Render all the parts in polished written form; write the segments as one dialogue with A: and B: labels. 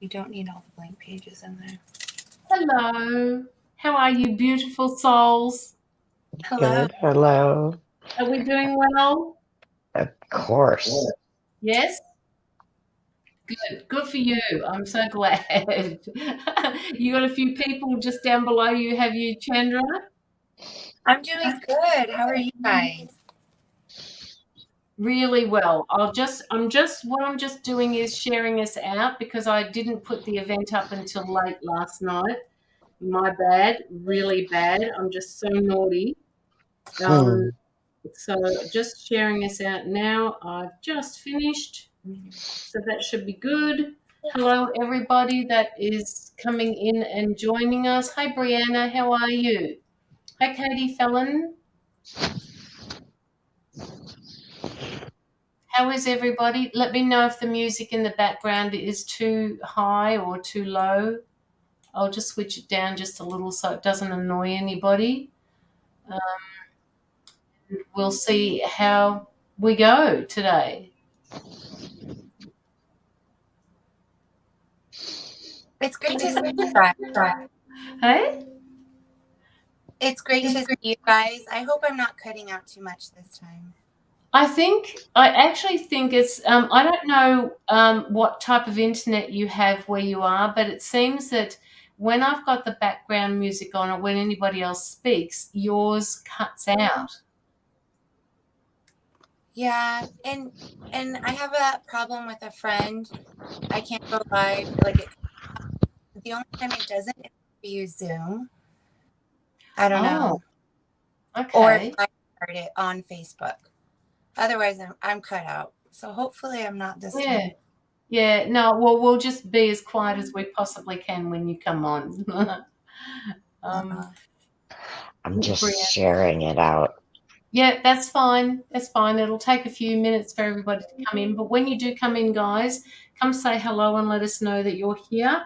A: You don't need all the blank pages in there.
B: Hello. How are you, beautiful souls?
A: Hello.
C: Good. Hello.
B: Are we doing well?
C: Of course.
B: Yes? Good. Good for you. I'm so glad. You got a few people just down below you, have you, Chandra?
A: I'm doing good. How are you guys?
B: Really well. I'm just doing is sharing us out because I didn't put the event up until late last night. My bad, really bad. I'm just so naughty. Um, so just sharing us out now. I've just finished. So that should be good. Hello, everybody that is coming in and joining us. Hi, Brianna. How are you? Hi, Katie Fallon. How is everybody? Let me know if the music in the background is too high or too low. I'll just switch it down just a little so it doesn't annoy anybody. We'll see how we go today.
A: It's great to see you guys.
B: Hey?
A: It's great to see you guys. I hope I'm not cutting out too much this time.
B: I actually think it's, I don't know what type of internet you have where you are, but it seems that when I've got the background music on or when anybody else speaks, yours cuts out.
A: Yeah, and I have a problem with a friend. I can't go live. The only time it doesn't is if we use Zoom. I don't know. Or if
B: Okay.
A: I start it on Facebook. Otherwise, I'm cut out. So hopefully I'm not this time.
B: Yeah. No, well, we'll just be as quiet as we possibly can when you come on.
C: I'm just
B: Brianna.
C: sharing it out.
B: Yeah, that's fine. That's fine. It'll take a few minutes for everybody to come in. But when you do come in, guys, come say hello and let us know that you're here.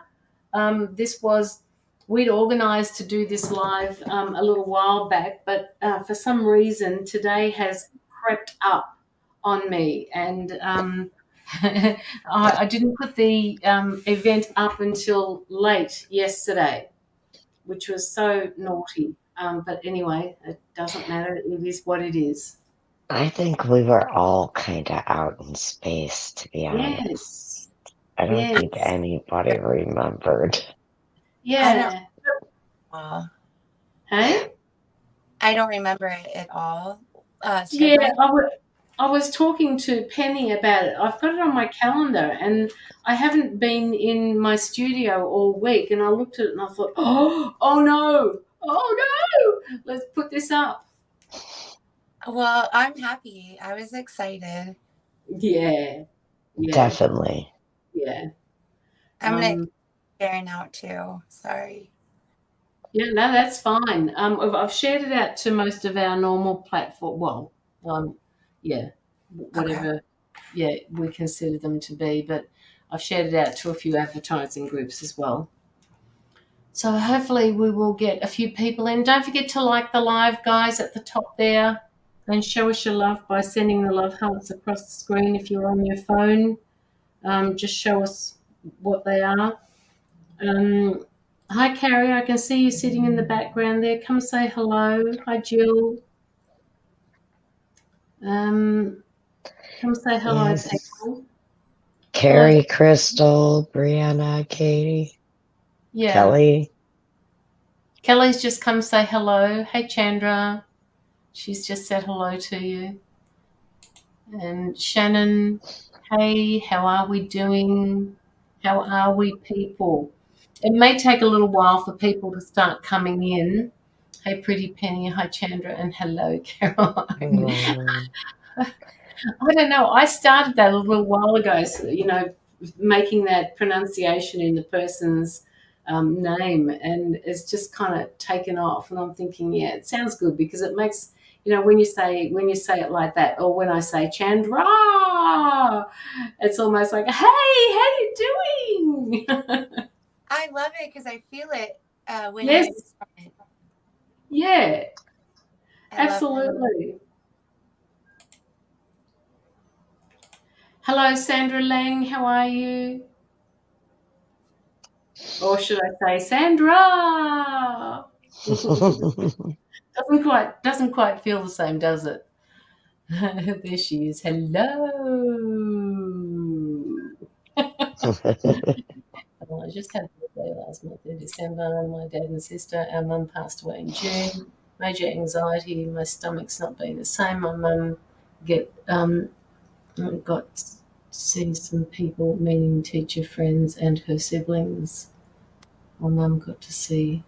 B: We'd organised to do this live a little while back, but for some reason today has crept up on me. And I didn't put the event up until late yesterday, which was so naughty. But anyway, it doesn't matter. It is what it is.
C: I think we were all kind of out in space, to be honest.
B: Yes.
C: I don't
B: Yes.
C: think anybody remembered.
B: Yeah. Hey?
A: I don't remember it at all.
B: Yeah, I was talking to Penny about it. I've got it on my calendar and I haven't been in my studio all week and I looked at it and I thought, oh no, let's put this up.
A: Well, I'm happy. I was excited.
B: Yeah.
C: Definitely.
B: Yeah.
A: I'm going to sharing out too. Sorry.
B: Yeah, no, that's fine. I've shared it out to most of our normal platform. Well, whatever, we consider them to be. But I've shared it out to a few advertising groups as well. So hopefully we will get a few people in. Don't forget to like the live, guys, at the top there, and show us your love by sending the love hearts across the screen if you're on your phone. Just show us what they are. Hi, Carrie. I can see you sitting in the background there. Come say hello. Hi, Jill. Come say hello,
C: Yes.
B: people.
C: Carrie, Crystal, Brianna, Katie, Kelly.
B: Kelly's just come say hello. Hey, Chandra. She's just said hello to you. And Shannon, hey, how are we doing? How are we, people? It may take a little while for people to start coming in. Hey, Pretty Penny. Hi, Chandra. And hello, Caroline. I don't know. I started that a little while ago, so, making that pronunciation in the person's name, and it's just kind of taken off. And I'm thinking, yeah, it sounds good because it makes, when you say it like that, or when I say Chandra, it's almost like, hey, how you doing?
A: I love it because I feel it when
B: Yes.
A: you say it.
B: Yeah, absolutely. Hello, Sandra Lang. How are you? Or should I say Sandra? Doesn't quite feel the same, does it? There she is. Hello. I just had a birthday last month in December. My dad and sister, our mum passed away in June. Major anxiety. My stomach's not been the same. My mum got to see some people, meaning teacher friends and her siblings. My mum got to see.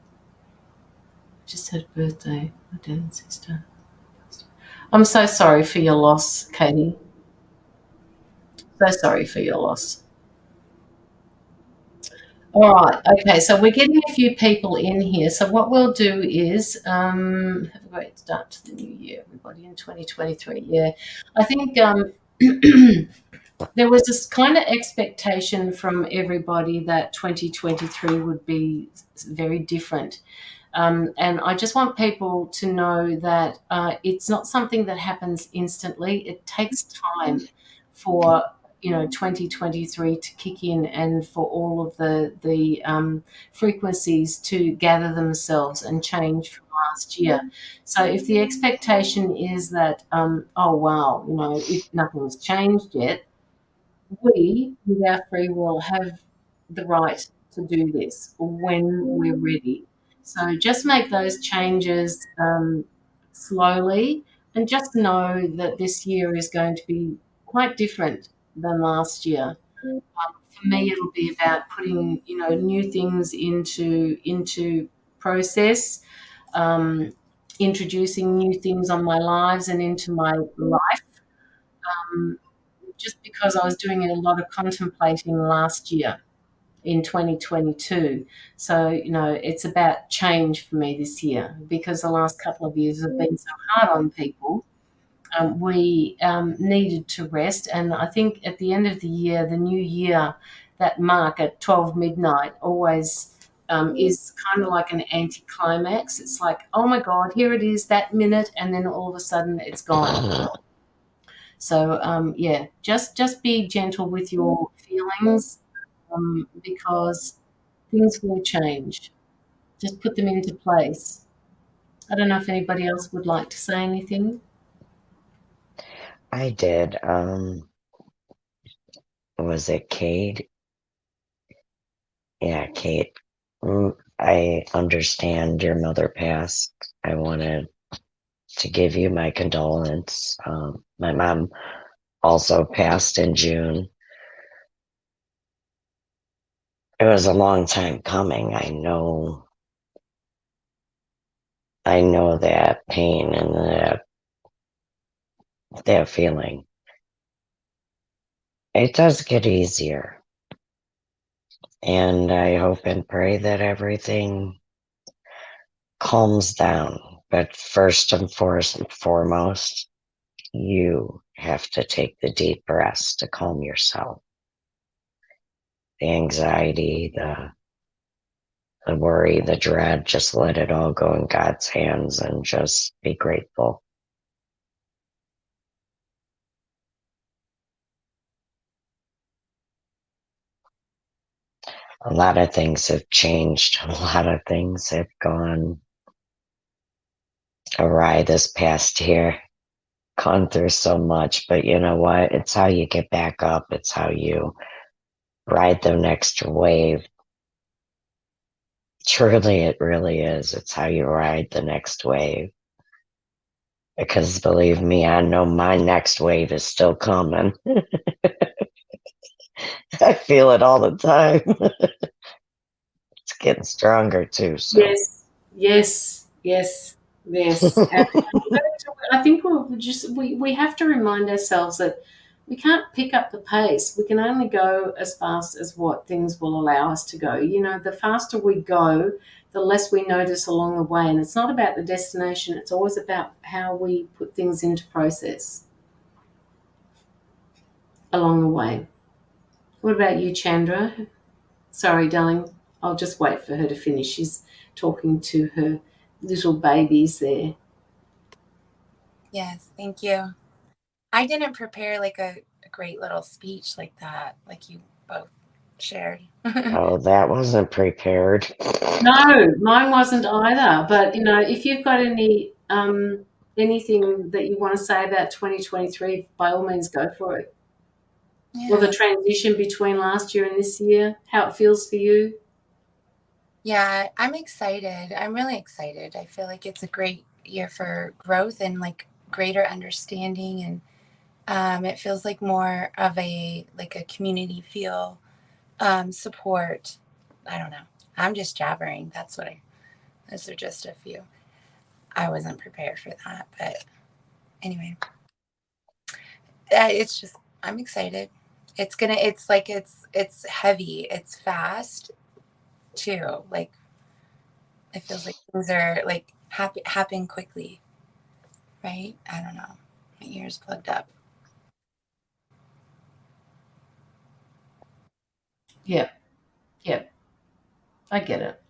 B: Just had a birthday. My dad and sister. I'm so sorry for your loss, Katie. So sorry for your loss. All right. Okay. So we're getting a few people in here. So what we'll do is have a great start to the new year, everybody, in 2023. Yeah. I think there was this kind of expectation from everybody that 2023 would be very different. And I just want people to know that it's not something that happens instantly. It takes time for 2023 to kick in and for all of the frequencies to gather themselves and change from last year. So if the expectation is that oh wow, if nothing's changed yet, we, with our free will, have the right to do this when we're ready. So just make those changes slowly, and just know that this year is going to be quite different than last year. For me, it'll be about putting new things into process, introducing new things on my lives and into my life. Just because I was doing a lot of contemplating last year in 2022. So, it's about change for me this year because the last couple of years have been so hard on people. We needed to rest. And I think at the end of the year, the new year, that mark at 12 midnight always is kind of like an anticlimax. It's like, oh my God, here it is, that minute. And then all of a sudden it's gone. So just be gentle with your feelings because things will change. Just put them into place. I don't know if anybody else would like to say anything.
C: I did. Was it Kate? Yeah, Kate. I understand your mother passed. I wanted to give you my condolence. My mom also passed in June. It was a long time coming. I know that pain and that feeling. It does get easier. And I hope and pray that everything calms down. But first and foremost, you have to take the deep breaths to calm yourself. The anxiety, the worry, the dread, just let it all go in God's hands and just be grateful. A lot of things have changed. A lot of things have gone awry this past year. Gone through so much, but you know what? It's how you get back up. It's how you ride the next wave. Truly, it really is. It's how you ride the next wave. Because believe me, I know my next wave is still coming. I feel it all the time. It's getting stronger too. So
B: Yes. And I think we have to remind ourselves that we can't pick up the pace. We can only go as fast as what things will allow us to go. The faster we go, the less we notice along the way. And it's not about the destination. It's always about how we put things into process along the way. What about you, Chandra? Sorry, darling. I'll just wait for her to finish. She's talking to her little babies there.
A: Yes, thank you. I didn't prepare like a great little speech like that, like you both shared.
C: Oh, that wasn't prepared.
B: No, mine wasn't either. But if you've got anything that you want to say about 2023, by all means, go for it. Or the transition between last year and this year, how it feels for you.
A: Yeah, I'm excited. I'm really excited. I feel like it's a great year for growth and like greater understanding, and it feels like more of a community feel, support. I don't know. I'm just jabbering. Those are just a few. I wasn't prepared for that, but anyway, it's just I'm excited. It's heavy. It's fast too. Like it feels like things are like happen quickly, right? I don't know. My ears plugged up.
B: Yep. I get it.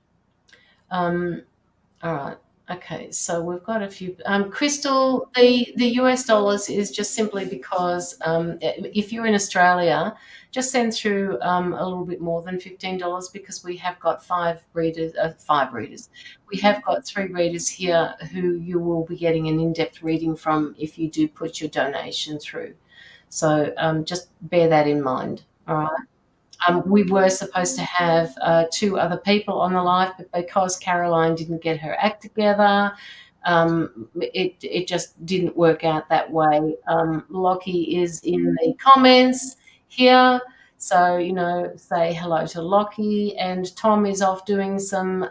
B: All right. Okay, so we've got a few. Crystal, the US dollars is just simply because if you're in Australia, just send through a little bit more than $15 because we have got five readers. We have got 3 readers here who you will be getting an in-depth reading from if you do put your donation through. So just bear that in mind. All right. We were supposed to have 2 other people on the live, but because Caroline didn't get her act together, it just didn't work out that way. Lockie is in the comments here, so say hello to Lockie. And Tom is off doing some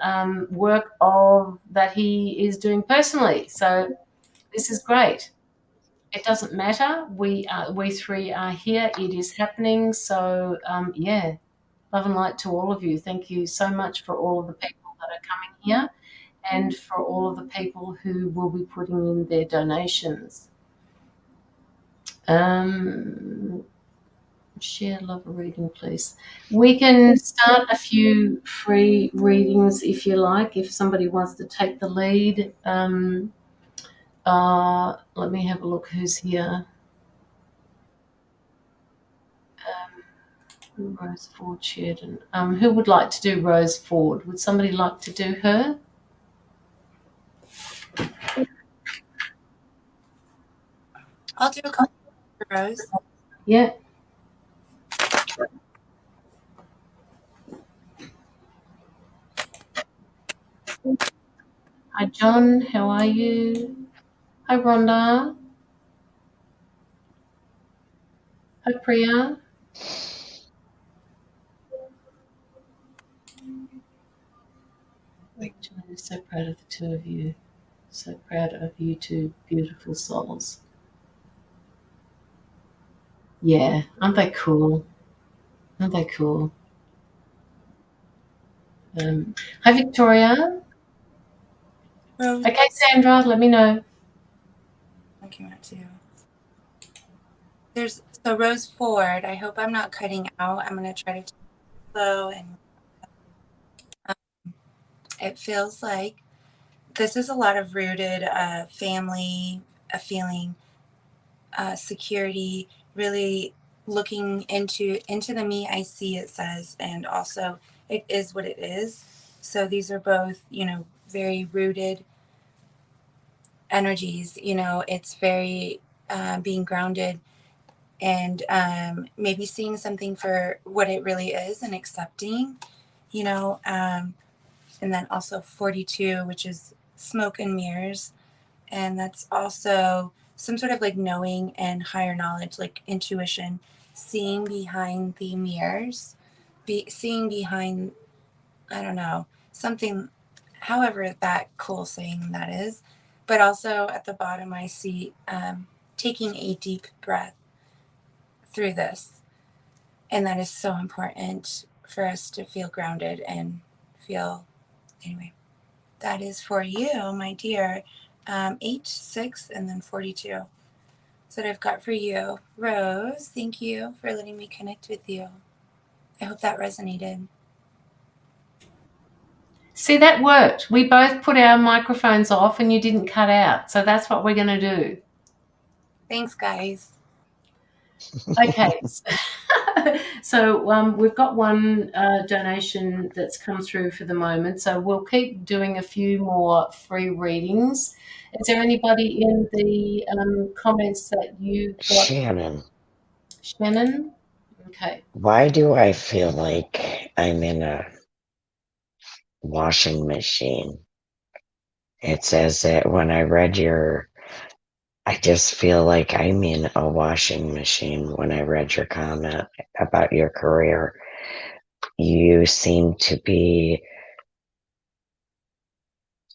B: work that he is doing personally. So this is great. It doesn't matter. We 3 are here. It is happening. So yeah. Love and light to all of you. Thank you so much for all of the people that are coming here and for all of the people who will be putting in their donations. Share, love a reading, please. We can start a few free readings if you like, if somebody wants to take the lead. Let me have a look who's here. Rose Ford Sheridan. Who would like to do Rose Ford? Would somebody like to do her?
A: I'll do a couple for Rose.
B: Yeah. Hi, John. How are you? Hi, Rhonda. Hi, Priya. I'm so proud of the 2 of you. So proud of you 2 beautiful souls. Yeah, aren't they cool? Aren't they cool? Hi, Victoria.
A: Rose.
B: Okay, Sandra, let me know.
A: I came out too. There's Rose Ford. I hope I'm not cutting out. I'm gonna try to slow, and it feels like this is a lot of rooted family, a feeling, security, really looking into the me I see, it says, and also it is what it is. So these are both, very rooted energies. It's very being grounded and maybe seeing something for what it really is and accepting, and then also 42, which is smoke and mirrors. And that's also some sort of like knowing and higher knowledge, like intuition, seeing behind the mirrors, seeing behind, I don't know, something, however that cool saying that is. But also at the bottom, I see taking a deep breath through this. And that is so important for us to feel grounded and feel, anyway, that is for you, my dear. 8, 6, and then 42. That's what I've got for you. Rose, thank you for letting me connect with you. I hope that resonated.
B: See, that worked. We both put our microphones off and you didn't cut out. So that's what we're going to do.
A: Thanks, guys.
B: Okay. So we've got one donation that's come through for the moment. So we'll keep doing a few more free readings. Is there anybody in the comments that you got?
C: Shannon.
B: Shannon? Okay.
C: Why do I feel like I'm in a washing machine? It says that when I read I just feel like I'm in a washing machine when I read your comment about your career. You seem to be,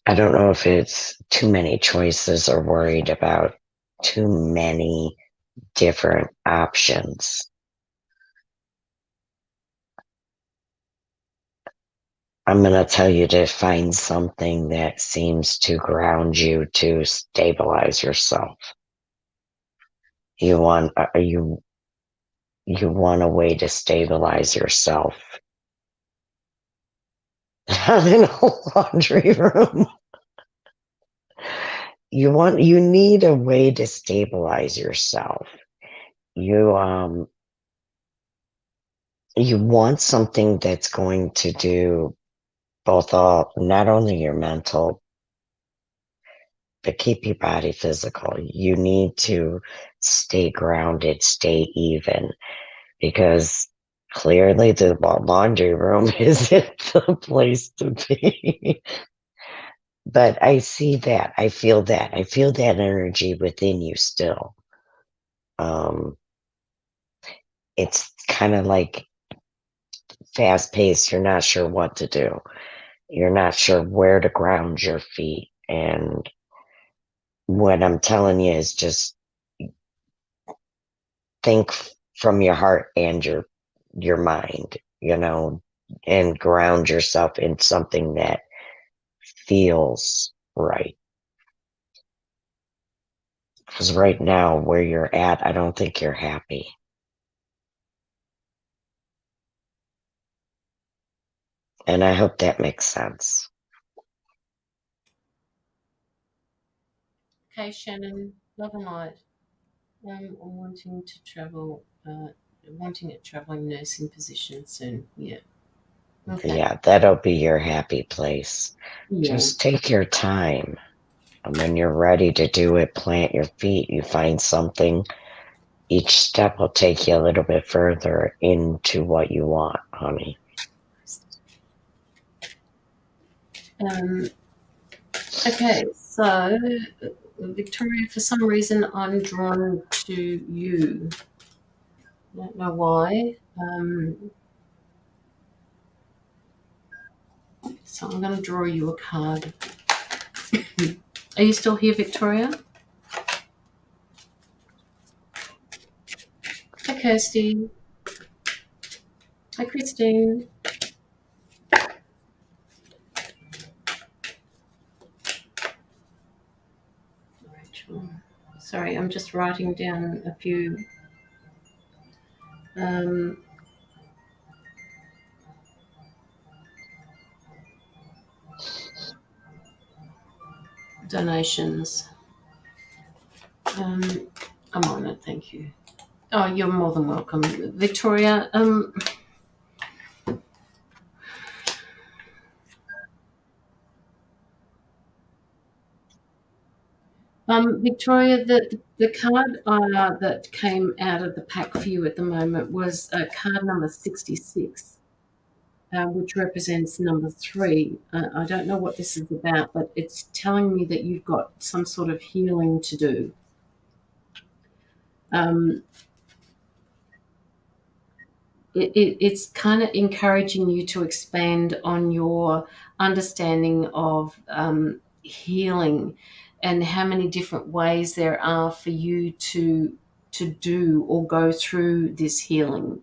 C: I don't know if it's too many choices or worried about too many different options. I'm going to tell you to find something that seems to ground you to stabilize yourself. You want a way to stabilize yourself. I'm in a laundry room. You need a way to stabilize yourself. You want something that's going to do both not only your mental, but keep your body physical. You need to stay grounded, stay even, because clearly the laundry room isn't the place to be. But I see that. I feel that. I feel that energy within you still. It's kind of like fast paced. You're not sure what to do. You're not sure where to ground your feet. And what I'm telling you is just think from your heart and your mind, and ground yourself in something that feels right. Because right now, where you're at, I don't think you're happy. And I hope that makes sense.
B: Okay, Shannon, love and light. I'm wanting to travel, wanting a traveling nursing position soon. Yeah. Okay.
C: Yeah, that'll be your happy place.
B: Yeah.
C: Just take your time. And when you're ready to do it, plant your feet. You find something. Each step will take you a little bit further into what you want, honey.
B: Okay, so Victoria, for some reason, I'm drawn to you. I don't know why. So I'm going to draw you a card. Are you still here, Victoria? Hi, Kirsty. Hi, Christine. Rachel. Sorry, I'm just writing down a few. Donations. I'm on it, thank you. Oh, you're more than welcome, Victoria. Victoria, the card that came out of the pack for you at the moment was card number 66, which represents number 3. I don't know what this is about, but it's telling me that you've got some sort of healing to do. It's kind of encouraging you to expand on your understanding of healing and how many different ways there are for you to do or go through this healing.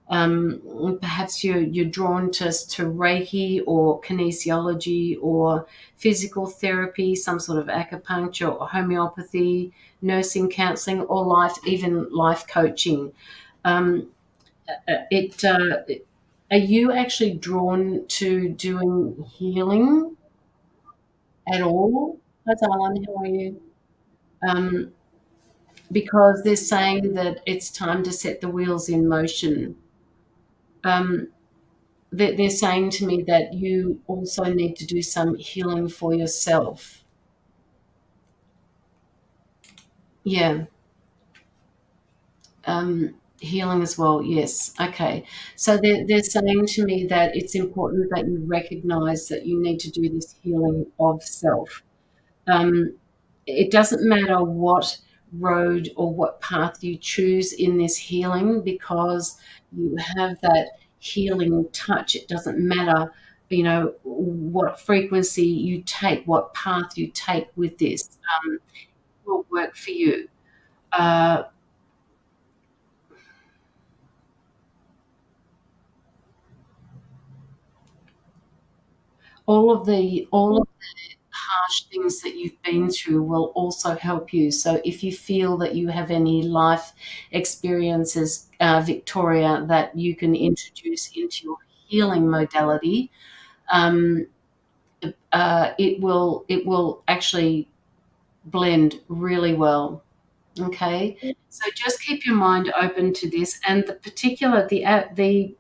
B: Perhaps you're drawn to Reiki or kinesiology or physical therapy, some sort of acupuncture or homeopathy, nursing, counseling, or even life coaching. Are you actually drawn to doing healing at all? Hi, Darlan, how are you? because they're saying that it's time to set the wheels in motion. They're saying to me that you also need to do some healing for yourself. Yeah. Healing as well, yes. Okay. So they're saying to me that it's important that you recognize that you need to do this healing of self. It doesn't matter what road or what path you choose in this healing, because you have that healing touch. It doesn't matter, what frequency you take, what path you take with this, will work for you. All of the harsh things that you've been through will also help you. So if you feel that you have any life experiences, Victoria, that you can introduce into your healing modality, um, it will actually blend really well. Okay, so just keep your mind open to this. And the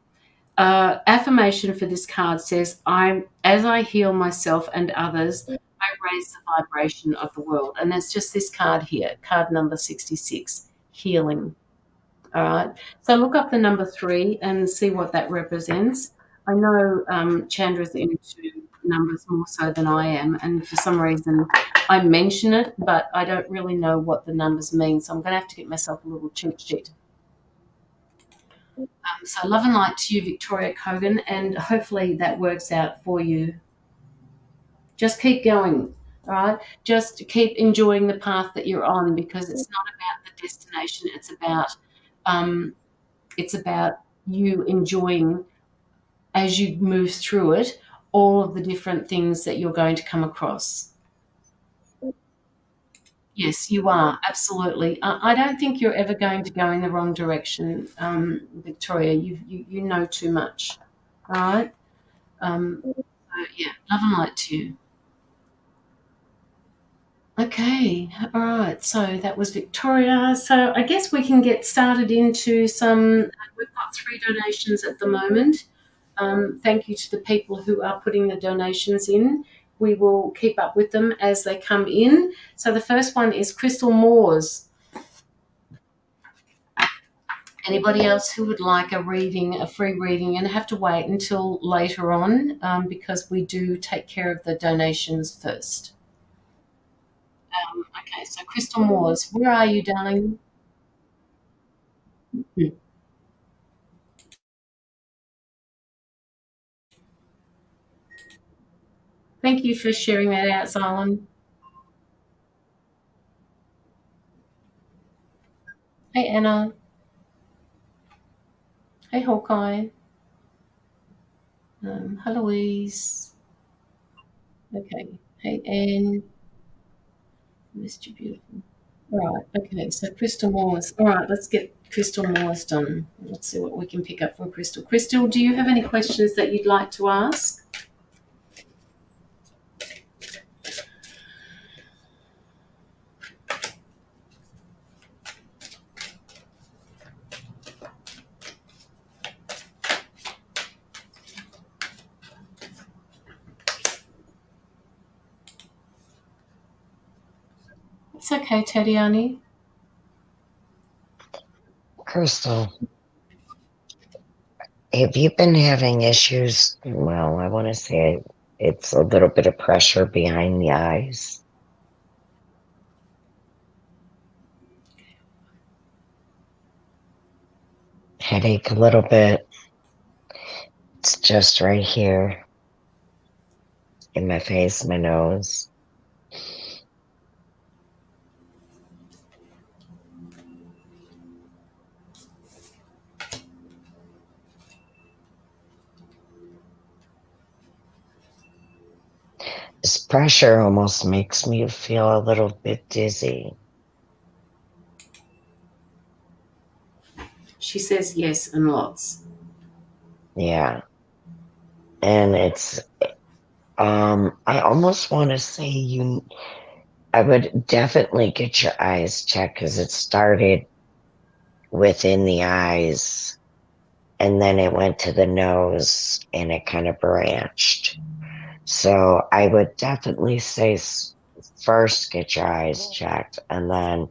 B: affirmation for this card says, as I heal myself and others, I raise the vibration of the world. And it's just this card here, card number 66, healing. All right. So look up the number 3 and see what that represents. I know Chandra's into numbers more so than I am. And for some reason, I mention it, but I don't really know what the numbers mean. So I'm going to have to get myself a little cheat sheet. So love and light to you, Victoria Kogan, and hopefully that works out for you. Just keep going, all right? Just keep enjoying the path that you're on, because it's not about the destination. It's about you enjoying, as you move through it, all of the different things that you're going to come across. Yes, you are, absolutely. I don't think you're ever going to go in the wrong direction, Victoria. You know too much, all right? So yeah, love and light to you. Okay, all right. So that was Victoria. So I guess we can get started into some. We've got 3 donations at the moment. Thank you to the people who are putting the donations in. We will keep up with them as they come in. So the first one is Crystal Moores. Anybody else who would like a free reading, and have to wait until later on, because we do take care of the donations first. Okay, so Crystal Moores, where are you, darling? Thank you for sharing that out, Zylan. Hey, Anna. Hey, Hawkeye. Hi, Louise. Okay. Hey, Anne. Mr. Beautiful. All right. Okay. So Crystal Moores. All right. Let's get Crystal Moores done. Let's see what we can pick up from Crystal. Crystal, do you have any questions that you'd like to ask? It's okay, Tatiani.
C: Crystal, have you been having issues? Well, I want to say it's a little bit of pressure behind the eyes. Headache a little bit. It's just right here in my face, my nose. This pressure almost makes me feel a little bit dizzy.
B: She says yes and lots.
C: Yeah. And it's, I almost want to say I would definitely get your eyes checked because it started within the eyes and then it went to the nose and it kind of branched. So I would definitely say first get your eyes checked and then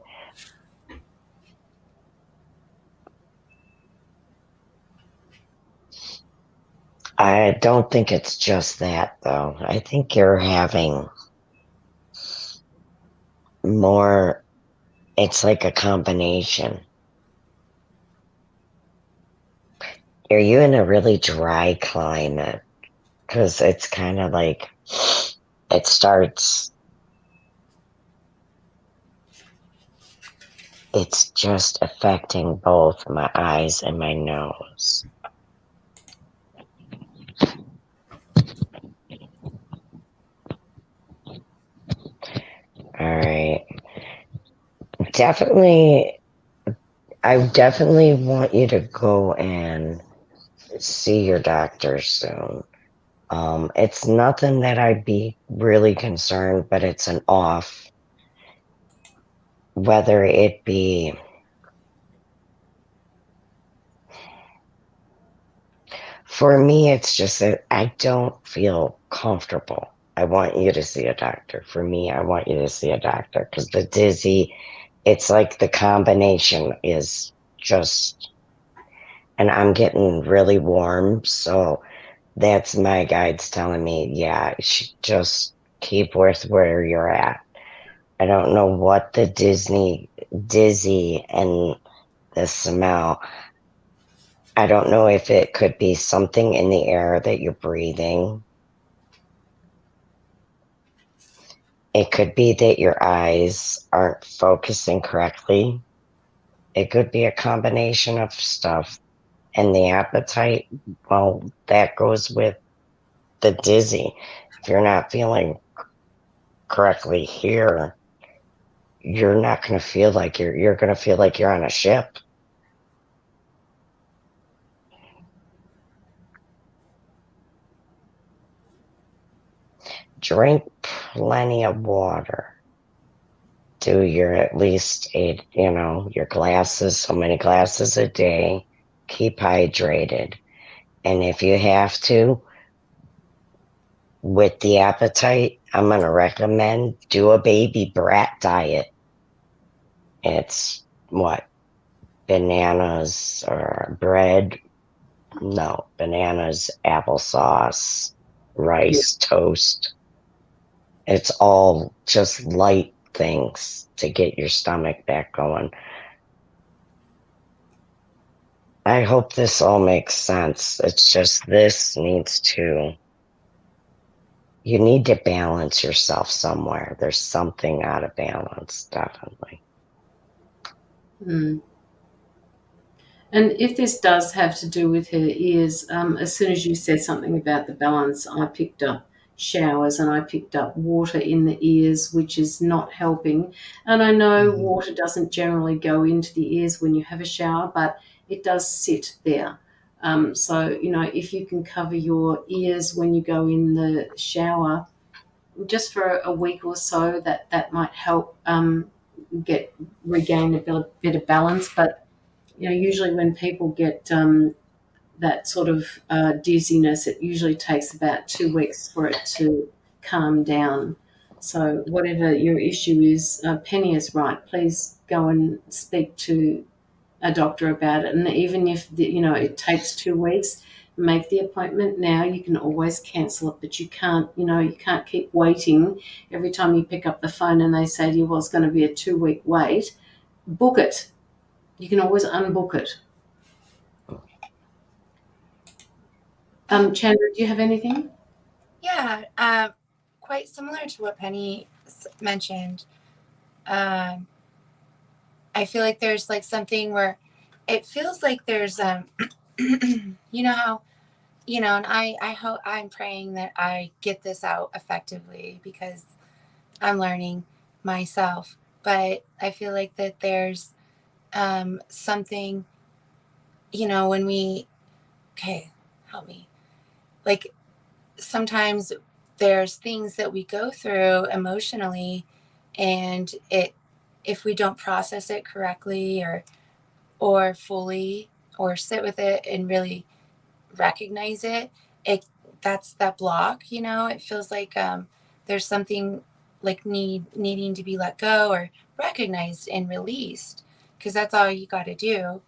C: I don't think it's just that though. I think you're having more, it's like a combination. Are you in a really dry climate? Because it's kind of like it starts, it's just affecting both my eyes and my nose. All right. Definitely, I definitely want you to go and see your doctor soon. It's nothing that I'd be really concerned, but it's an off, whether it be for me, it's just that I don't feel comfortable. I want you to see a doctor. For me, I want you to see a doctor because the dizzy, it's like the combination is just, and I'm getting really warm. So that's my guides telling me, yeah, just keep with where you're at. I don't know what the dizzy and the smell. I don't know if it could be something in the air that you're breathing. It could be that your eyes aren't focusing correctly. It could be a combination of stuff. And the appetite, well, that goes with the dizzy. If you're not feeling correctly here, you're not going to feel like you're going to feel like you're on a ship. Drink plenty of water. Do your at least your glasses, so many glasses a day. Keep hydrated. And if you have to, with the appetite, I'm going to recommend do a baby brat diet. It's what? Bananas or bread? No, bananas, applesauce, rice, toast. It's all just light things to get your stomach back going. I hope this all makes sense. It's just you need to balance yourself somewhere. There's something out of balance, definitely.
B: Mm. And if this does have to do with her ears, as soon as you said something about the balance, I picked up showers and I picked up water in the ears, which is not helping. And I know water doesn't generally go into the ears when you have a shower, but it does sit there. So, if you can cover your ears when you go in the shower, just for a week or so, that might help regain a bit of balance. But usually when people get that sort of dizziness, it usually takes about 2 weeks for it to calm down. So whatever your issue is, Penny is right. Please go and speak to a doctor about it. And even if it takes 2 weeks, make the appointment now. You can always cancel it, but you can't keep waiting. Every time you pick up the phone and they say to you, well, it's going to be a 2-week wait, book it. You can always unbook it. Chandra, do you have anything?
A: Yeah, quite similar to what Penny mentioned. I feel like there's like something where it feels like there's you know how and I hope I'm praying that I get this out effectively because I'm learning myself, but I feel like that there's something when okay, help me, like sometimes there's things that we go through emotionally and if we don't process it correctly or fully or sit with it and really recognize it, that's that block, you know. It feels like there's something like needing to be let go or recognized and released, because that's all you got to do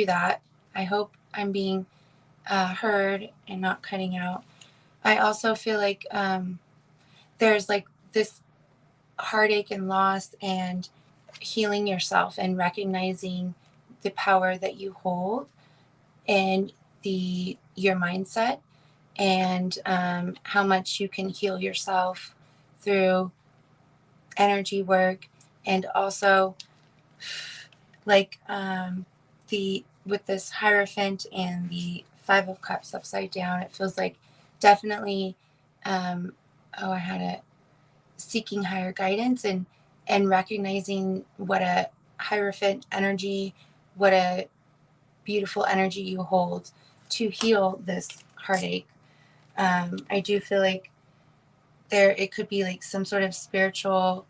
A: that. I hope I'm being heard and not cutting out. I also feel like there's like this heartache and loss and healing yourself and recognizing the power that you hold and your mindset, and how much you can heal yourself through energy work. And also like the with this Hierophant and the Five of Cups upside down, it feels like definitely I had a seeking higher guidance and recognizing what a Hierophant energy, what a beautiful energy you hold to heal this heartache. I do feel like it could be like some sort of spiritual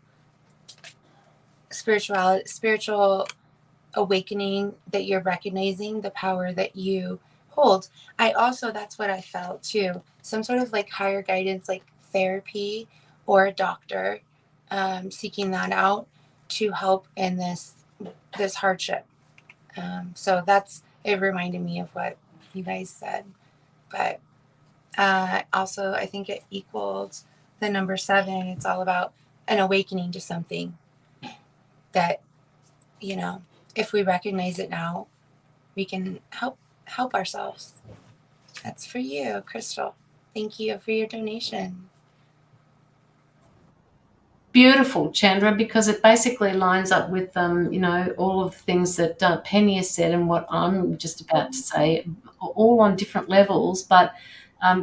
A: awakening, that you're recognizing the power that you hold. That's what I felt too. Some sort of like higher guidance, like therapy or a doctor, seeking that out to help in this hardship. So it reminded me of what you guys said. But also, I think it equaled the number 7. It's all about an awakening to something that, you know, if we recognize it now, we can help ourselves. That's for you, Crystal. Thank you for your donation.
B: Beautiful, Chandra, because it basically lines up with all of the things that Penny has said and what I'm just about to say, all on different levels. But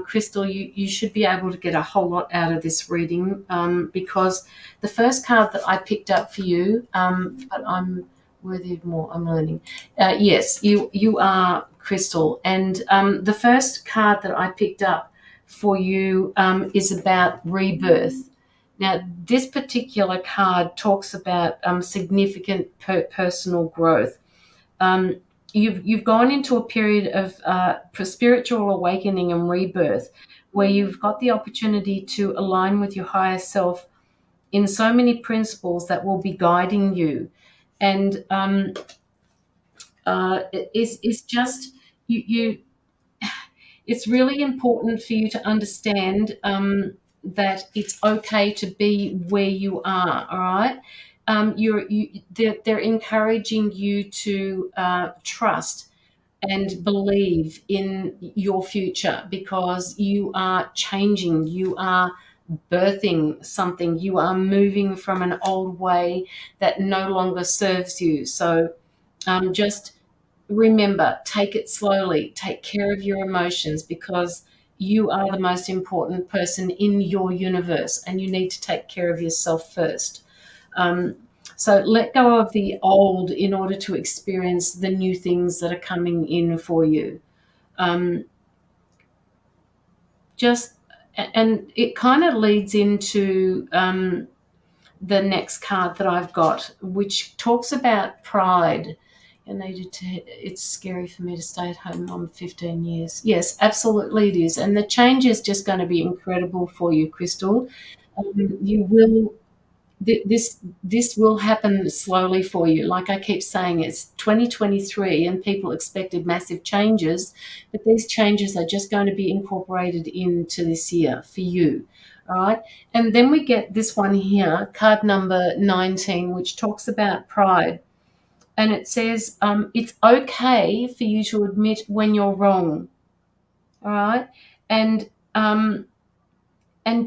B: Crystal, you should be able to get a whole lot out of this reading, because the first card that I picked up for you, but I'm worthy of more. I'm learning. Yes, you are, Crystal, and the first card that I picked up for you is about rebirth. Now, this particular card talks about significant personal growth. You've gone into a period of spiritual awakening and rebirth, where you've got the opportunity to align with your higher self in so many principles that will be guiding you. And it's just you. It's really important for you to understand that it's okay to be where you are. All right, they're encouraging you to trust and believe in your future, because you are changing. You are birthing something. You are moving from an old way that no longer serves you. So just remember, take it slowly, take care of your emotions, because you are the most important person in your universe and you need to take care of yourself first. So let go of the old in order to experience the new things that are coming in for you. And it kind of leads into the next card that I've got, which talks about pride. It's scary for me to stay at home mom 15 years. Yes, absolutely it is. And the change is just going to be incredible for you, Crystal. You will, this will happen slowly for you. Like I keep saying, it's 2023 and people expected massive changes, but these changes are just going to be incorporated into this year for you. All right. And then we get this one here, card number 19, which talks about pride. And it says, it's okay for you to admit when you're wrong. All right. And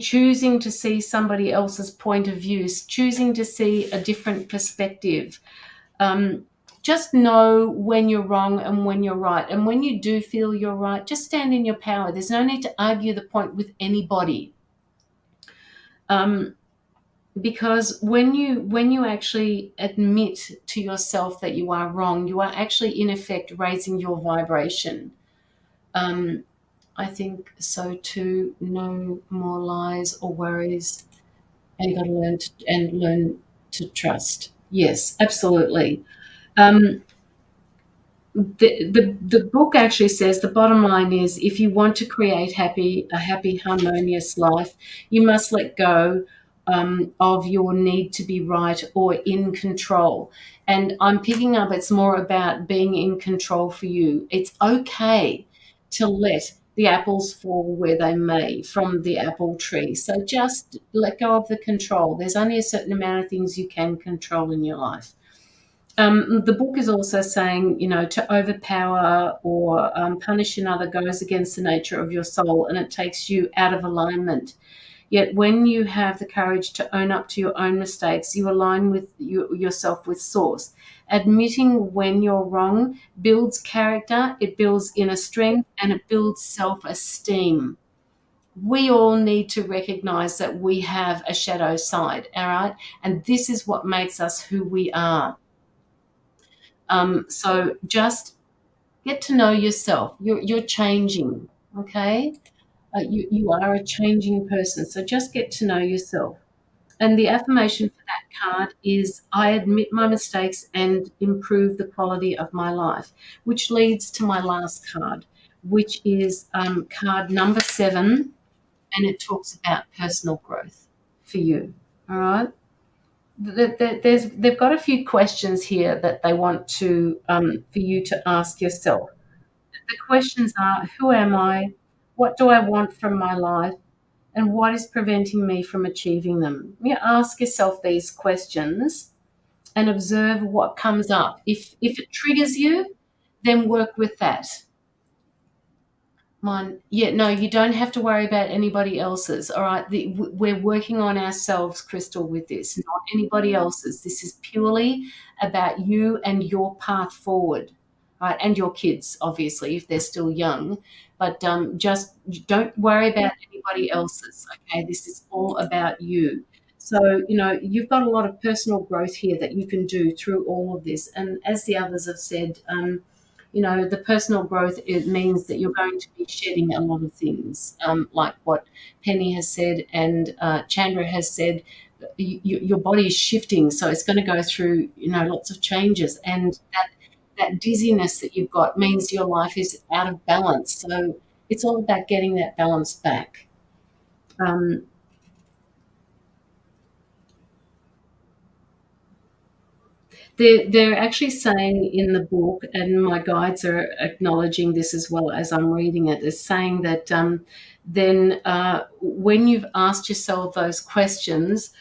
B: choosing to see somebody else's point of view, choosing to see a different perspective. Just know when you're wrong and when you're right. And when you do feel you're right, just stand in your power. There's no need to argue the point with anybody. Because when you actually admit to yourself that you are wrong, you are actually in effect raising your vibration. I think so too. No more lies or worries, and you got to learn to trust. Yes, absolutely. The book actually says the bottom line is, if you want to create a happy, harmonious life, you must let go of your need to be right or in control. And I'm picking up it's more about being in control for you. It's okay to let the apples fall where they may from the apple tree. So just let go of the control. There's only a certain amount of things you can control in your life. The book is also saying, to overpower or punish another goes against the nature of your soul, and it takes you out of alignment. Yet when you have the courage to own up to your own mistakes, you align with yourself with source. Admitting when you're wrong builds character, it builds inner strength, and it builds self-esteem. We all need to recognize that we have a shadow side, all right? And this is what makes us who we are. So just get to know yourself. You're changing, okay? You are a changing person. So just get to know yourself. And the affirmation for that card is, I admit my mistakes and improve the quality of my life, which leads to my last card, which is card number 7, and it talks about personal growth for you, all right? They've got a few questions here that they want to for you to ask yourself. The questions are: who am I? What do I want from my life? And what is preventing me from achieving them? You ask yourself these questions and observe what comes up. If it triggers you, then work with that. No, you don't have to worry about anybody else's. All right, we're working on ourselves, Crystal, with this, not anybody else's. This is purely about you and your path forward, right? And your kids, obviously, if they're still young. But just don't worry about anybody else's. Okay, this is all about you. So you've got a lot of personal growth here that you can do through all of this. And as the others have said, the personal growth, it means that you're going to be shedding a lot of things, like what Penny has said and Chandra has said. Your body is shifting, so it's going to go through lots of changes, and that dizziness that you've got means your life is out of balance. So it's all about getting that balance back. They're actually saying in the book, and my guides are acknowledging this as well as I'm reading it, is saying that then when you've asked yourself those questions,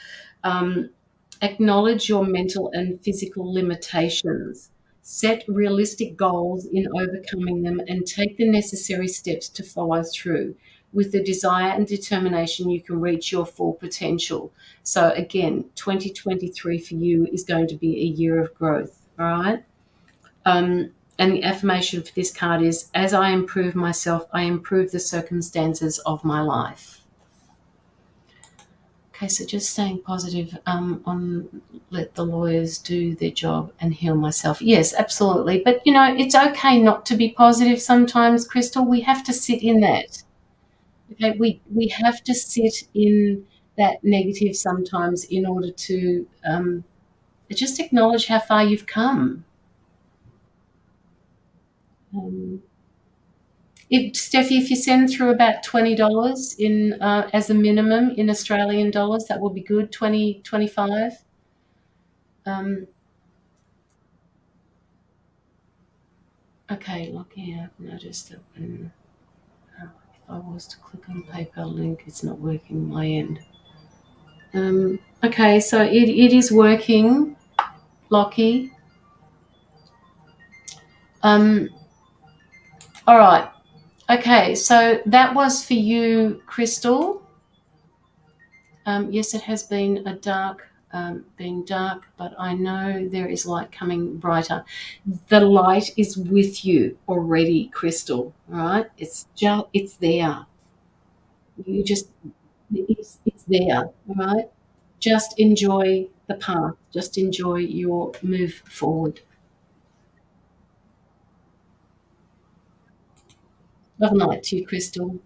B: acknowledge your mental and physical limitations. Set realistic goals in overcoming them and take the necessary steps to follow through. With the desire and determination, you can reach your full potential. So again, 2023 for you is going to be a year of growth, all right? And the affirmation for this card is, as I improve myself, I improve the circumstances of my life. Okay, so just staying positive on let the lawyers do their job and heal myself. Yes, absolutely. But, it's okay not to be positive sometimes, Crystal. We have to sit in that. Okay, we have to sit in that negative sometimes in order to just acknowledge how far you've come. Steffi, if you send through about $20 in as a minimum in Australian dollars, that would be good. 20, 25. Okay, Locky, I've noticed that when if I was to click on PayPal link, it's not working on my end. Okay, so it is working, Locky. All right. Okay, so that was for you, Crystal. Yes, it has been being dark, but I know there is light coming brighter. The light is with you already, Crystal. All right, it's there. It's there. All right. Just enjoy the path. Just enjoy your move forward. Love and light to you, Crystal.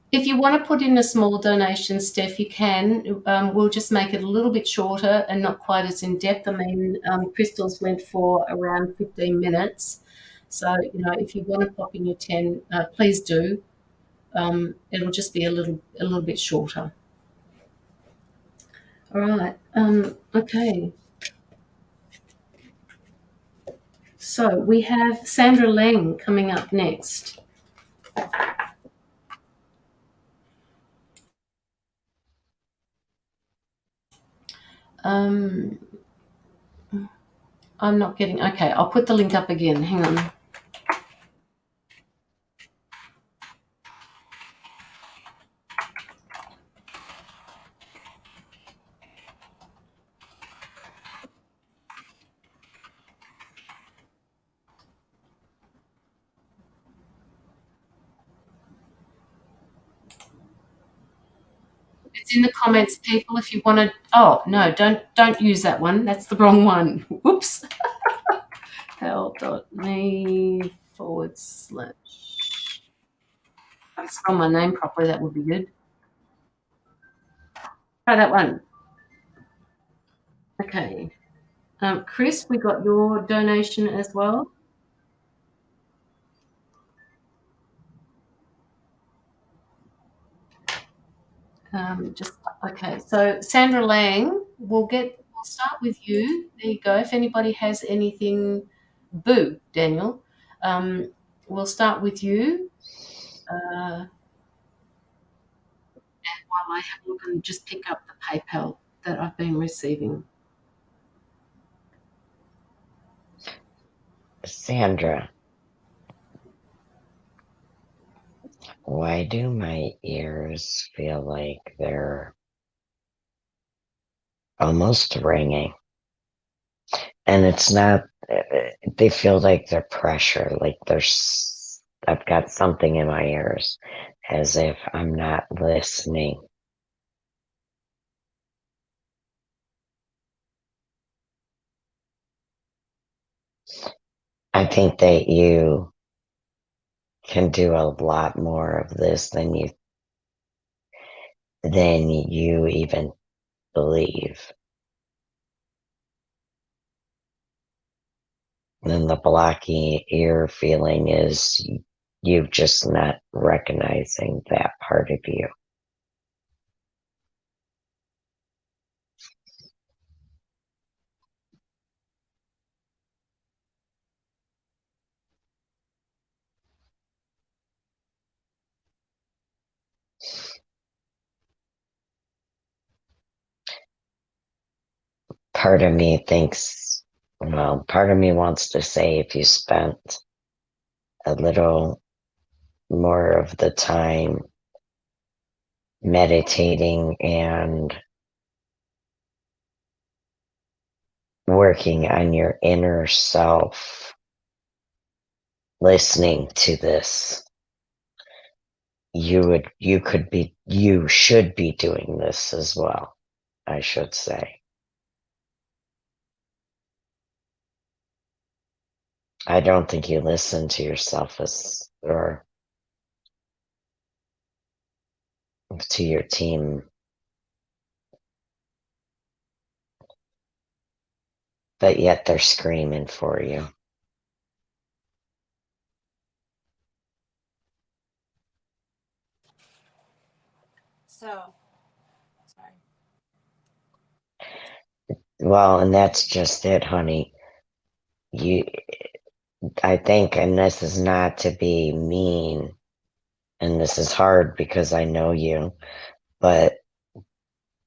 B: If you want to put in a small donation, Steph, you can. We'll just make it a little bit shorter and not quite as in-depth. I mean, Crystal's went for around 15 minutes. So, you know, if you want to pop in your 10, please do. It'll just be a little bit shorter. All right. Okay. So we have Sandra Lang coming up next. I'm not getting, okay, I'll put the link up again. Hang on. It's in the comments, people, if you want to. Oh, no, don't use that one. That's the wrong one. Whoops. Help.me/. If I could spell my name properly, that would be good. Try that one. Okay. Chris, we got your donation as well. Okay. So Sandra Lang, we'll start with you. There you go. If anybody has anything, boo, Daniel. We'll start with you. And while I have a look and just pick up the PayPal that I've been receiving.
C: Sandra, why do my ears feel like they're almost ringing? And it's not, they feel like they're pressure, like I've got something in my ears, as if I'm not listening. I think that you can do a lot more of this than you even believe. And the blocky ear feeling is you just not recognizing that part of you. Part of me thinks, well, part of me wants to say if you spent a little more of the time meditating and working on your inner self, listening to this, you should be doing this as well, I should say. I don't think you listen to yourself or to your team. But yet they're screaming for you.
A: So, sorry.
C: Well, and that's just it, honey. I think, and this is not to be mean, and this is hard because I know you, but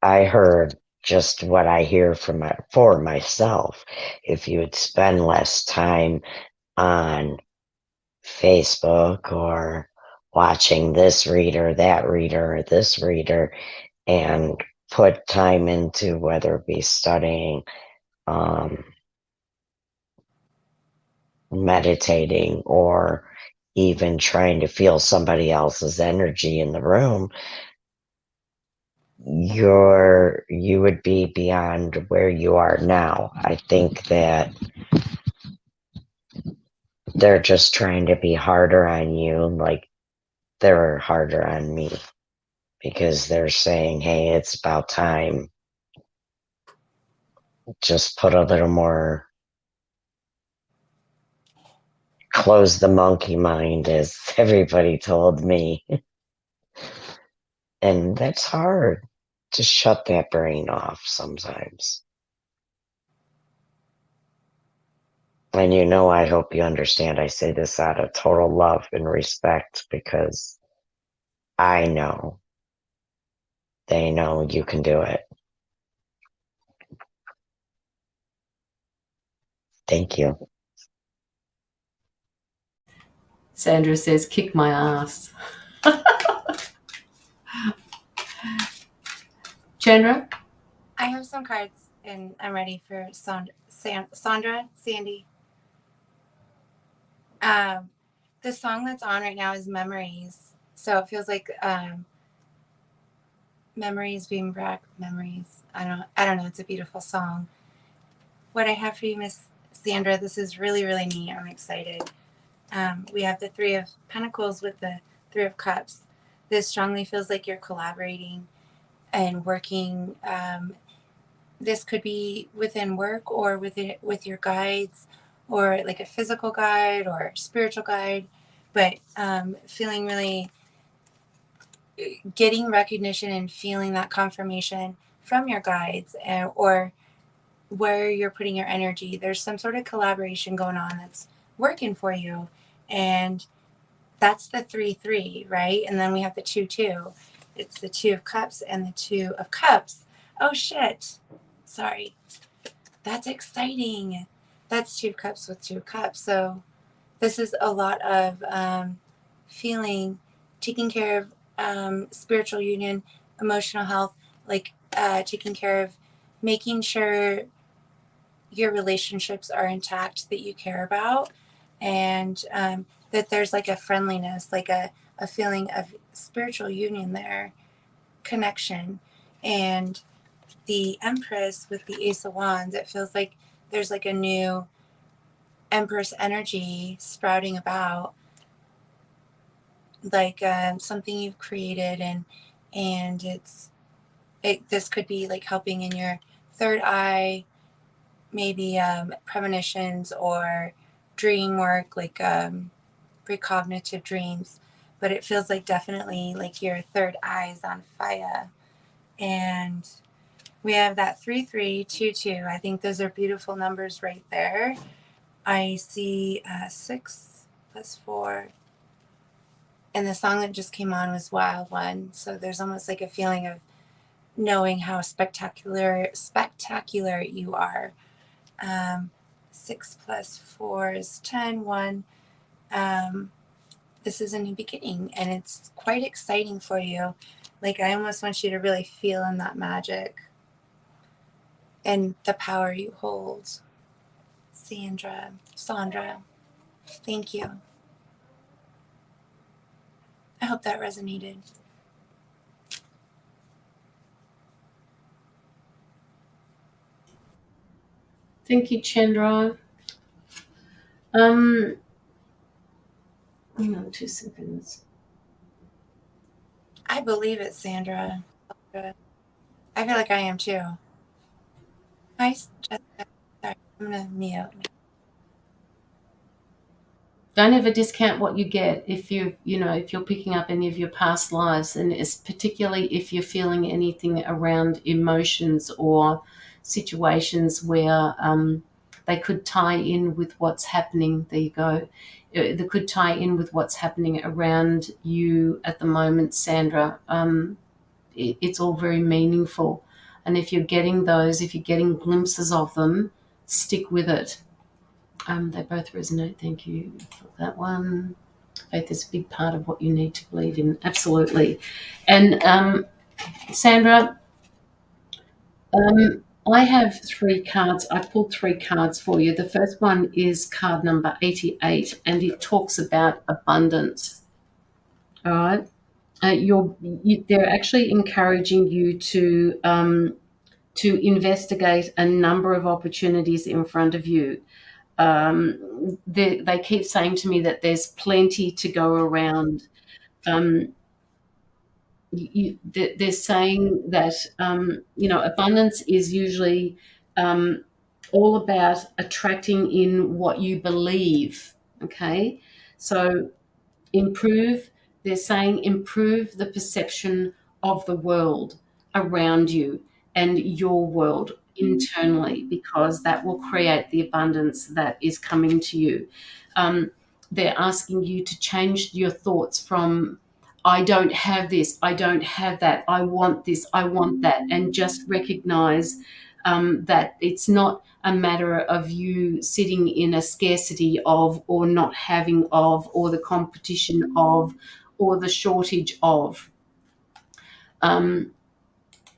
C: I heard just what I hear for myself. If you would spend less time on Facebook or watching this reader, that reader, or this reader, and put time into whether it be studying, meditating, or even trying to feel somebody else's energy in the room, you would be beyond where you are now. I think that they're just trying to be harder on you, like they're harder on me because they're saying, hey, it's about time. Just put a little more, close the monkey mind, as everybody told me. And that's hard to shut that brain off sometimes. And I hope you understand I say this out of total love and respect because I know they know you can do it. Thank you.
B: Sandra says, kick my ass. Chandra?
A: I have some cards and I'm ready for Sandra, Sandy. The song that's on right now is Memories. So it feels like memories being back, memories. I don't know. It's a beautiful song. What I have for you, Miss Sandra, this is really, really neat. I'm excited. We have the Three of Pentacles with the Three of Cups. This strongly feels like you're collaborating and working. This could be within work or with your guides, or like a physical guide or spiritual guide, but feeling really, getting recognition and feeling that confirmation from your guides, or where you're putting your energy. There's some sort of collaboration going on that's working for you. And that's the 3-3, right? And then we have the 2-2. It's the Two of Cups and the Two of Cups. Oh, shit. Sorry. That's exciting. That's Two of Cups with Two of Cups. So this is a lot of feeling, taking care of spiritual union, emotional health, like taking care of making sure your relationships are intact that you care about, and that there's like a friendliness, like a feeling of spiritual union there, connection. And the Empress with the Ace of Wands, it feels like there's like a new Empress energy sprouting about, like something you've created, and this could be like helping in your third eye, maybe premonitions or dream work, like precognitive dreams. But it feels like definitely like your third eye is on fire. And we have that 3-3-2-2. I think those are beautiful numbers right there. I see 6 + 4. And the song that just came on was Wild One. So there's almost like a feeling of knowing how spectacular you are. 6 + 4 is 10. 1. This is a new beginning, and it's quite exciting for you. Like, I almost want you to really feel in that magic and the power you hold. Sandra, thank you. I hope that resonated.
B: Thank you, Chandra. Hang on 2 seconds.
A: I believe it, Sandra. I feel like I am too. Hi, Jessica. Sorry, I'm going to mute.
B: Don't ever discount what you get if if you're picking up any of your past lives, and it's particularly if you're feeling anything around emotions or situations where they could tie in with what's happening. There you go. They could tie in with what's happening around you at the moment, Sandra. It's all very meaningful. And if you're getting glimpses of them, stick with it. They both resonate. Thank you for that one. Faith is a big part of what you need to believe in. Absolutely. And Sandra, I have 3 cards. I pulled 3 cards for you. The first one is card number 88, and it talks about abundance. All right. They're actually encouraging you to investigate a number of opportunities in front of you. They keep saying to me that there's plenty to go around. they're saying that abundance is usually all about attracting in what you believe. Okay, so they're saying improve the perception of the world around you and your world internally, because that will create the abundance that is coming to you. They're asking you to change your thoughts from I don't have this, I don't have that, I want this, I want that, and just recognize that it's not a matter of you sitting in a scarcity of, or not having of, or the competition of, or the shortage of.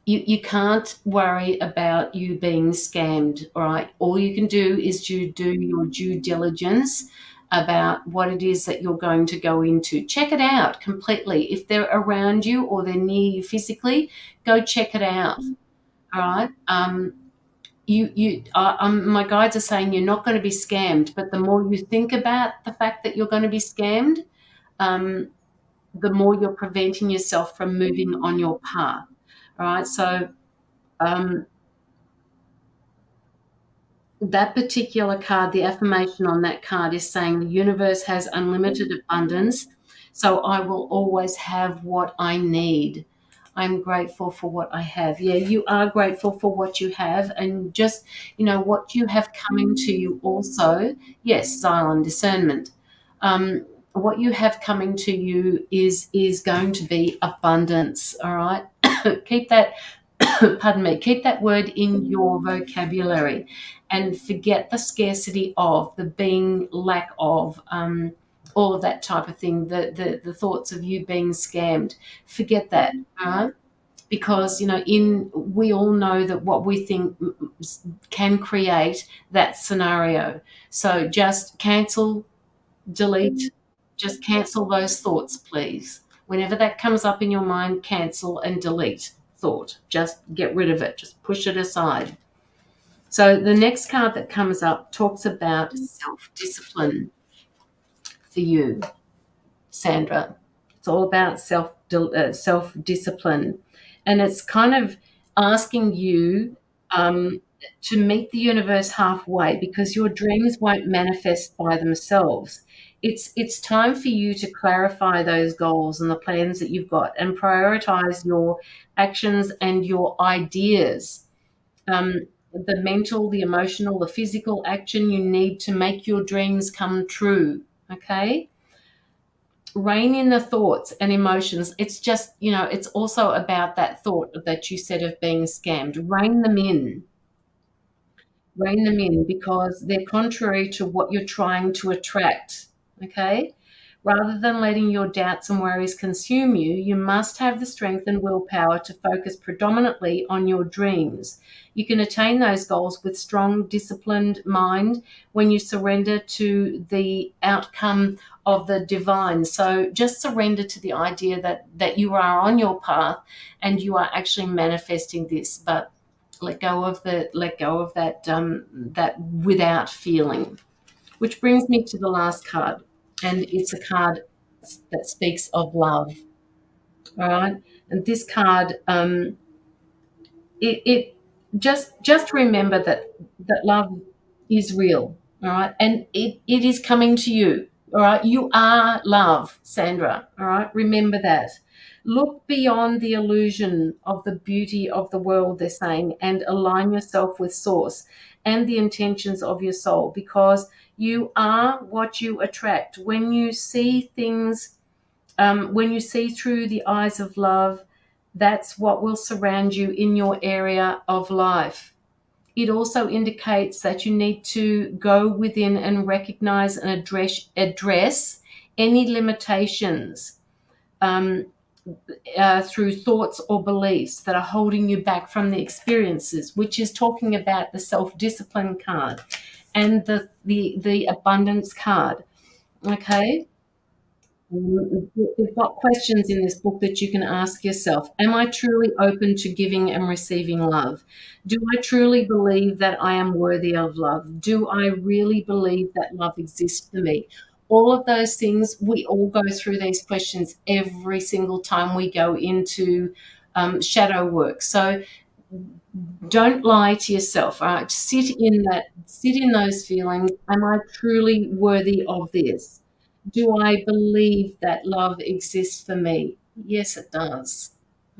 B: You can't worry about you being scammed, all right? All you can do is to do your due diligence about what it is that you're going to go into. Check it out completely. If they're around you or they're near you physically, go check it out, all right? My guides are saying you're not going to be scammed, but the more you think about the fact that you're going to be scammed, the more you're preventing yourself from moving on your path. All right, so that particular card, the affirmation on that card is saying the universe has unlimited abundance, so I will always have what I need. I'm grateful for what I have. Yeah, you are grateful for what you have, and just, what you have coming to you also. Yes, Xylem discernment. What you have coming to you is going to be abundance, all right? Keep that, pardon me, keep that word in your vocabulary and forget the scarcity of, the being lack of, all of that type of thing, the thoughts of you being scammed. Forget that, all right? Because, we all know that what we think can create that scenario. So just cancel, delete, just cancel those thoughts, please. Whenever that comes up in your mind, cancel and delete thought. Just get rid of it. Just push it aside. So the next card that comes up talks about self-discipline for you, Sandra. It's all about self-discipline. And it's kind of asking you to meet the universe halfway, because your dreams won't manifest by themselves. It's time for you to clarify those goals and the plans that you've got and prioritize your actions and your ideas. The mental, the emotional, the physical action you need to make your dreams come true, okay? Rein in the thoughts and emotions. It's just, it's also about that thought that you said of being scammed. Rein them in, because they're contrary to what you're trying to attract, okay? Rather than letting your doubts and worries consume you, you must have the strength and willpower to focus predominantly on your dreams. You can attain those goals with strong, disciplined mind when you surrender to the outcome of the divine. So just surrender to the idea that you are on your path and you are actually manifesting this, but let go of that that without feeling. Which brings me to the last card, and it's a card that speaks of love. All right, and this card, it just remember that love is real. All right, and it is coming to you. All right, you are love, Sandra. All right, remember that. Look beyond the illusion of the beauty of the world, they're saying, and align yourself with source and the intentions of your soul, because you are what you attract. When you see things, when you see through the eyes of love, that's what will surround you in your area of life. It also indicates that you need to go within and recognize and address any limitations through thoughts or beliefs that are holding you back from the experiences, which is talking about the self-discipline card and the abundance card. Okay. We've got questions in this book that you can ask yourself. Am I truly open to giving and receiving love? Do I truly believe that I am worthy of love? Do I really believe that love exists for me? all of those things, we all go through these questions every single time we go into shadow work. So don't lie to yourself. All right, sit in those feelings. Am I truly worthy of this? Do I believe that love exists for me? Yes, it does.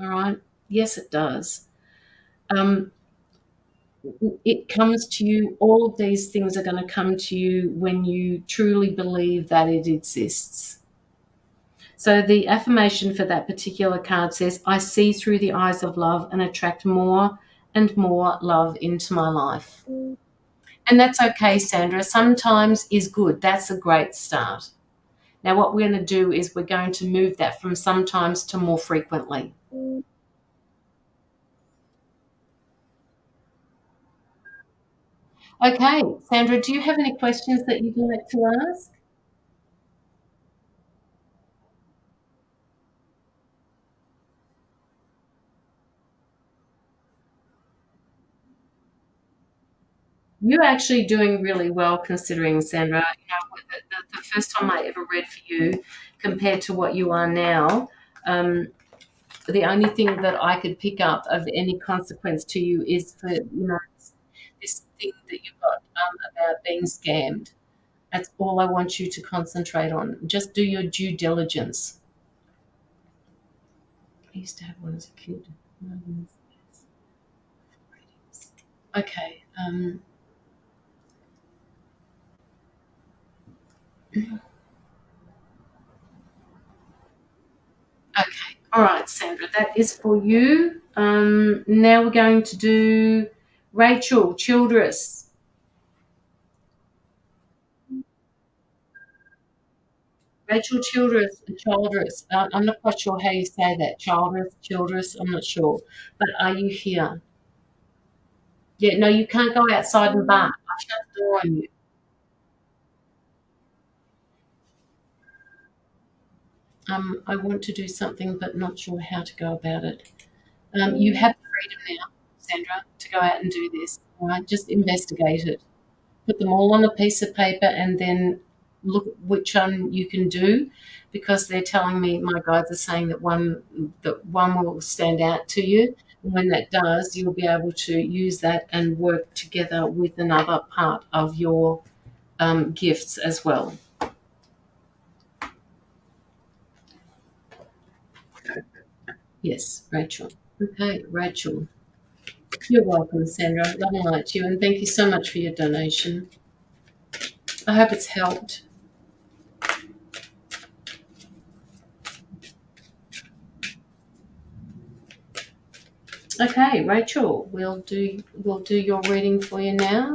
B: All right. Yes, it does. It comes to you. All of these things are going to come to you when you truly believe that it exists. So the affirmation for that particular card says, I see through the eyes of love and attract more and more love into my life. And that's okay, Sandra. Sometimes is good. That's a great start. Now, what we're going to do is we're going to move that from sometimes to more frequently. Okay, Sandra, do you have any questions that you'd like to ask? You're actually doing really well considering, Sandra. You know, the first time I ever read for you compared to what you are now, the only thing that I could pick up of any consequence to you is for, this thing that you've got about being scammed. That's all I want you to concentrate on. Just do your due diligence. I used to have one as a kid. Okay. Okay. All right, Sandra, that is for you. Now we're going to do Rachel Childress. Rachel Childress. I'm not quite sure how you say that. Childress. I'm not sure. But are you here? Yeah. No, you can't go outside and bark. I shut the door on you. I want to do something, but not sure how to go about it. You have the freedom now, Sandra, to go out and do this. All right, just investigate it. Put them all on a piece of paper, and then look at which one you can do, because they're telling me, my guides are saying that one will stand out to you. And when that does, you'll be able to use that and work together with another part of your gifts as well. Yes, Rachel. Okay, Rachel. You're welcome, Sandra. Love and light to you, and thank you so much for your donation. I hope it's helped. Okay, Rachel, we'll do your reading for you now.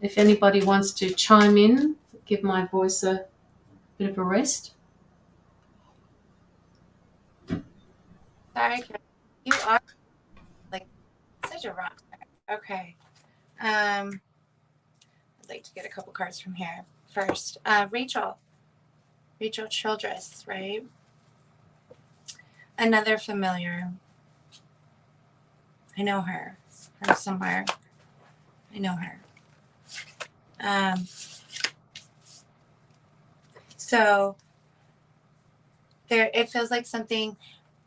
B: If anybody wants to chime in, give my voice a bit of a rest.
A: Sorry, you are like such a rock star. Okay. I'd like to get a couple cards from here first. Rachel Childress, right? Another familiar. I know her from somewhere. I know her. So there, it feels like something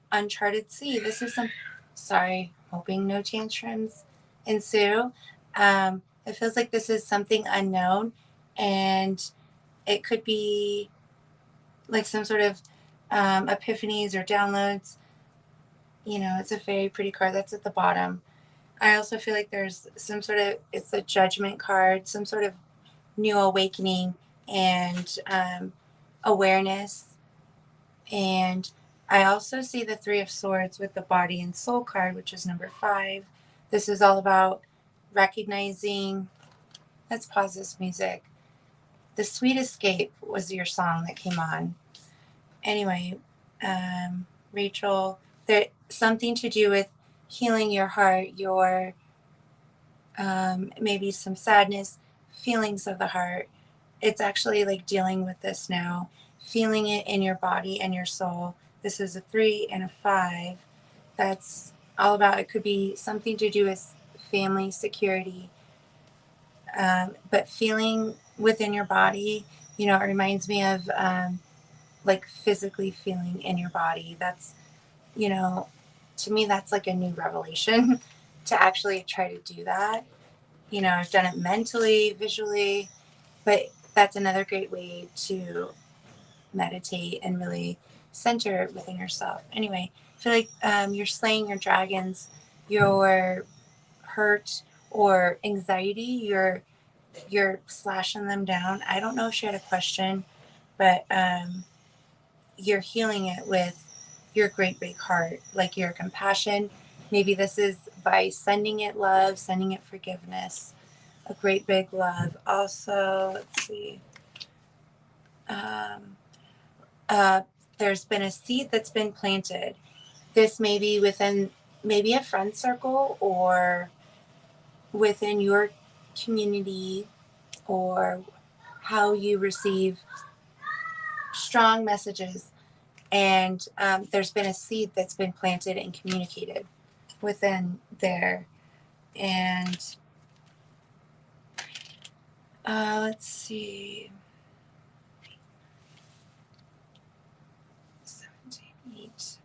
A: uncharted sea. This is some. Sorry, hoping no tantrums ensue. It feels like this is something unknown, and it could be like some sort of epiphanies or downloads. You know, it's a very pretty card that's at the bottom. I also feel like there's some sort of, it's a judgment card, some sort of new awakening and awareness. And I also see the Three of Swords with the Body and Soul card, which is number 5. This is all about recognizing. Let's pause this music. The Sweet Escape was your song that came on. Anyway, Rachel, there's something to do with healing your heart, your maybe some sadness, feelings of the heart. It's actually like dealing with this now, feeling it in your body and your soul. This is a 3 and a 5. That's all about, it could be something to do with family security, but feeling within your body it reminds me of like physically feeling in your body. That's, to me, that's like a new revelation to actually try to do that. I've done it mentally, visually, but that's another great way to meditate and really center within yourself. Anyway, I feel like you're slaying your dragons, your hurt or anxiety, you're slashing them down. I don't know if she had a question, but you're healing it with your great big heart, like your compassion. Maybe this is by sending it love, sending it forgiveness, a great big love. Also, let's see. There's been a seed that's been planted. This may be within maybe a friend circle or within your community, or how you receive strong messages. And there's been a seed that's been planted and communicated within there. And let's see. 17, 8.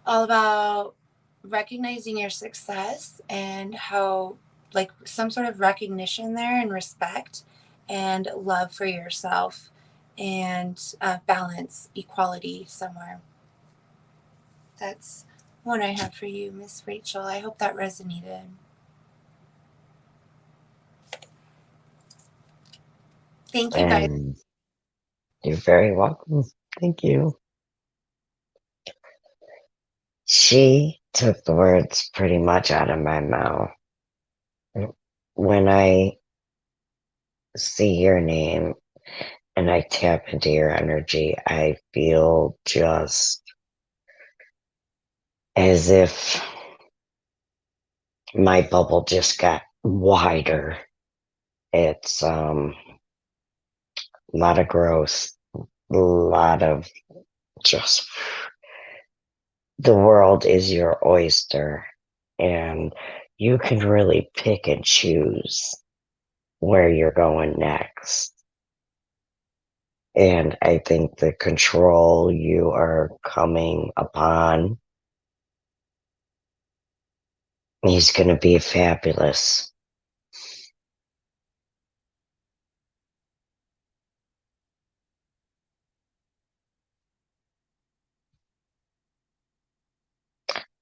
A: All about recognizing your success and how, like, some sort of recognition there and respect and love for yourself and balance, equality somewhere. That's what I have for you, Miss Rachel. I hope that resonated. Thank you, guys.
C: You're very welcome. Thank you. She took the words pretty much out of my mouth. When I see your name and I tap into your energy, I feel just as if my bubble just got wider. It's a lot of growth, a lot of just, the world is your oyster, and you can really pick and choose where you're going next. And I think the control you are coming upon is going to be fabulous.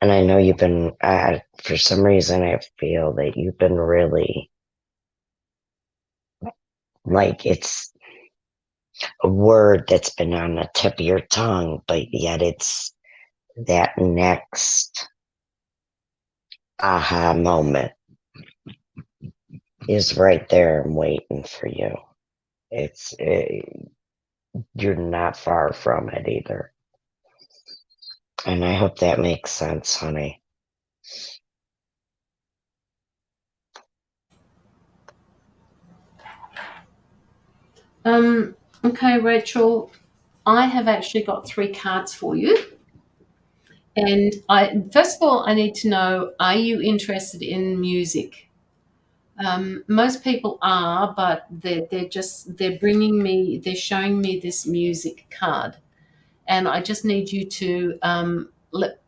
C: And I know you've been, for some reason, I feel that you've been really, like, it's a word that's been on the tip of your tongue, but yet it's that next aha moment is right there and waiting for you. You're not far from it either. And I hope that makes sense, honey.
B: Okay, Rachel, I have actually got 3 cards for you. And first of all, I need to know, are you interested in music? Most people are, but they're showing me this music card. And I just need you to let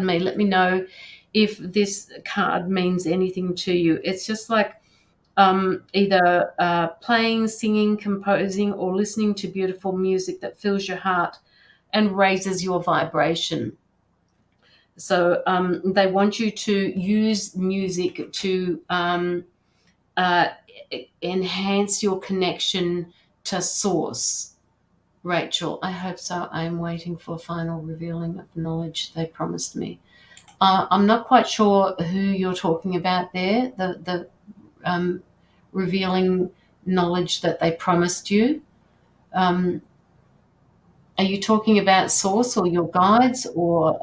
B: me know if this card means anything to you. It's just like either playing, singing, composing, or listening to beautiful music that fills your heart and raises your vibration. So they want you to use music to enhance your connection to source. Rachel, I hope so. I'm waiting for final revealing of knowledge they promised me. I'm not quite sure who you're talking about there, the revealing knowledge that they promised you. Are you talking about source or your guides, or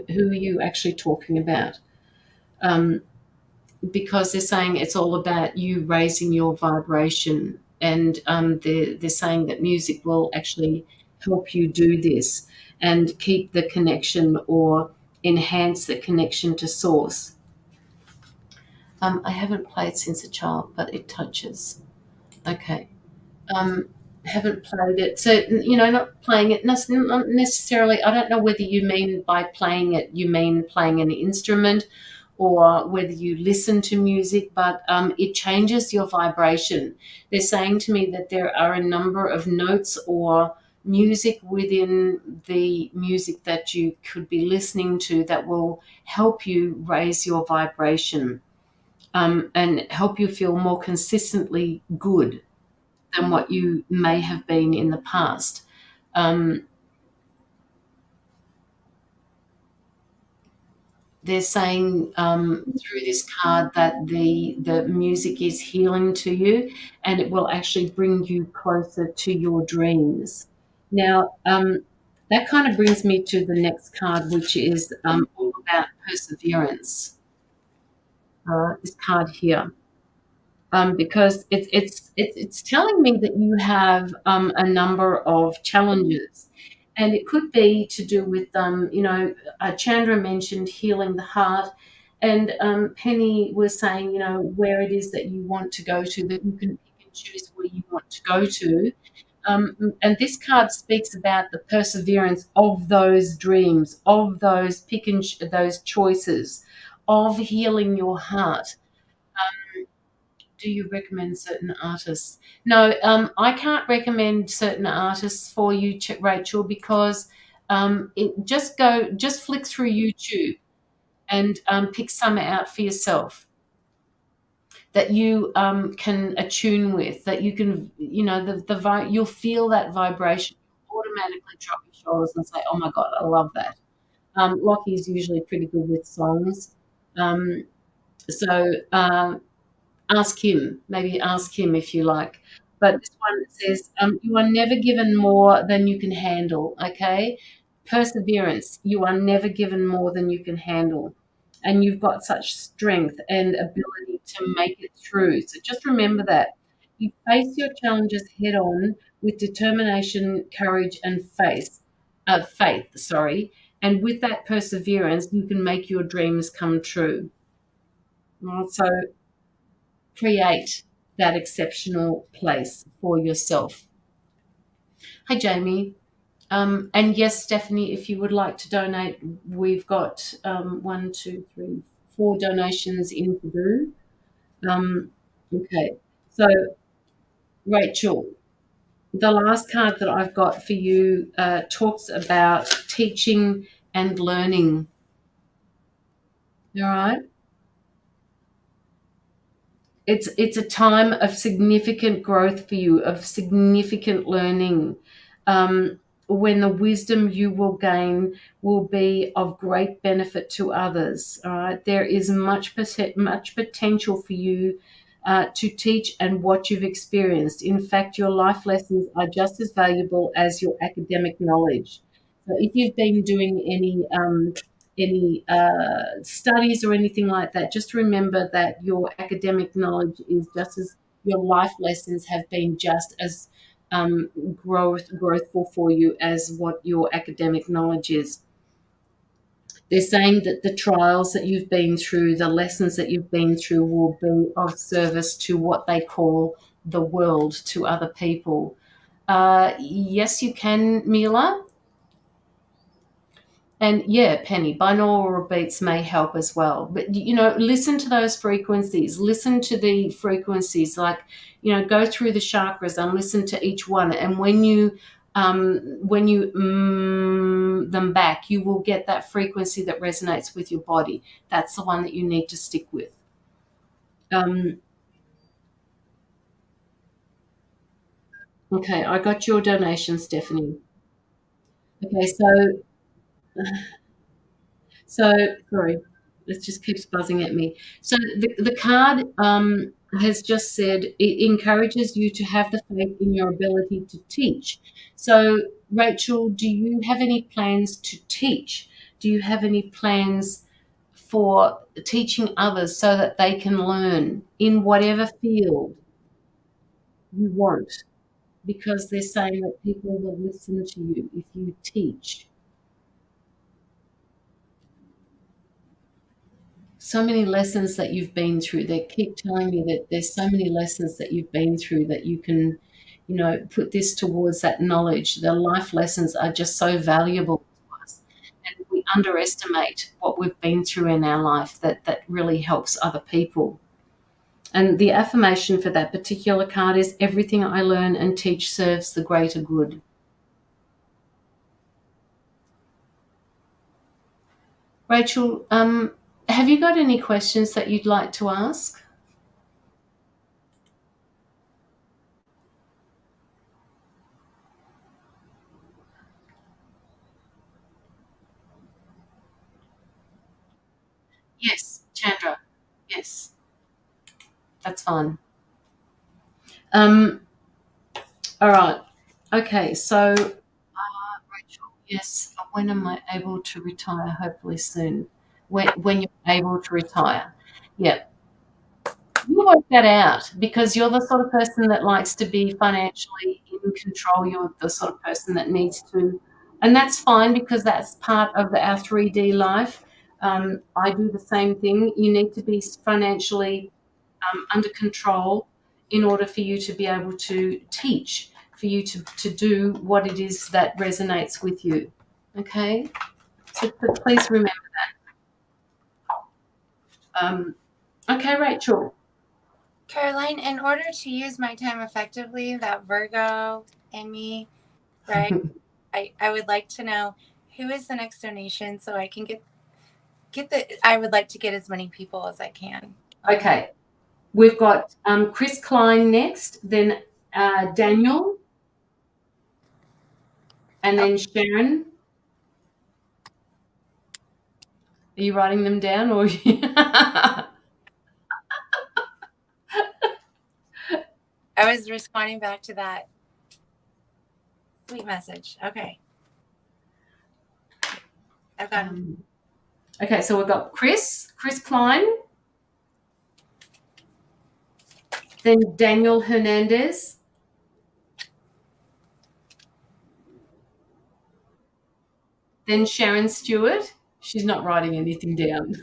B: who are you actually talking about? Because they're saying it's all about you raising your vibration, and they're saying that music will actually help you do this and keep the connection or enhance the connection to source. I haven't played since a child, but it touches. Okay. Haven't played it. So, not playing it, not necessarily, I don't know whether you mean by playing it, you mean playing an instrument or whether you listen to music, but it changes your vibration. They're saying to me that there are a number of notes or music within the music that you could be listening to that will help you raise your vibration, and help you feel more consistently good than what you may have been in the past. Um, they're saying through this card that the music is healing to you, and it will actually bring you closer to your dreams. Now, that kind of brings me to the next card, which is all about perseverance. This card here. Because it's telling me that you have a number of challenges, and it could be to do with Chandra mentioned healing the heart, and Penny was saying where it is that you want to go to, that you can pick and choose where you want to go to. And this card speaks about the perseverance of those dreams, of those those choices, of healing your heart. Do you recommend certain artists? No, I can't recommend certain artists for you, Rachel, because just flick through YouTube and pick some out for yourself that you can attune with, that you can, you'll feel that vibration, automatically drop your shoulders and say, "Oh my God, I love that." Lockie's usually pretty good with songs, um, so. Maybe ask him if you like. But this one says, you are never given more than you can handle, okay? Perseverance. You are never given more than you can handle. And you've got such strength and ability to make it through. So just remember that. You face your challenges head on with determination, courage, and faith, sorry. And with that perseverance, you can make your dreams come true. So create that exceptional place for yourself. Hi, Jamie. And yes, Stephanie, if you would like to donate, we've got 1, 2, 3, 4 donations in to do. Okay, so Rachel, the last card that I've got for you talks about teaching and learning. All right. It's a time of significant growth for you, of significant learning, when the wisdom you will gain will be of great benefit to others. All right, there is much potential for you to teach and what you've experienced. In fact, your life lessons are just as valuable as your academic knowledge. So, if you've been doing any studies or anything like that, just remember that your academic knowledge is just as, your life lessons have been just as growthful for you as what your academic knowledge is. They're saying that the trials that you've been through, the lessons that you've been through, will be of service to what they call the world, to other people. Yes, you can, Mila. And yeah, Penny, binaural beats may help as well. But, listen to those frequencies. Listen to the frequencies, like, go through the chakras and listen to each one. And when you them back, you will get that frequency that resonates with your body. That's the one that you need to stick with. Okay, I got your donation, Stephanie. Okay, so sorry, it just keeps buzzing at me. So the card has just said it encourages you to have the faith in your ability to teach. So, Rachel, do you have any plans to teach? Do you have any plans for teaching others so that they can learn in whatever field you want? Because they're saying that people will listen to you if you teach. so many lessons that you've been through. They keep telling me that there's so many lessons that you've been through that you can, put this towards that knowledge. The life lessons are just so valuable to us. And we underestimate what we've been through in our life that really helps other people. And the affirmation for that particular card is everything I learn and teach serves the greater good. Rachel, have you got any questions that you'd like to ask? Yes, Chandra. Yes, that's fine. All right. Okay, so Rachel, yes, when am I able to retire? Hopefully soon. When you're able to retire. Yeah. You work that out because you're the sort of person that likes to be financially in control. You're the sort of person that needs to, and that's fine because that's part of our 3D life. I do the same thing. You need to be financially under control in order for you to be able to teach, for you to do what it is that resonates with you. Okay? So please remember that. Okay, Rachel.
A: Caroline, in order to use my time effectively, that Virgo in me, right? I would like to know who is the next donation so I can I would like to get as many people as I can.
B: Okay. We've got Chris Klein next, then Daniel, and then Sharon. Are you writing them down or?
A: I was responding back to that sweet message. Okay. I've got him.
B: Okay, so we've got Chris Klein, then Daniel Hernandez, then Sharon Stewart. She's not writing anything down.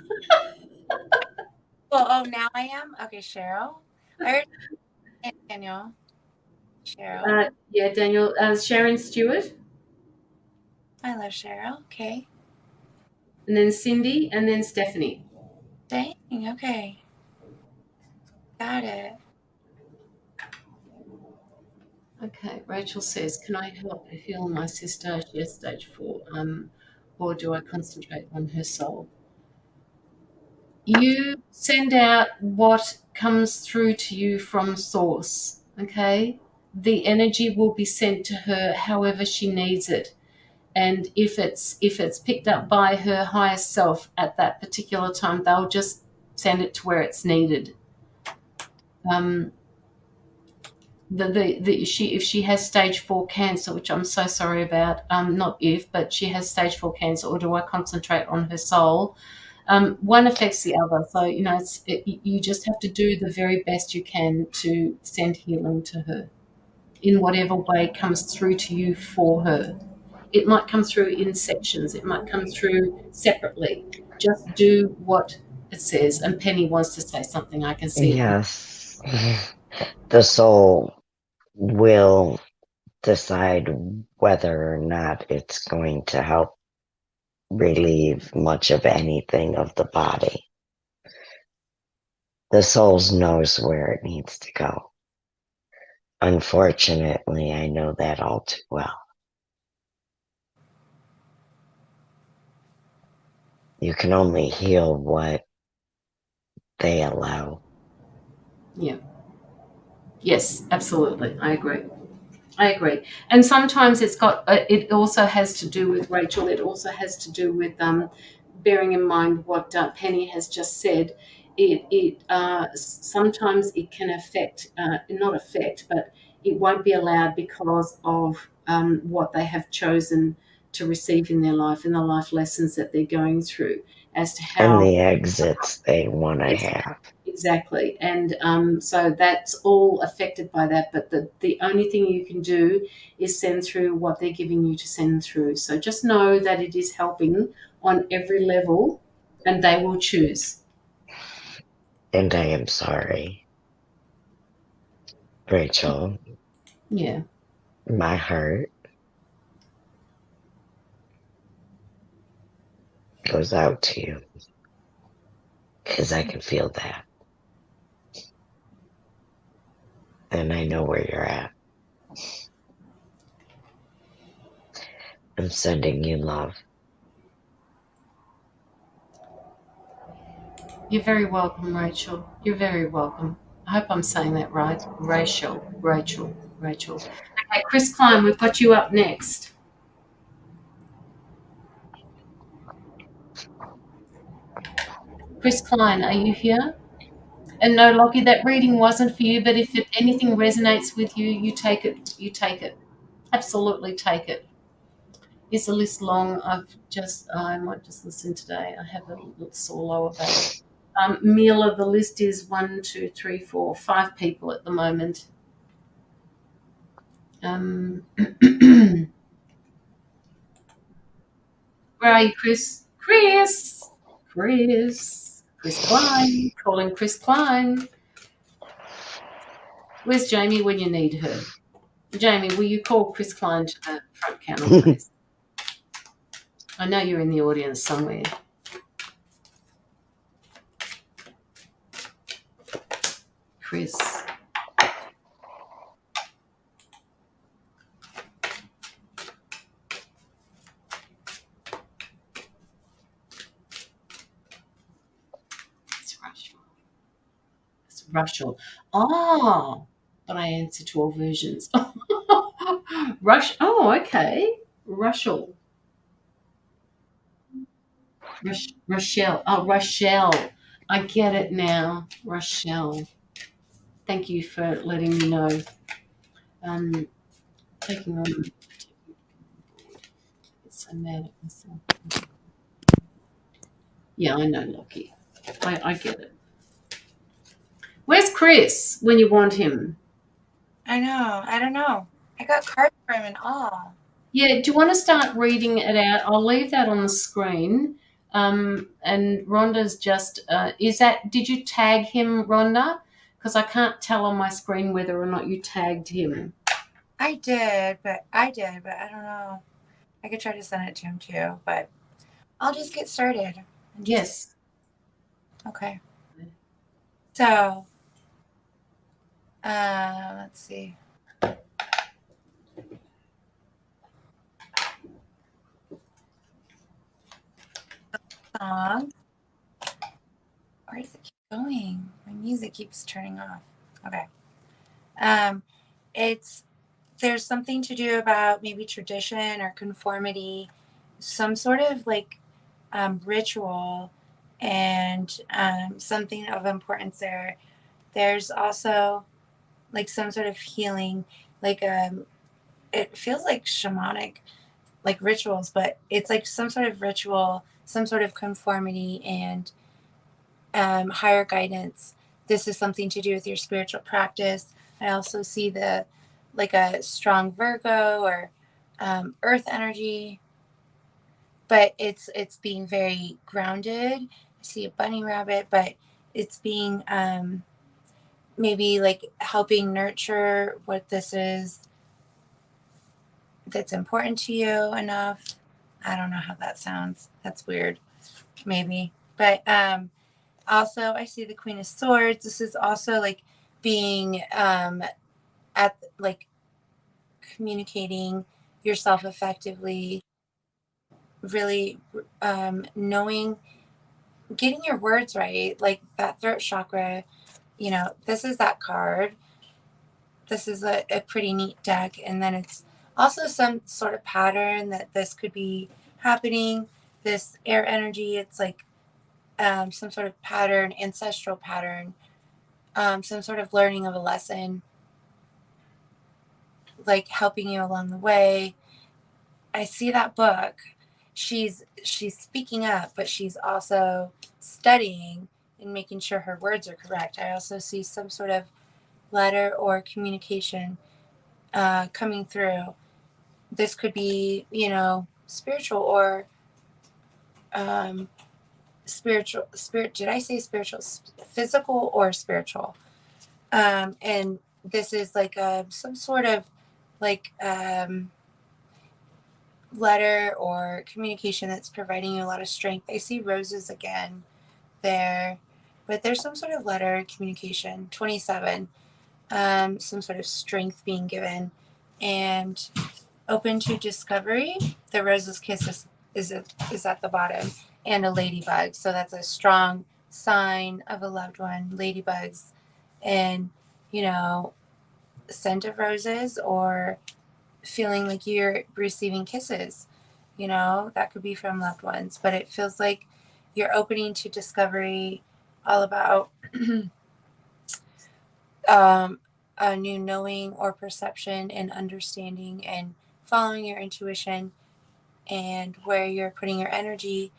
A: Oh, now I am? Okay, Cheryl. I heard Daniel. Cheryl.
B: Yeah, Daniel. Sharon Stewart.
A: I love Cheryl. Okay.
B: And then Cindy, and then Stephanie.
A: Dang, okay. Got it.
B: Okay, Rachel says, can I help heal my sister? She has stage 4. Or do I concentrate on her soul? You send out what comes through to you from source, okay? The energy will be sent to her however she needs it. And if it's picked up by her higher self at that particular time, they'll just send it to where it's needed. If she has stage 4 cancer, which I'm so sorry about, not if, but she has stage 4 cancer, or do I concentrate on her soul? One affects the other. So, you just have to do the very best you can to send healing to her in whatever way comes through to you for her. It might come through in sections. It might come through separately. Just do what it says. And Penny wants to say something. I can see it.
C: Yes. The soul will decide whether or not it's going to help relieve much of anything of the body. The soul knows where it needs to go. Unfortunately, I know that all too well. You can only heal what they allow.
B: Yeah. Yes, absolutely. I agree. And sometimes it also has to do with Rachel. It also has to do with bearing in mind what Penny has just said. Sometimes it can affect, not affect, but it won't be allowed because of what they have chosen to receive in their life and the life lessons that they're going through as to how.
C: And the exits they want to have.
B: Exactly. And so that's all affected by that. But the only thing you can do is send through what they're giving you to send through. So just know that it is helping on every level and they will choose.
C: And I am sorry. Rachel,
B: Yeah.
C: my heart goes out to you because I can feel that. And I know where you're at. I'm sending you love.
B: You're very welcome, Rachel. You're very welcome. I hope I'm saying that right. Rachel. Okay, Chris Klein, we've got you up next. Chris Klein, are you here? And no, Lockie, that reading wasn't for you, but if anything resonates with you, you take it. You take it. Absolutely take it. Is the list long? I might just listen today. I have a sore lower back. Mila, the list is 1, 2, 3, 4, 5 people at the moment. Where are you, Chris? Chris Klein. Calling Chris Klein. Where's Jamie when you need her? Jamie, will you call Chris Klein to the front counter, please? I know you're in the audience somewhere. Chris. It's Russell. Oh, but I answer to all versions. Okay. Russell. Rochelle. Oh, Rochelle. I get it now. Rochelle. Thank you for letting me know. Taking on. So mad at myself. Yeah, I know, Lockie. I get it. Where's Chris when you want him?
A: I know. I don't know. I got cards for him and all.
B: Yeah, do you want to start reading it out? I'll leave that on the screen. And Rhonda's just, did you tag him, Rhonda? Because I can't tell on my screen whether or not you tagged him.
A: I did, but I don't know. I could try to send it to him too, but I'll just get started.
B: Yes.
A: Okay. So, let's see. Song. Where does it keep going? My music keeps turning off. Okay. There's something to do about maybe tradition or conformity, some sort of like ritual, and something of importance there. There's also like some sort of healing, like it feels like shamanic, like rituals, but it's like some sort of ritual, some sort of conformity and higher guidance. This is something to do with your spiritual practice. I also see like a strong Virgo or earth energy, but it's being very grounded. I see a bunny rabbit, but it's being maybe like helping nurture what this is that's important to you enough. I don't know how that sounds. That's weird, maybe. But also I see the Queen of Swords. This is also like being at like communicating yourself effectively, really knowing, getting your words right, like that throat chakra. This is that card. This is a pretty neat deck. And then it's also some sort of pattern that this could be happening. This air energy, it's like some sort of pattern, ancestral pattern, some sort of learning of a lesson, like helping you along the way. I see that book. She's speaking up, but she's also studying and making sure her words are correct. I also see some sort of letter or communication coming through. This could be, spiritual or did I say spiritual? Physical or spiritual? And this is like some sort of like letter or communication that's providing you a lot of strength. I see roses again there, but there's some sort of letter communication. 27, some sort of strength being given, and open to discovery. The rose's kiss is at the bottom, and a ladybug. So that's a strong sign of a loved one. Ladybugs, and scent of roses, or feeling like you're receiving kisses. That could be from loved ones, but it feels like you're opening to discovery, all about a new knowing or perception and understanding, and following your intuition, and where you're putting your energy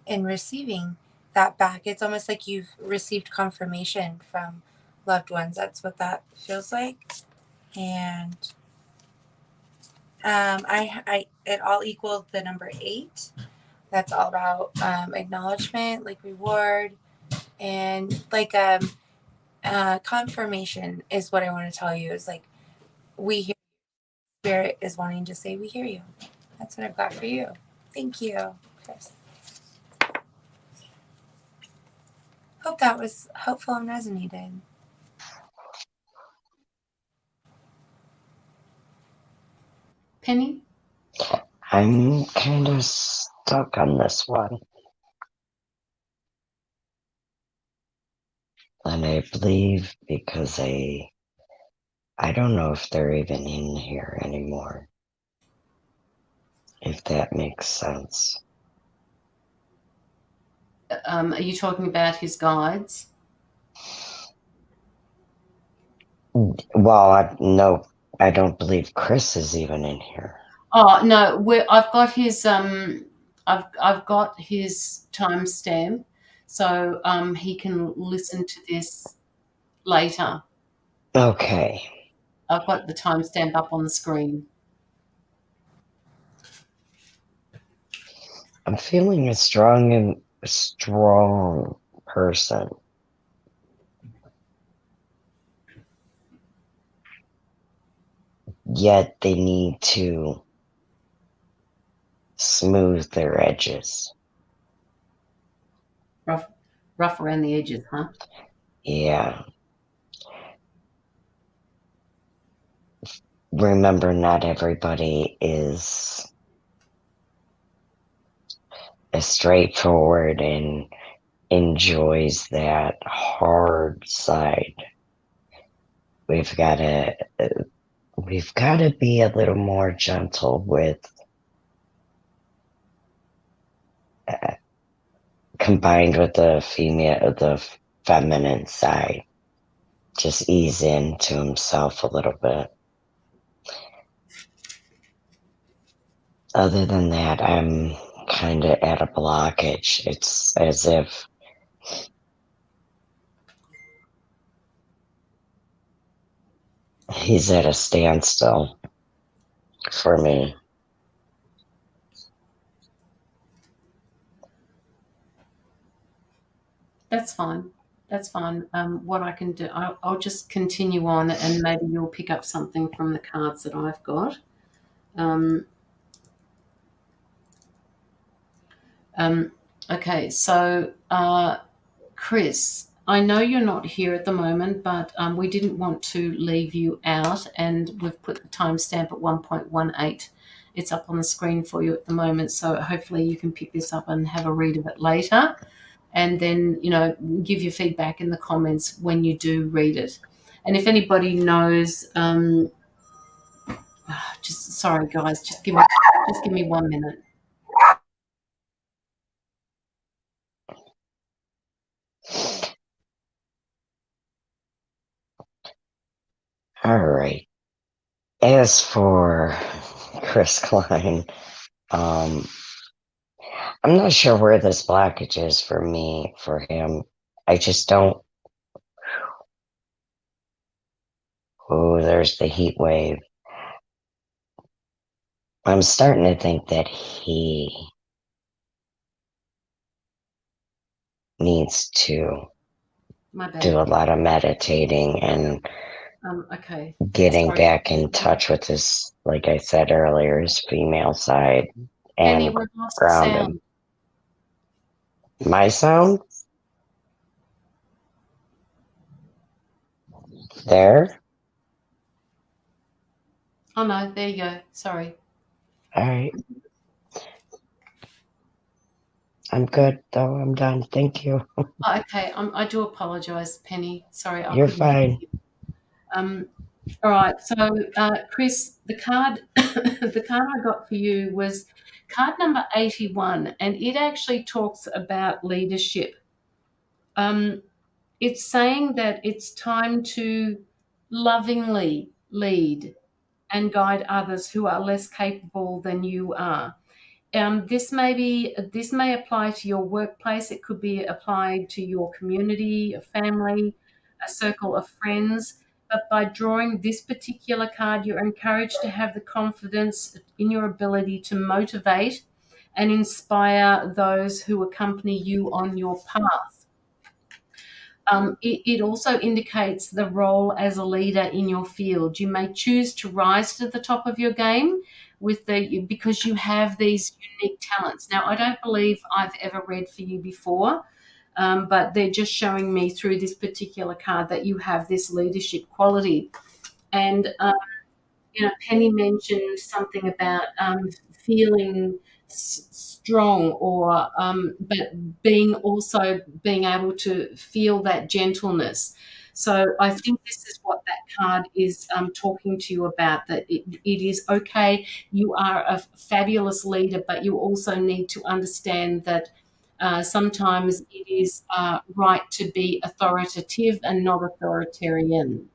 A: in receiving that back. It's almost like you've received confirmation from loved ones. That's what that feels like. And it all equals the number 8. That's all about acknowledgement, like reward, and like confirmation is what I want to tell you. Is like, we hear you. Spirit is wanting to say, we hear you. That's what I've got for you. Thank you, Chris. Hope that was helpful and resonated.
B: Penny?
C: I'm kind of stuck on this one. And I believe because I don't know if they're even in here anymore. If that makes sense.
B: Are you talking about his guides?
C: Well, no, I don't believe Chris is even in here.
B: Oh no, I've got his I've got his timestamp, so he can listen to this later.
C: Okay.
B: I've got the timestamp up on the screen.
C: I'm feeling a strong person. Yet they need to smooth their edges.
B: Rough around the edges, huh?
C: Yeah. Remember, not everybody is as straightforward and enjoys that hard side. We've got to be a little more gentle with combined with the feminine side. Just ease into himself a little bit. Other than that, I'm kind of at a blockage. It's as if he's at a standstill for me.
B: That's fine. That's fine. What I can do, I'll just continue on, and maybe you'll pick up something from the cards that I've got. Okay, so Chris, I know you're not here at the moment, but we didn't want to leave you out, and we've put the timestamp at 1.18. It's up on the screen for you at the moment, so hopefully you can pick this up and have a read of it later, and then give your feedback in the comments when you do read it. And if anybody knows, sorry guys, just give me 1 minute.
C: All right. As for Chris Klein, I'm not sure where this blockage is for him. I just don't. Oh, there's the heat wave. I'm starting to think that he needs to
B: My bad.
C: do a lot of meditating and
B: Okay.
C: getting
B: Sorry.
C: back in touch with his, like I said earlier, his female side
B: Penny,
C: and
B: we've lost the
C: grounded.
B: sound.
C: My sound? There?
B: Oh, no, there you go. Sorry.
C: All right. I'm good, though. I'm done. Thank you.
B: Oh, okay. I do apologise, Penny. Sorry, I
C: You're
B: couldn't hear
C: fine.
B: you. All right. So, Chris, the card, the card I got for you was card number 81, and it actually talks about leadership. It's saying that it's time to lovingly lead and guide others who are less capable than you are. This may apply to your workplace. It could be applied to your community, a family, a circle of friends. But by drawing this particular card, you're encouraged to have the confidence in your ability to motivate and inspire those who accompany you on your path. It also indicates the role as a leader in your field. You may choose to rise to the top of your game because you have these unique talents. Now, I don't believe I've ever read for you before, but they're just showing me through this particular card that you have this leadership quality. And Penny mentioned something about feeling strong, or but being able to feel that gentleness. So I think this is what that card is talking to you about. That it is okay. You are a fabulous leader, but you also need to understand that. Sometimes it is right to be authoritative and not authoritarian.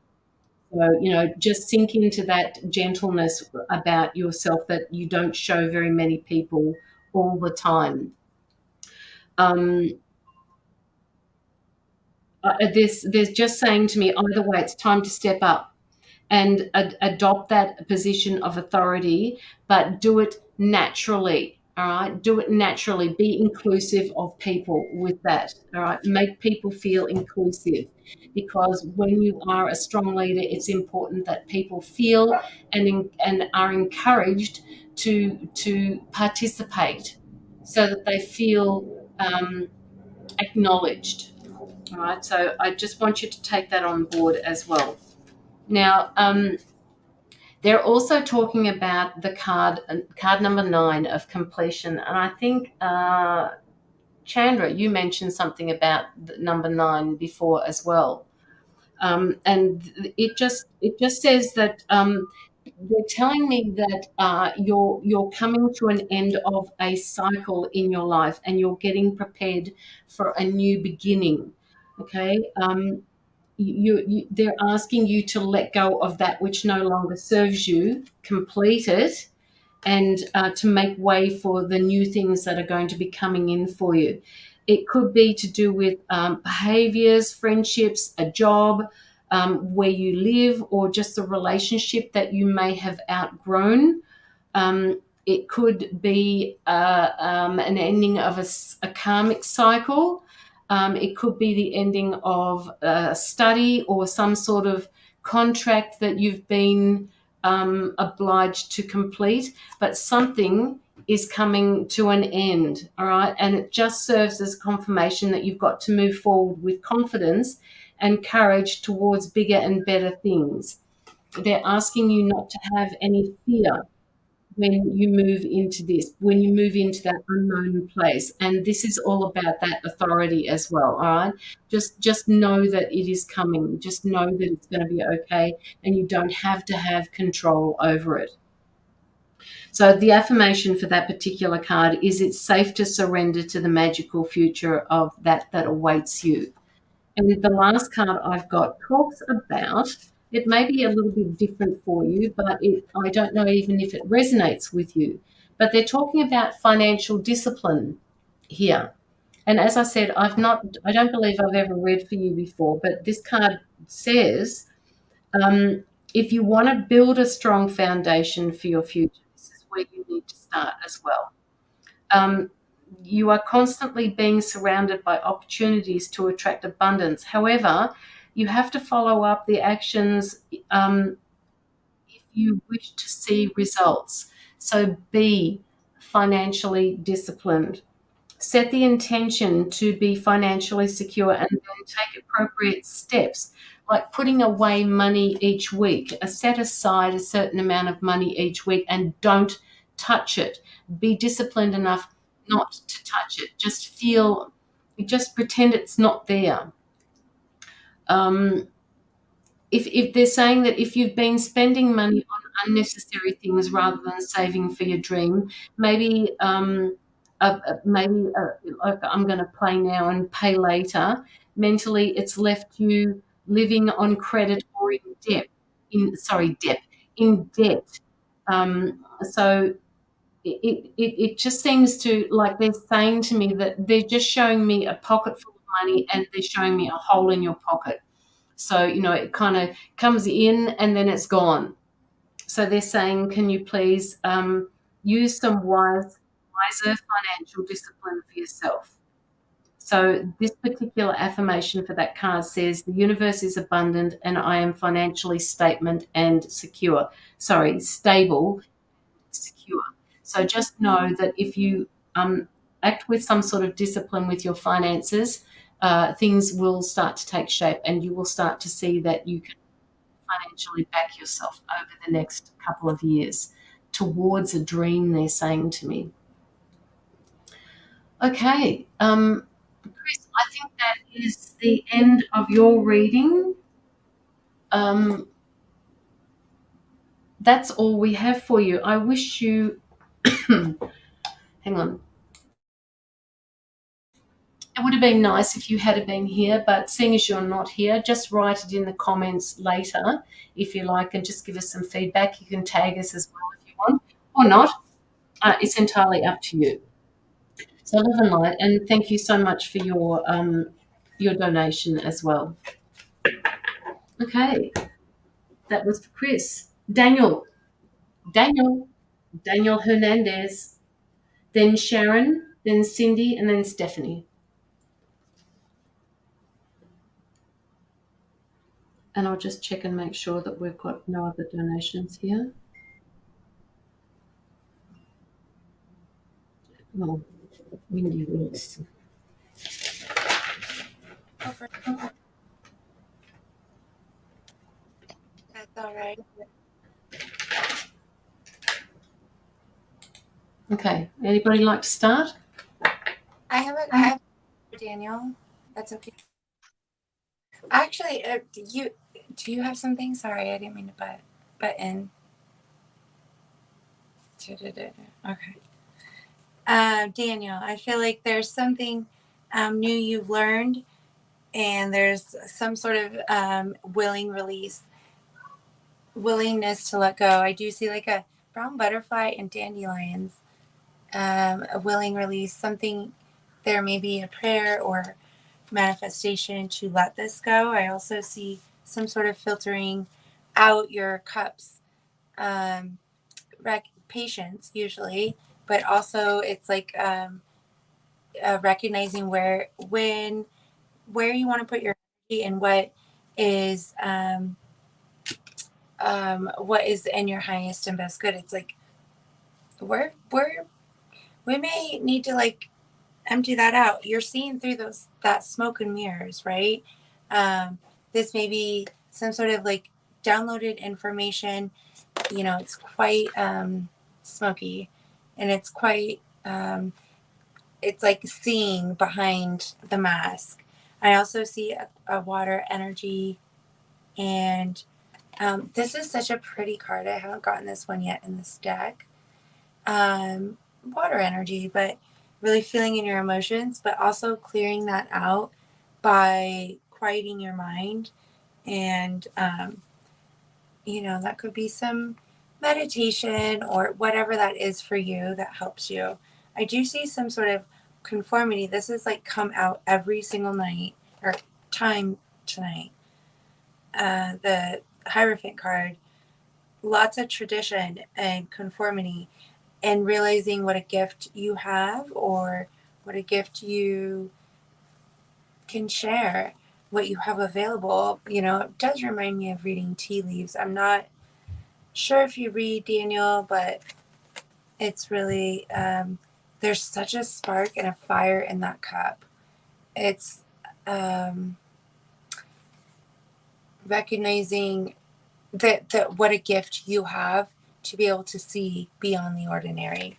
B: So, just sink into that gentleness about yourself that you don't show very many people all the time. There's just saying to me, either way, it's time to step up and adopt that position of authority, but do it naturally. All right, do it naturally. Be inclusive of people with that. All right, make people feel inclusive, because when you are a strong leader, it's important that people feel and are encouraged to participate, so that they feel acknowledged. All right, so I just want you to take that on board as well. Now, they're also talking about the card number 9 of completion, and I think Chandra, you mentioned something about the number 9 before as well, and it just says that they're telling me that you're coming to an end of a cycle in your life, and you're getting prepared for a new beginning. Okay. They're asking you to let go of that which no longer serves you, complete it, and to make way for the new things that are going to be coming in for you. It could be to do with behaviors, friendships, a job, where you live, or just a relationship that you may have outgrown. It could be an ending of a karmic cycle. It could be the ending of a study or some sort of contract that you've been obliged to complete, but something is coming to an end, all right? And it just serves as confirmation that you've got to move forward with confidence and courage towards bigger and better things. They're asking you not to have any fear when you move into this, when you move into that unknown place. And this is all about that authority as well, all right? Just know that it is coming. Just know that it's going to be okay, and you don't have to have control over it. So the affirmation for that particular card is it's safe to surrender to the magical future of that awaits you. And the last card I've got talks about, it may be a little bit different for you, but I don't know even if it resonates with you. But they're talking about financial discipline here. And as I said, I don't believe I've ever read for you before, but this card says, if you want to build a strong foundation for your future, this is where you need to start as well. you are constantly being surrounded by opportunities to attract abundance. However, you have to follow up the actions if you wish to see results. So be financially disciplined. Set the intention to be financially secure and then take appropriate steps, like putting away money each week. Set aside a certain amount of money each week and don't touch it. Be disciplined enough not to touch it. Just pretend it's not there. If they're saying that if you've been spending money on unnecessary things rather than saving for your dream, maybe like I'm going to play now and pay later. Mentally, it's left you living on credit or in debt. In debt. So it just seems to, like, they're saying to me that they're just showing me a pocket full of money and they're showing me a hole in your pocket. So, it kind of comes in and then it's gone. So they're saying, can you please use some wiser financial discipline for yourself? So this particular affirmation for that card says, the universe is abundant and I am financially stable and secure. So just know that if you act with some sort of discipline with your finances, things will start to take shape and you will start to see that you can financially back yourself over the next couple of years towards a dream, they're saying to me. Okay, Chris, I think that is the end of your reading. That's all we have for you. I wish you hang on. It would have been nice if you had been here, but seeing as you're not here, just write it in the comments later if you like and just give us some feedback. You can tag us as well if you want or not. It's entirely up to you. So love and light, and thank you so much for your donation as well. Okay, that was for Chris. Daniel Hernandez, then Sharon, then Cindy, and then Stephanie. And I'll just check and make sure that we've got no other donations here. Oh, windy winks.
A: That's all right.
B: Okay, anybody like to start?
A: I have Daniel. That's okay. Actually, do you have something? Sorry, I didn't mean to butt in. Okay. Daniel, I feel like there's something new you've learned, and there's some sort of willingness to let go. I do see like a brown butterfly and dandelions, a willing release, something there, maybe a prayer or manifestation to let this go. I also see some sort of filtering out your cups, patience usually, but also it's like recognizing where you want to put your energy and what is in your highest and best good. It's like we may need to like empty that out. You're seeing through that smoke and mirrors, right? This may be some sort of like downloaded information. It's quite smoky, and it's quite it's like seeing behind the mask. I also see a water energy, and this is such a pretty card. I haven't gotten this one yet in this deck. Water energy, but really feeling in your emotions, but also clearing that out by quieting your mind. And, that could be some meditation or whatever that is for you that helps you. I do see some sort of conformity. This is like come out every single night or time tonight. The Hierophant card, lots of tradition and conformity, and realizing what a gift you have or what a gift you can share, what you have available. You know, it does remind me of reading tea leaves. I'm not sure if you read, Daniel, but it's really, there's such a spark and a fire in that cup. It's recognizing that what a gift you have to be able to see beyond the ordinary.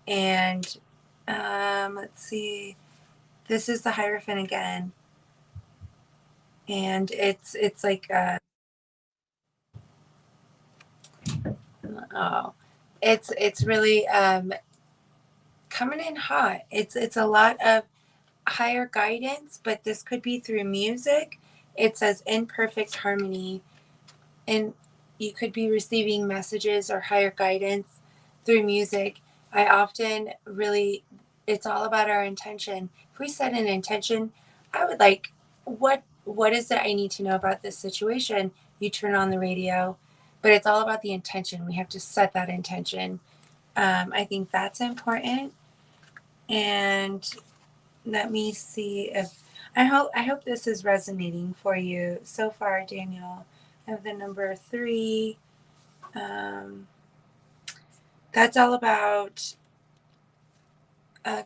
A: And let's see, this is the Hierophant again, and it's like it's really coming in hot. It's a lot of higher guidance, but this could be through music. It says in perfect harmony, and you could be receiving messages or higher guidance through music. I often really, it's all about our intention. If we set an intention, I would like, what is it I need to know about this situation? You turn on the radio, but it's all about the intention. We have to set that intention. I think that's important. And let me see if I hope this is resonating for you so far, Daniel. I have the number 3. That's all about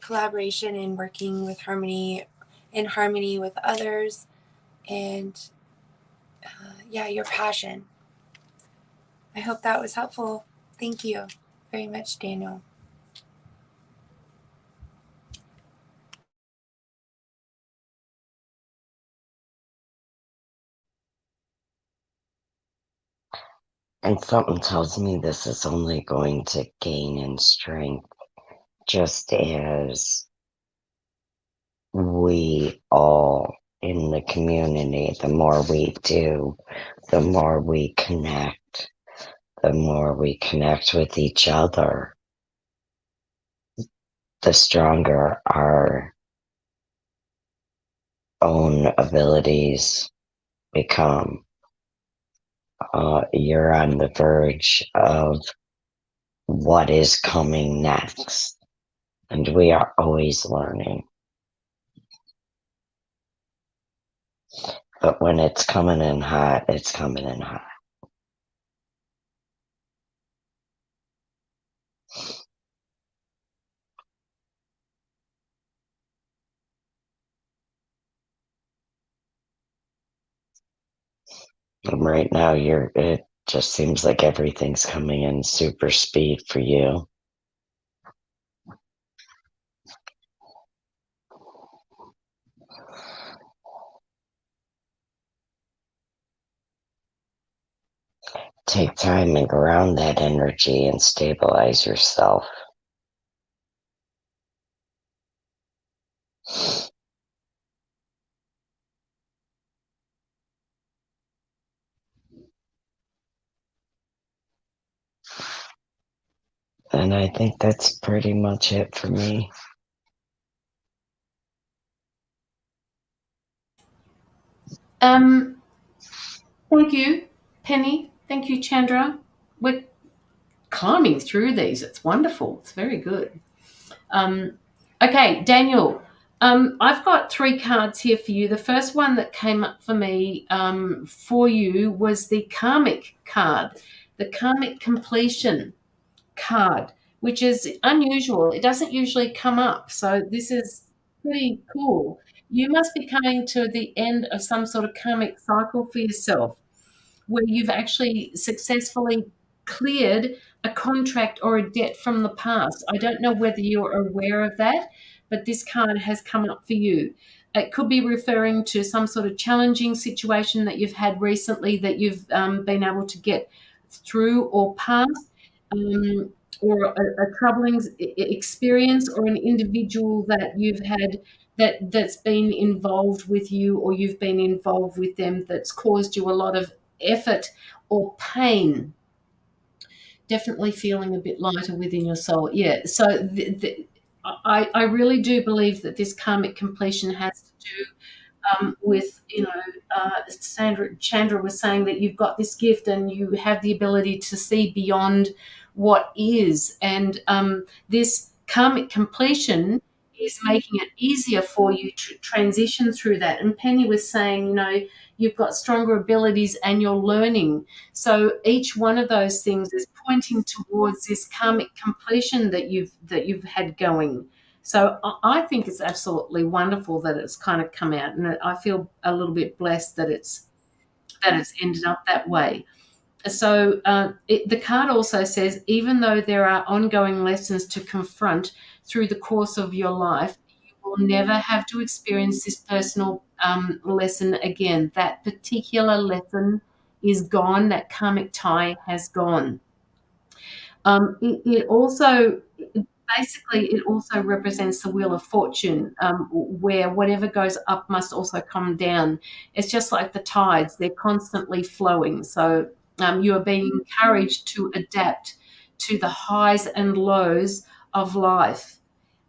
A: collaboration and working with harmony, in harmony with others, and your passion. I hope that was helpful. Thank you very much, Daniel.
C: And something tells me this is only going to gain in strength, just as we all in the community, the more we do, the more we connect, the more we connect with each other, the stronger our own abilities become. You're on the verge of what is coming next, and we are always learning. But when it's coming in hot, it's coming in hot. And right now, it just seems like everything's coming in super speed for you. Take time and ground that energy and stabilize yourself. And I think that's pretty much it for me.
B: Thank you, Penny. Thank you, Chandra. We're climbing through these. It's wonderful. It's very good. Okay, Daniel, I've got 3 cards here for you. The first one that came up for me for you was the Karmic card, the Karmic completion card, which is unusual. It doesn't usually come up, so this is pretty cool. You must be coming to the end of some sort of karmic cycle for yourself, where you've actually successfully cleared a contract or a debt from the past. I don't know whether you're aware of that, but this card has come up for you. It could be referring to some sort of challenging situation that you've had recently that you've been able to get through or past, or a troubling experience, or an individual that you've had that's been involved with you, or you've been involved with them, that's caused you a lot of effort or pain. Definitely feeling a bit lighter within your soul. Yeah. So I really do believe that this karmic completion has to do with, Chandra was saying that you've got this gift and you have the ability to see beyond what is. And this karmic completion is making it easier for you to transition through that. And Penny was saying, you've got stronger abilities and you're learning. So each one of those things is pointing towards this karmic completion that you've had going. So I think it's absolutely wonderful that it's kind of come out, and I feel a little bit blessed that it's ended up that way. So the card also says, even though there are ongoing lessons to confront through the course of your life, you will never have to experience this personal lesson again. That particular lesson is gone. That karmic tie has gone. It also represents the wheel of fortune, where whatever goes up must also come down. It's just like the tides, they're constantly flowing. So you are being encouraged to adapt to the highs and lows of life.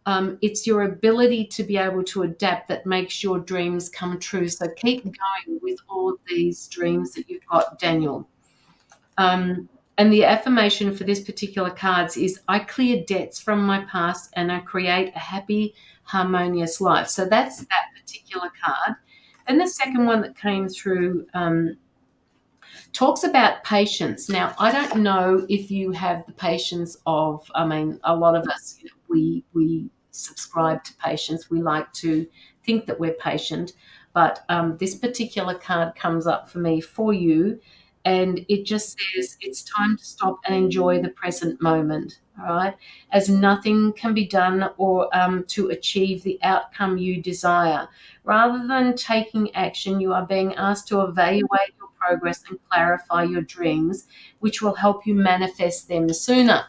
B: It's your ability to be able to adapt that makes your dreams come true. So keep going with all of these dreams that you've got, Daniel. And the affirmation for this particular cards is, I clear debts from my past and I create a happy, harmonious life. So that's that particular card. And the second one that came through talks about patience. Now, I don't know if you have the patience of, a lot of us, we subscribe to patience. We like to think that we're patient. But this particular card comes up for me for you. And it just says it's time to stop and enjoy the present moment, all right? As nothing can be done or to achieve the outcome you desire. Rather than taking action, you are being asked to evaluate your progress and clarify your dreams, which will help you manifest them sooner.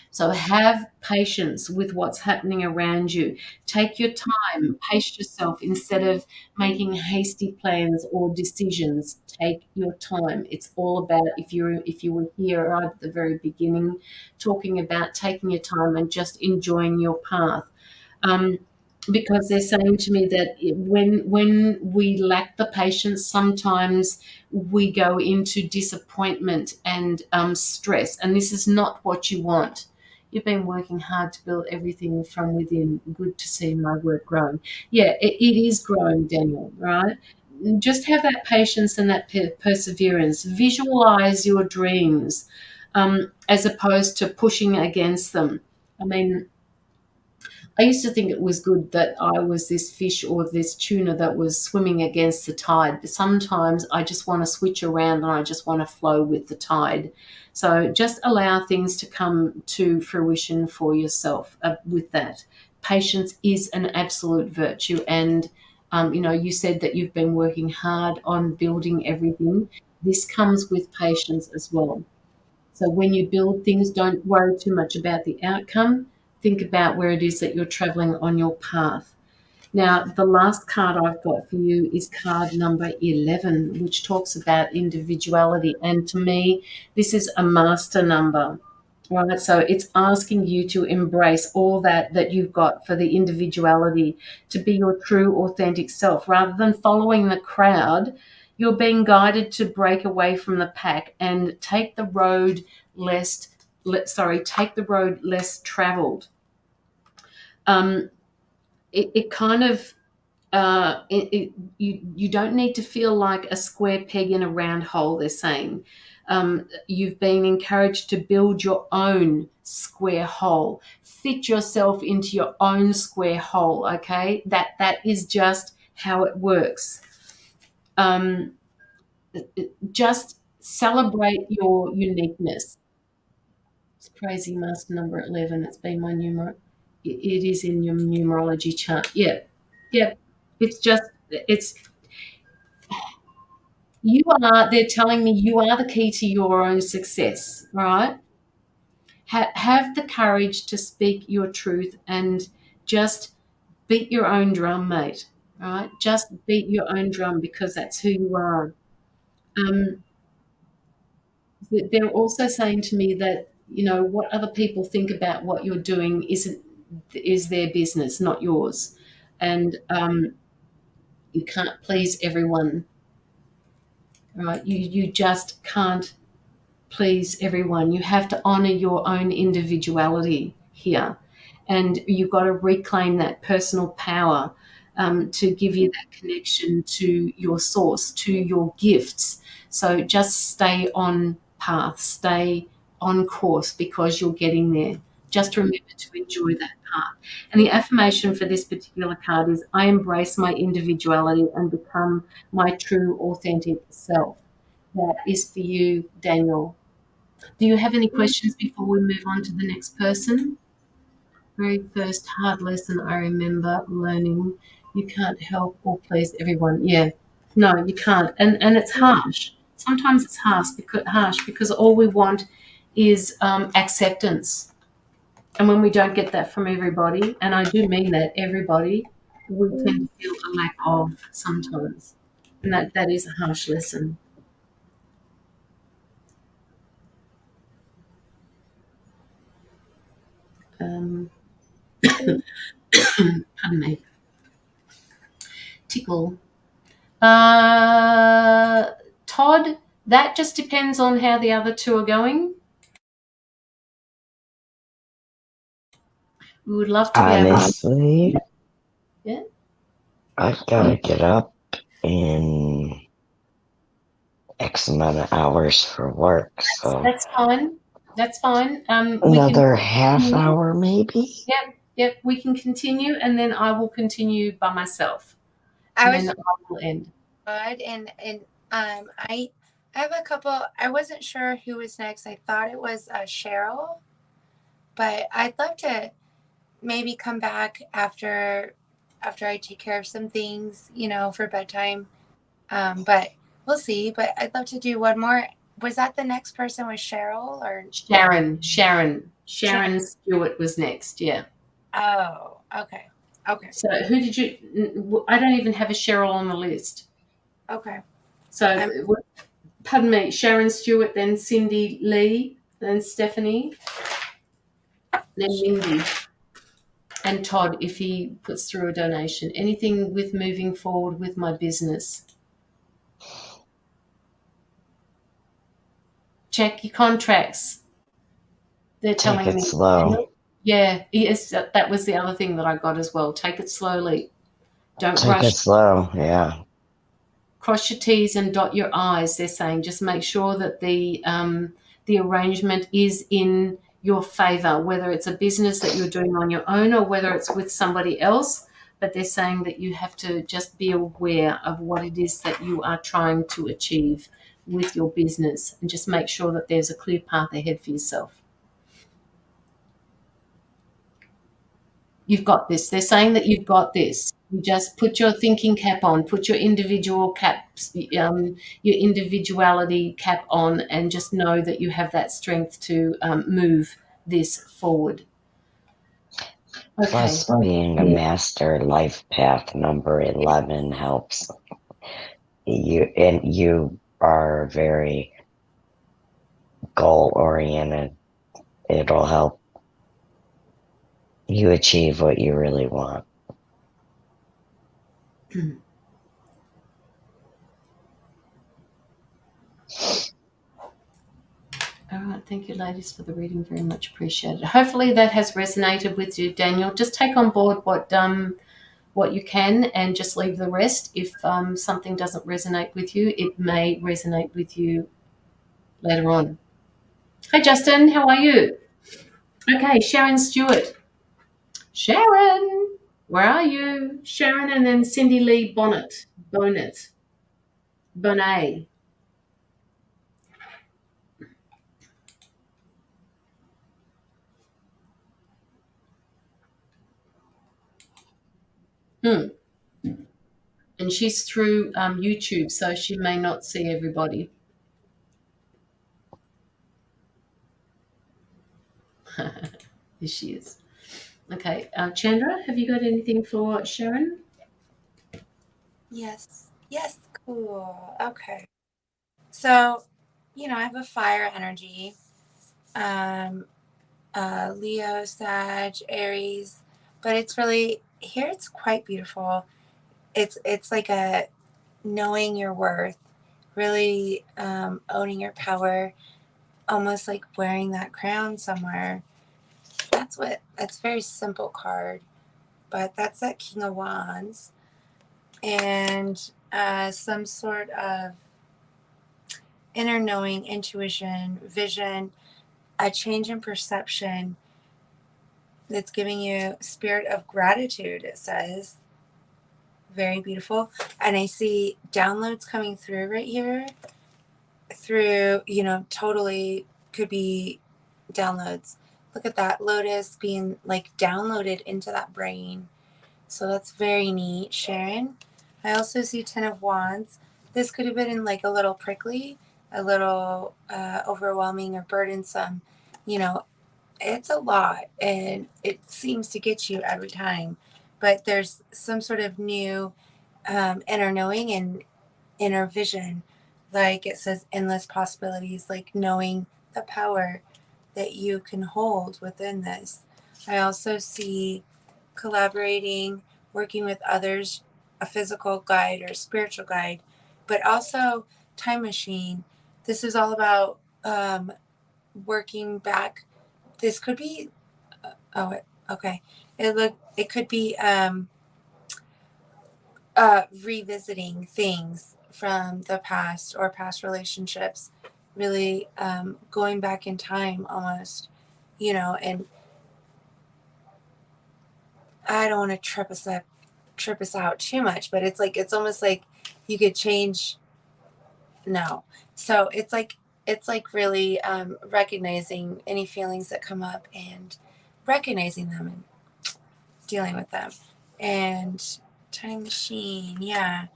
B: So have patience with what's happening around you. Take your time, pace yourself instead of making hasty plans or decisions. Take your time. It's all about, if you were here right at the very beginning, talking about taking your time and just enjoying your path. Because they're saying to me that when we lack the patience, sometimes we go into disappointment and stress, and this is not what you want. You've been working hard to build everything from within. Good to see my work growing. Yeah, it is growing, Daniel, right? Just have that patience and that perseverance. Visualize your dreams as opposed to pushing against them. I used to think it was good that I was this fish or this tuna that was swimming against the tide. But sometimes I just want to switch around and I just want to flow with the tide. So just allow things to come to fruition for yourself with that. Patience is an absolute virtue. And, you said that you've been working hard on building everything. This comes with patience as well. So when you build things, don't worry too much about the outcome. Think about where it is that you're traveling on your path. Now, the last card I've got for you is card number 11, which talks about individuality. And to me, this is a master number, right? So it's asking you to embrace all that you've got for the individuality, to be your true, authentic self. Rather than following the crowd, you're being guided to break away from the pack and take the road less traveled. It kind of you don't need to feel like a square peg in a round hole. They're saying you've been encouraged to build your own square hole, fit yourself into your own square hole. Okay, that is just how it works. Just celebrate your uniqueness. It's crazy, master number 11. It's been my it is in your numerology chart. Yeah. They're telling me you are the key to your own success, right? Have the courage to speak your truth and just beat your own drum, mate, right? Just beat your own drum because that's who you are. They're also saying to me that, what other people think about what you're doing is their business, not yours. And you can't please everyone, right? You just can't please everyone. You have to honor your own individuality here. and you've got to reclaim that personal power to give you that connection to your source, to your gifts. So just stay on path, stay on course, because you're getting there. Just remember to enjoy that path. And the affirmation for this particular card is, I embrace my individuality and become my true, authentic self. That is for you, Daniel. Do you have any questions before we move on to the next person? Very first hard lesson I remember learning, you can't help or please everyone. Yeah, no, you can't. And it's harsh. Sometimes it's harsh because all we want is acceptance. And when we don't get that from everybody, and I do mean that, everybody, we tend to feel a lack of sometimes. And that is a harsh lesson. Pardon me. Tickle. Todd, that just depends on how the other two are going. We would love to be able to.
C: Honestly,
B: Yeah.
C: I've got to get up in X amount of hours for work, so
B: That's fine. That's fine.
C: another half hour maybe.
B: Yep. We can continue, and then I will continue by myself.
A: I
B: And
A: was
B: then I will end.
A: good, and I have a couple. I wasn't sure who was next. I thought it was Cheryl, but I'd love to maybe come back after I take care of some things, for bedtime. But we'll see. But I'd love to do one more. Was that the next person? Was Cheryl or
B: Sharon Stewart was next. Yeah.
A: Oh, okay.
B: So who did you? I don't even have a Cheryl on the list.
A: Okay.
B: So, pardon me, Sharon Stewart, then Cindy Lee, then Stephanie, then Mindy, and Todd if he puts through a donation. Anything with moving forward with my business. Check your contracts. They're telling me.
C: Take it slow.
B: Yeah, yes, that was the other thing that I got as well. Take it slowly. Don't
C: Take
B: rush.
C: it slow, yeah.
B: Cross your T's and dot your I's, they're saying. Just make sure that the arrangement is in your favor, whether it's a business that you're doing on your own or whether it's with somebody else. But they're saying that you have to just be aware of what it is that you are trying to achieve with your business, and just make sure that there's a clear path ahead for yourself. You've got this. They're saying that you've got this. You just put your thinking cap on, put your individual caps, your individuality cap on, and just know that you have that strength to move this forward. Okay.
C: Plus, being a master life path number 11 helps you, and you are very goal oriented. It'll help you achieve what you really want.
B: All right, thank you, ladies, for the reading. Very much appreciated. Hopefully that has resonated with you, Daniel. Just take on board what you can and just leave the rest. If something doesn't resonate with you, it may resonate with you later on. Hi, Justin. How are you? Okay, Sharon Stewart. Sharon, where are you? Sharon, and then Cindy Lee Bonnet. Bonet. And she's through YouTube, so she may not see everybody. Here she is. Okay, Chandra, have you got anything for Sharon?
A: Yes, cool. Okay. So, I have a fire energy. Leo, Sag, Aries, but it's really here. It's quite beautiful. It's like a knowing your worth, really owning your power, almost like wearing that crown somewhere. that's a very simple card, but that's that King of Wands. And some sort of inner knowing, intuition, vision, a change in perception that's giving you spirit of gratitude, it says. Very beautiful. And I see downloads coming through right here. Through, totally could be downloads. Look at that lotus being like downloaded into that brain. So that's very neat, Sharon. I also see 10 of Wands. This could have been like a little prickly, a little overwhelming or burdensome. It's a lot and it seems to get you every time. But there's some sort of new inner knowing and inner vision. Like it says, endless possibilities, like knowing the power that you can hold within this. I also see collaborating, working with others, a physical guide or spiritual guide, but also time machine. This is all about working back. This could be, okay. It could be revisiting things from the past or past relationships, really going back in time almost, and I don't want to trip us out too much, but it's almost like you could change. No. So it's like really recognizing any feelings that come up and recognizing them and dealing with them. And time machine, yeah.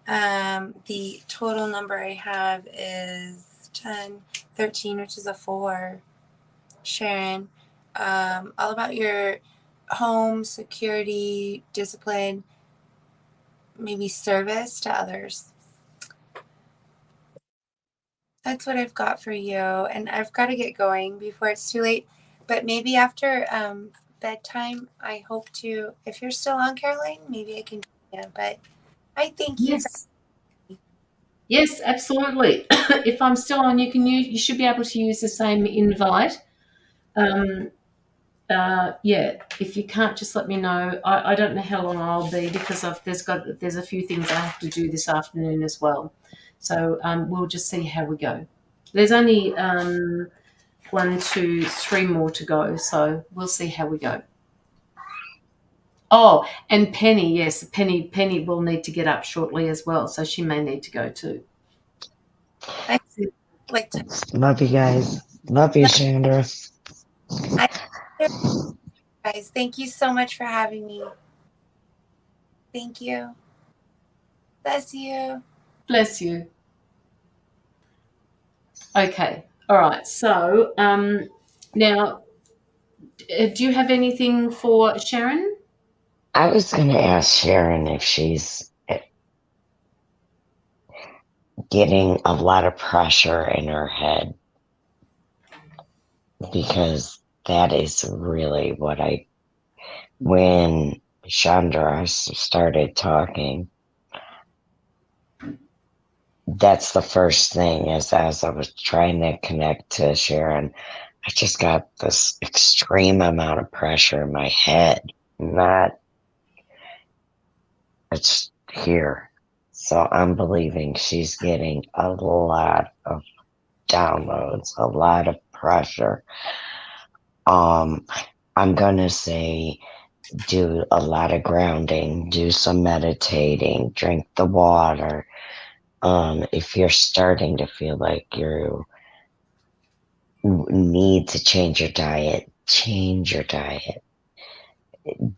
A: The total number I have is 10, 13, which is a 4. Sharon, all about your home, security, discipline, maybe service to others. That's what I've got for you. And I've got to get going before it's too late. But maybe after bedtime, I hope to, if you're still on, Caroline, maybe I can, yeah. But I thank you.
B: Yes, absolutely. If I'm still on, you should be able to use the same invite. If you can't, just let me know. I don't know how long I'll be because there's a few things I have to do this afternoon as well. So we'll just see how we go. There's only 1, 2, 3 more to go, so we'll see how we go. Oh, and Penny, yes, Penny will need to get up shortly as well, so she may need to go too.
C: Love you guys. Love you, Chandra.
A: Guys, thank you so much for having me. Thank you. Bless you.
B: Bless you. Okay. All right. So now, do you have anything for Sharon?
C: I was going to ask Sharon if she's getting a lot of pressure in her head, because that is really what when Chandra started talking, that's the first thing as I was trying to connect to Sharon, I just got this extreme amount of pressure in my head. It's here. So I'm believing she's getting a lot of downloads, a lot of pressure. I'm going to say do a lot of grounding, do some meditating, drink the water. If you're starting to feel like you need to change your diet, change your diet.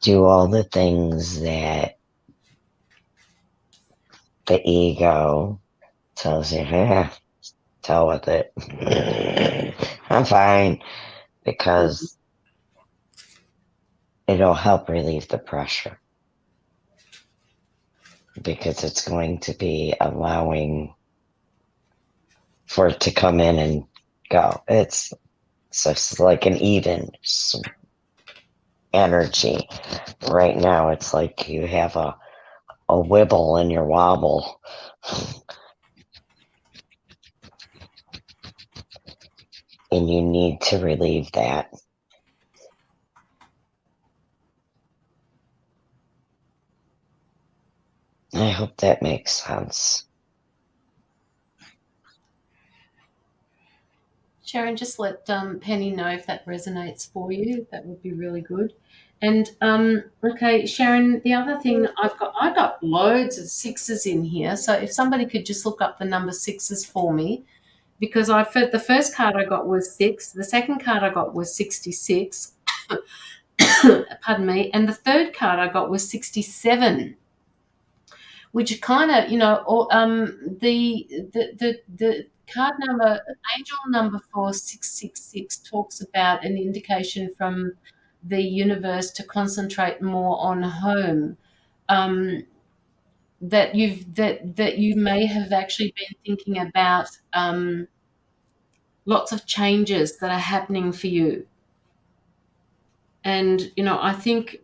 C: Do all the things that the ego tells you, tell with it. I'm fine, because it'll help relieve the pressure, because it's going to be allowing for it to come in and go. It's like an even energy. Right now, it's like you have a wibble in your wobble. And you need to relieve that. I hope that makes sense.
B: Sharon, just let Penny know if that resonates for you. That would be really good. And okay, Sharon, the other thing I got loads of sixes in here. So if somebody could just look up the number sixes for me, because the first card I got was 6, the second card I got was 66. Pardon me, and the third card I got was 67. Which kind of, the card number, angel number 4666 talks about an indication from the universe to concentrate more on home. That you may have actually been thinking about lots of changes that are happening for you. And I think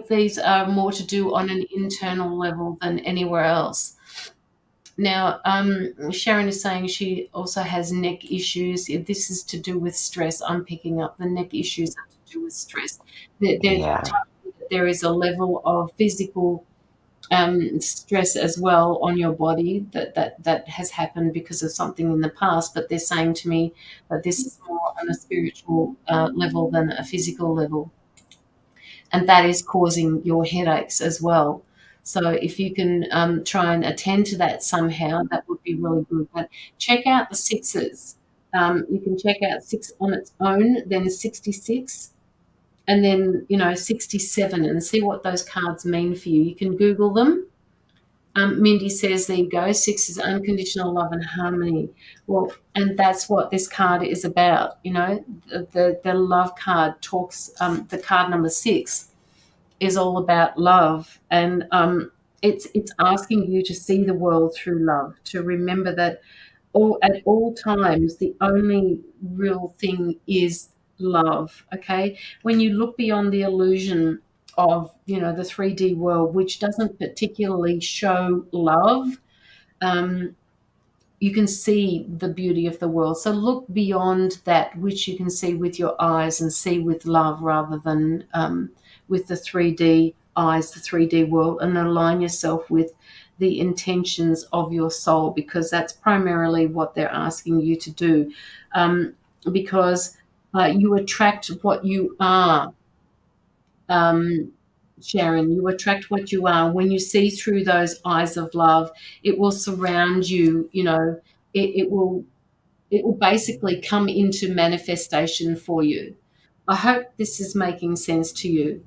B: these are more to do on an internal level than anywhere else. Now, Sharon is saying she also has neck issues. If this is to do with stress, I'm picking up the neck issues are to do with stress. There is a level of physical stress as well on your body that has happened because of something in the past. But they're saying to me that this is more on a spiritual level than a physical level. And that is causing your headaches as well. So if you can try and attend to that somehow, that would be really good. But check out the sixes. You can check out 6 on its own, then 66, and then 67, and see what those cards mean for you. You can Google them. Mindy says, there you go, 6 is unconditional love and harmony. Well, and that's what this card is about. The love card talks, the card number 6 is all about love, and it's asking you to see the world through love, to remember that at all times the only real thing is love. Okay, when you look beyond the illusion of the 3D world, which doesn't particularly show love, you can see the beauty of the world. So look beyond that which you can see with your eyes and see with love, rather than with the 3D eyes, the 3D world, and align yourself with the intentions of your soul, because that's primarily what they're asking you to do, because you attract what you are. Sharon, you attract what you are. When you see through those eyes of love, it will surround you. It will basically come into manifestation for you. I hope this is making sense to you.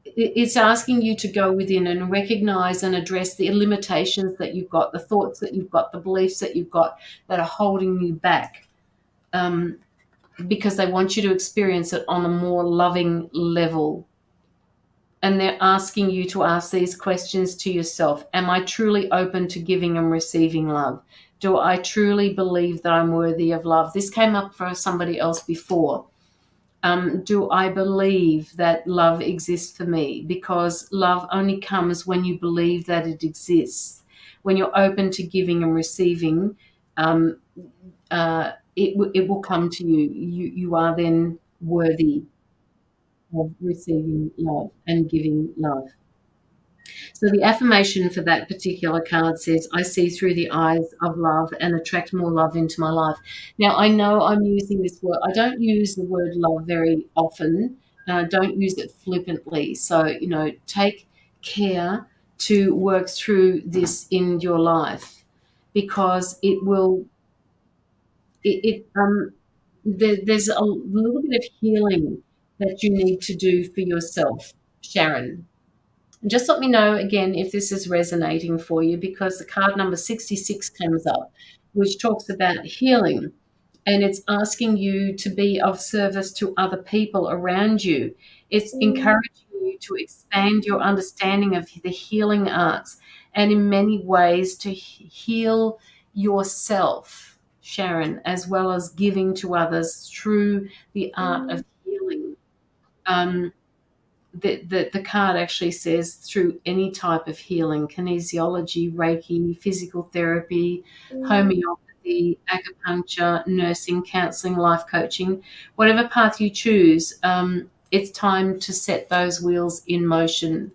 B: It's asking you to go within and recognize and address the limitations that you've got, the thoughts that you've got, the beliefs that you've got that are holding you back, because they want you to experience it on a more loving level. And they're asking you to ask these questions to yourself. Am I truly open to giving and receiving love? Do I truly believe that I'm worthy of love? This came up for somebody else before. Do I believe that love exists for me? Because love only comes when you believe that it exists. When you're open to giving and receiving, it will come to you. You are then worthy of receiving love and giving love. So the affirmation for that particular card says, I see through the eyes of love and attract more love into my life. Now, I know I'm using this word. I don't use the word love very often, and I don't use it flippantly. So, take care to work through this in your life, because it will, there's a little bit of healing that you need to do for yourself, Sharon. And just let me know again if this is resonating for you, because the card number 66 comes up, which talks about healing, and it's asking you to be of service to other people around you. It's encouraging you to expand your understanding of the healing arts, and in many ways to heal yourself, Sharon, as well as giving to others through the art of healing. The card actually says through any type of healing: kinesiology, Reiki, physical therapy, homeopathy, acupuncture, nursing, counseling, life coaching, whatever path you choose, it's time to set those wheels in motion,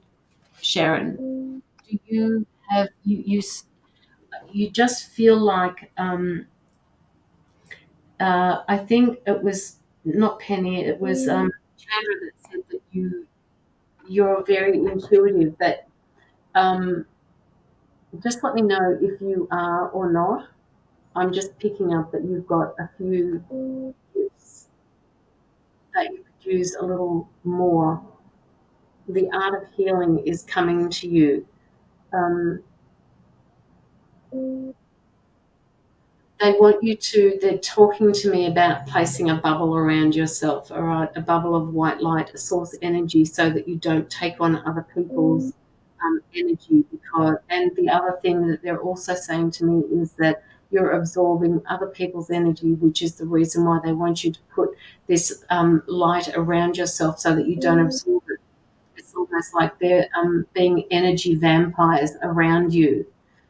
B: Sharon. do you have you just feel like I think it was not Penny, it was Chandra that said that you're very intuitive. That just let me know if you are or not. I'm just picking up that you've got a few gifts that you could use a little more. The art of healing is coming to you. They're talking to me about placing a bubble around yourself, all right, a bubble of white light, a source energy, so that you don't take on other people's energy. And the other thing that they're also saying to me is that you're absorbing other people's energy, which is the reason why they want you to put this light around yourself so that you don't absorb it. It's almost like they're being energy vampires around you.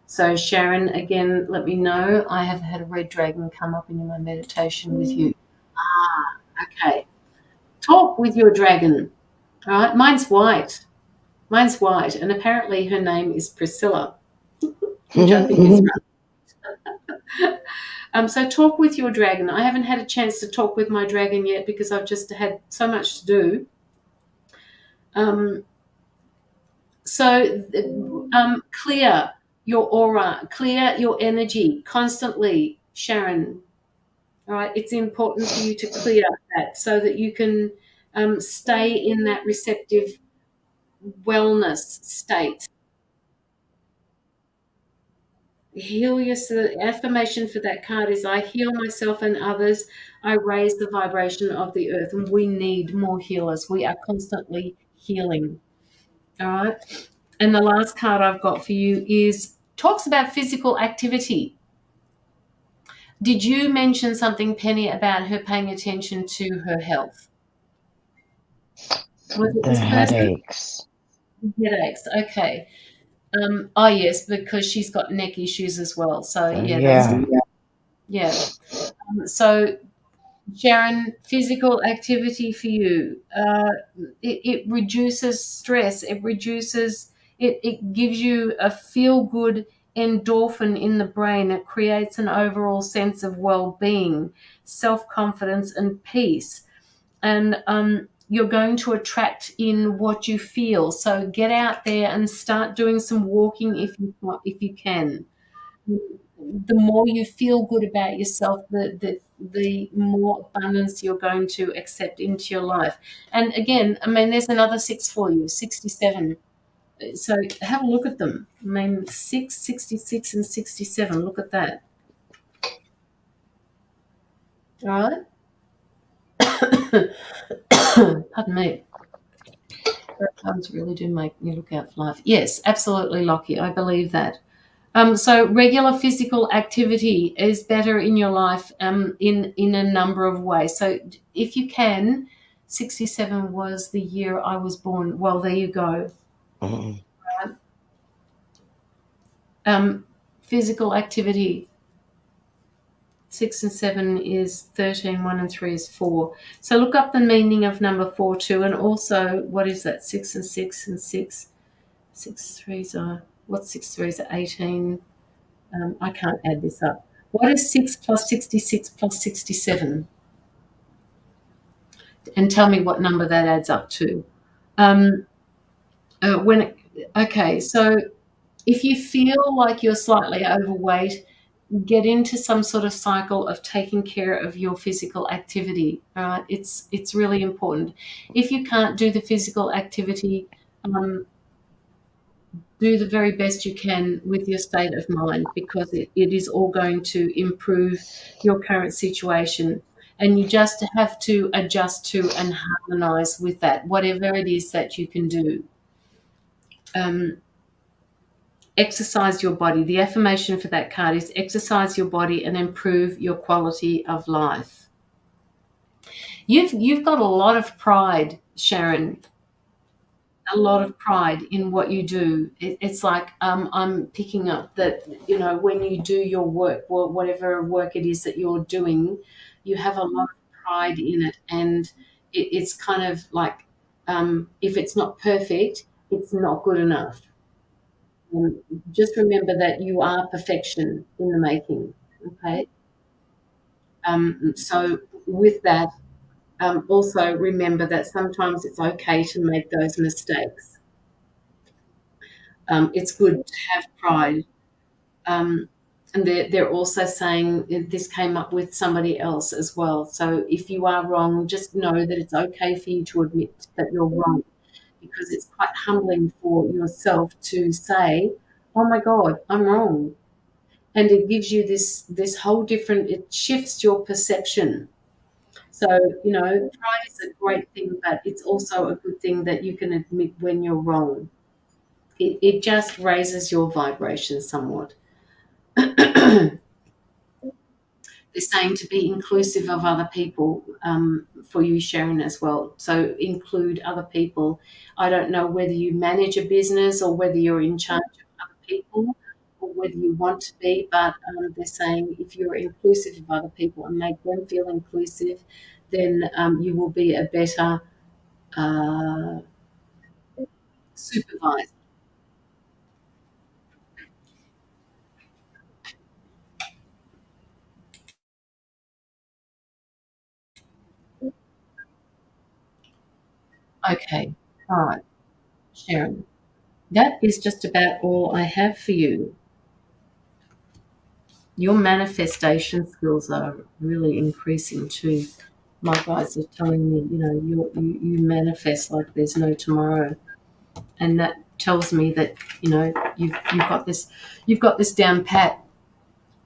B: So Sharon, again, let me know. I have had a red dragon come up in my meditation with you. Okay. Talk with your dragon. All right. Mine's white. And apparently her name is Priscilla, which I think is right. So talk with your dragon. I haven't had a chance to talk with my dragon yet because I've just had so much to do. So clear your aura, clear your energy constantly, Sharon. All right, it's important for you to clear that so that you can stay in that receptive wellness state. Heal yourself. The affirmation for that card is, I heal myself and others. I raise the vibration of the earth. And we need more healers. We are constantly healing. All right. And the last card I've got for you talks about physical activity. Did you mention something, Penny, about her paying attention to her health? Was it
C: The headaches.
B: Headaches, okay. Yes, because she's got neck issues as well. So So Sharon, physical activity for you. It reduces stress. It gives you a feel-good endorphin in the brain. It creates an overall sense of well-being, self-confidence, and peace. And you're going to attract in what you feel. So get out there and start doing some walking if you can. The more you feel good about yourself, the more abundance you're going to accept into your life. And again, I mean, there's another 6 for you, 67. So have a look at them. I mean, 6, 66, and 67. Look at that. All right. Pardon me. Cards really do make me look out for life. Yes, absolutely, Lockie. I believe that. So regular physical activity is better in your life in a number of ways. So if you can, 67 was the year I was born. Well, there you go. Physical activity. 6 and 7 is 13, 1 and 3 is 4. So look up the meaning of number 4 too, and also what is that? 6 and 6 and 6. 6 threes are, what's 6 threes are 18? I can't add this up. What is 6 plus 66 plus 67? And tell me what number that adds up to. Okay, so if you feel like you're slightly overweight, get into some sort of cycle of taking care of your physical activity. It's really important. If you can't do the physical activity, do the very best you can with your state of mind, because it is all going to improve your current situation. And you just have to adjust to and harmonize with that, whatever it is that you can do. Exercise your body. The affirmation for that card is exercise your body and improve your quality of life. You've got a lot of pride, Sharon. A lot of pride in what you do. It's like I'm picking up that, when you do your work, whatever work it is that you're doing, you have a lot of pride in it. And it's kind of like, if it's not perfect, it's not good enough. just remember that you are perfection in the making. Okay. So with that, also remember that sometimes it's okay to make those mistakes. It's good to have pride. And they're also saying this came up with somebody else as well. So if you are wrong, just know that it's okay for you to admit that you're wrong, because it's quite humbling for yourself to say, "Oh my God, I'm wrong," and it gives you this whole different. It shifts your perception. So pride is a great thing, but it's also a good thing that you can admit when you're wrong. It just raises your vibration somewhat. They're saying to be inclusive of other people, for you, Sharon, as well. So include other people. I don't know whether you manage a business or whether you're in charge of other people or whether you want to be, but they're saying if you're inclusive of other people and make them feel inclusive, then you will be a better uh, supervisor. Okay, all right, Sharon. That is just about all I have for you. Your manifestation skills are really increasing too. My guides are telling me, you manifest like there's no tomorrow, and that tells me that you've got this down pat.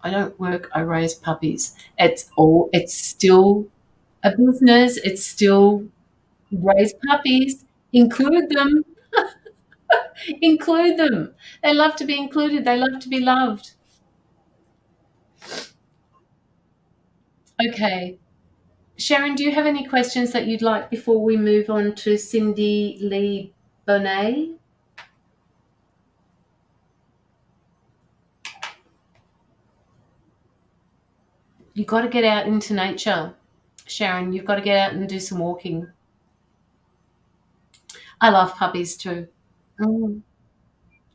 B: I don't work. I raise puppies. It's still a business. It's still raise puppies. Include them. Include them. They love to be included. They love to be loved. Okay. Sharon, do you have any questions that you'd like before we move on to Cindy Lee Bonet? You've got to get out into nature, Sharon. You've got to get out and do some walking. I love puppies too. Mm.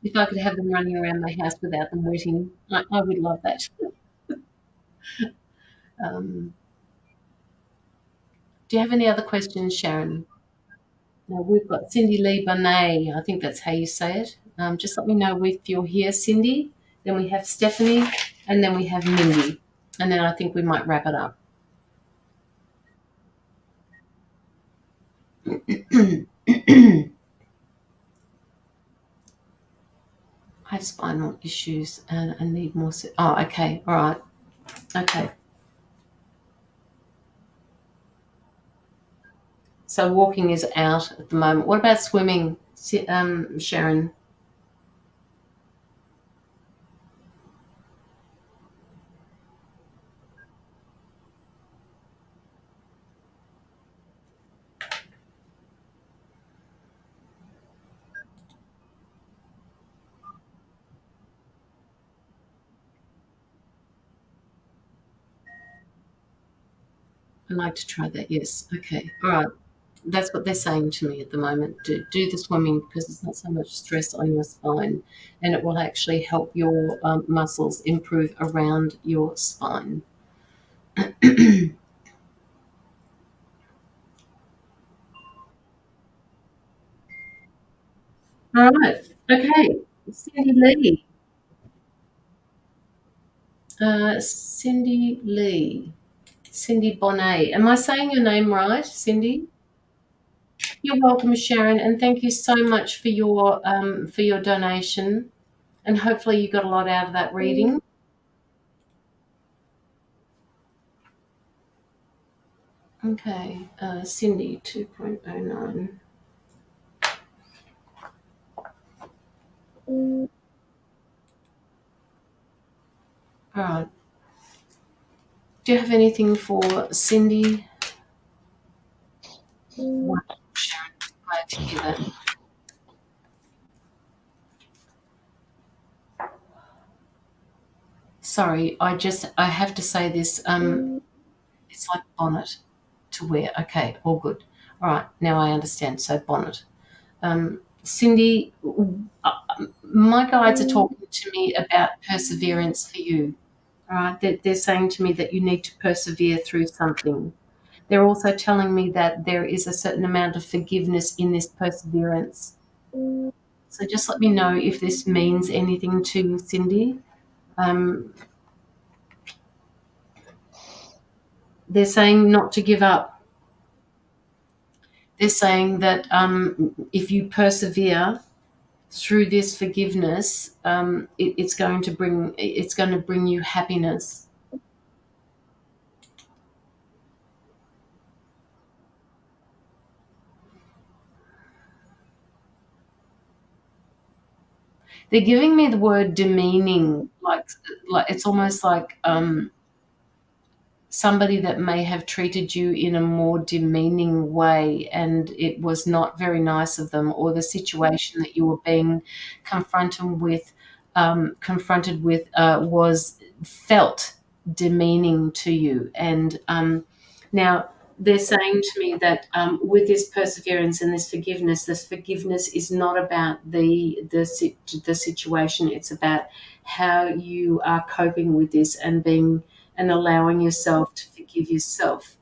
B: If I could have them running around my house without them wetting, I would love that. Um, do you have any other questions, Sharon? Now, we've got Cindy Lee Bonet. I think that's how you say it. Just let me know if you're here, Cindy. Then we have Stephanie, and then we have Mindy. And then I think we might wrap it up. I have spinal issues and I need more. Oh, okay. All right. Okay. So walking is out at the moment. What about swimming, Sharon? I'd like to try that. Yes. Okay. All right. That's what they're saying to me at the moment. Do the swimming because it's not so much stress on your spine, and it will actually help your muscles improve around your spine. All right. Okay. Cindy Lee. Cindy Lee. Cindy Bonet. Am I saying your name right, Cindy? You're welcome, Sharon, and thank you so much for your donation. And hopefully you got a lot out of that reading. Okay, Cindy 2.09. All right. Do you have anything for Cindy? Wonderful, Sharon. Glad to hear that. Sorry, I have to say this. It's like bonnet to wear. Okay, all good. All right, now I understand. So bonnet. Cindy, My guides are talking to me about perseverance for you. All right, they're saying to me that you need to persevere through something. They're also telling me that there is a certain amount of forgiveness in this perseverance. So just let me know if this means anything to you, Cindy. They're saying not to give up. They're saying that if you persevere through this forgiveness, it's going to bring you happiness. They're giving me the word demeaning, like it's almost like somebody that may have treated you in a more demeaning way, and it was not very nice of them, or the situation that you were being confronted with was felt demeaning to you. And now they're saying to me that with this perseverance and this forgiveness is not about the situation. It's about how you are coping with this and allowing yourself to forgive yourself.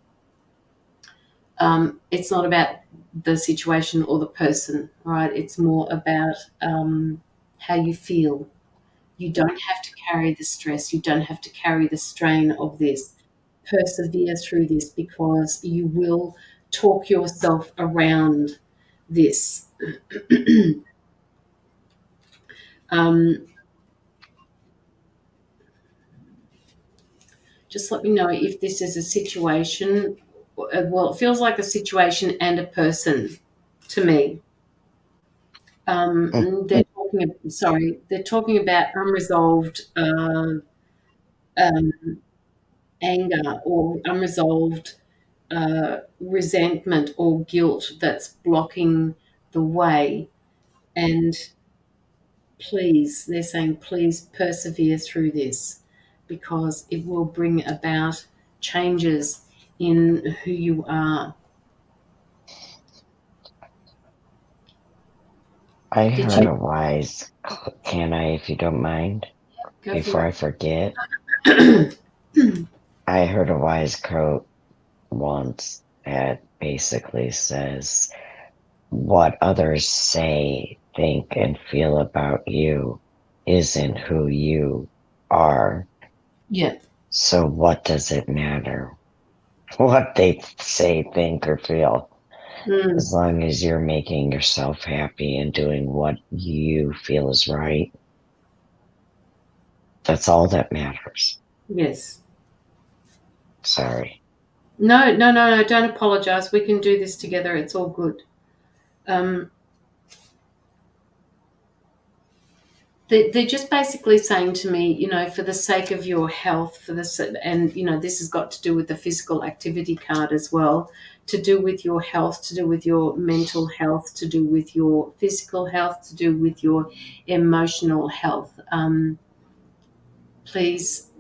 B: It's not about the situation or the person, right? It's more about how you feel. You don't have to carry the stress. You don't have to carry the strain of this. Persevere through this, because you will talk yourself around this. Just let me know if this is a situation. Well, it feels like a situation and a person to me. They're talking about unresolved anger, or unresolved resentment or guilt that's blocking the way. And they're saying, please persevere through this, because it will bring about changes in who you are.
C: I heard a wise, can I, if you don't mind, before I forget? I heard a wise quote once that basically says, what others say, think, and feel about you isn't who you are.
B: Yeah.
C: So what does it matter what they say, think, or feel? As long as you're making yourself happy and doing what you feel is right, that's all that matters.
B: Yes.
C: Sorry.
B: No, don't apologize. We can do this together. It's all good. They're just basically saying to me, for the sake of your health, and this has got to do with the physical activity card as well, to do with your health, to do with your mental health, to do with your physical health, to do with your emotional health. Please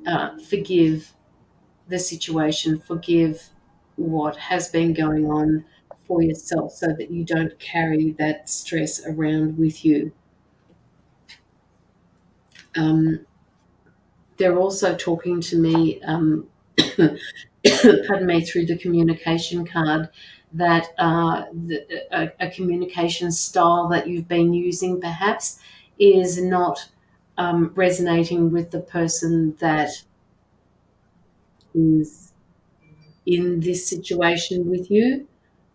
B: forgive the situation, forgive what has been going on for yourself, so that you don't carry that stress around with you. They're also talking to me, pardon me, through the communication card, that a communication style that you've been using perhaps is not resonating with the person that is in this situation with you,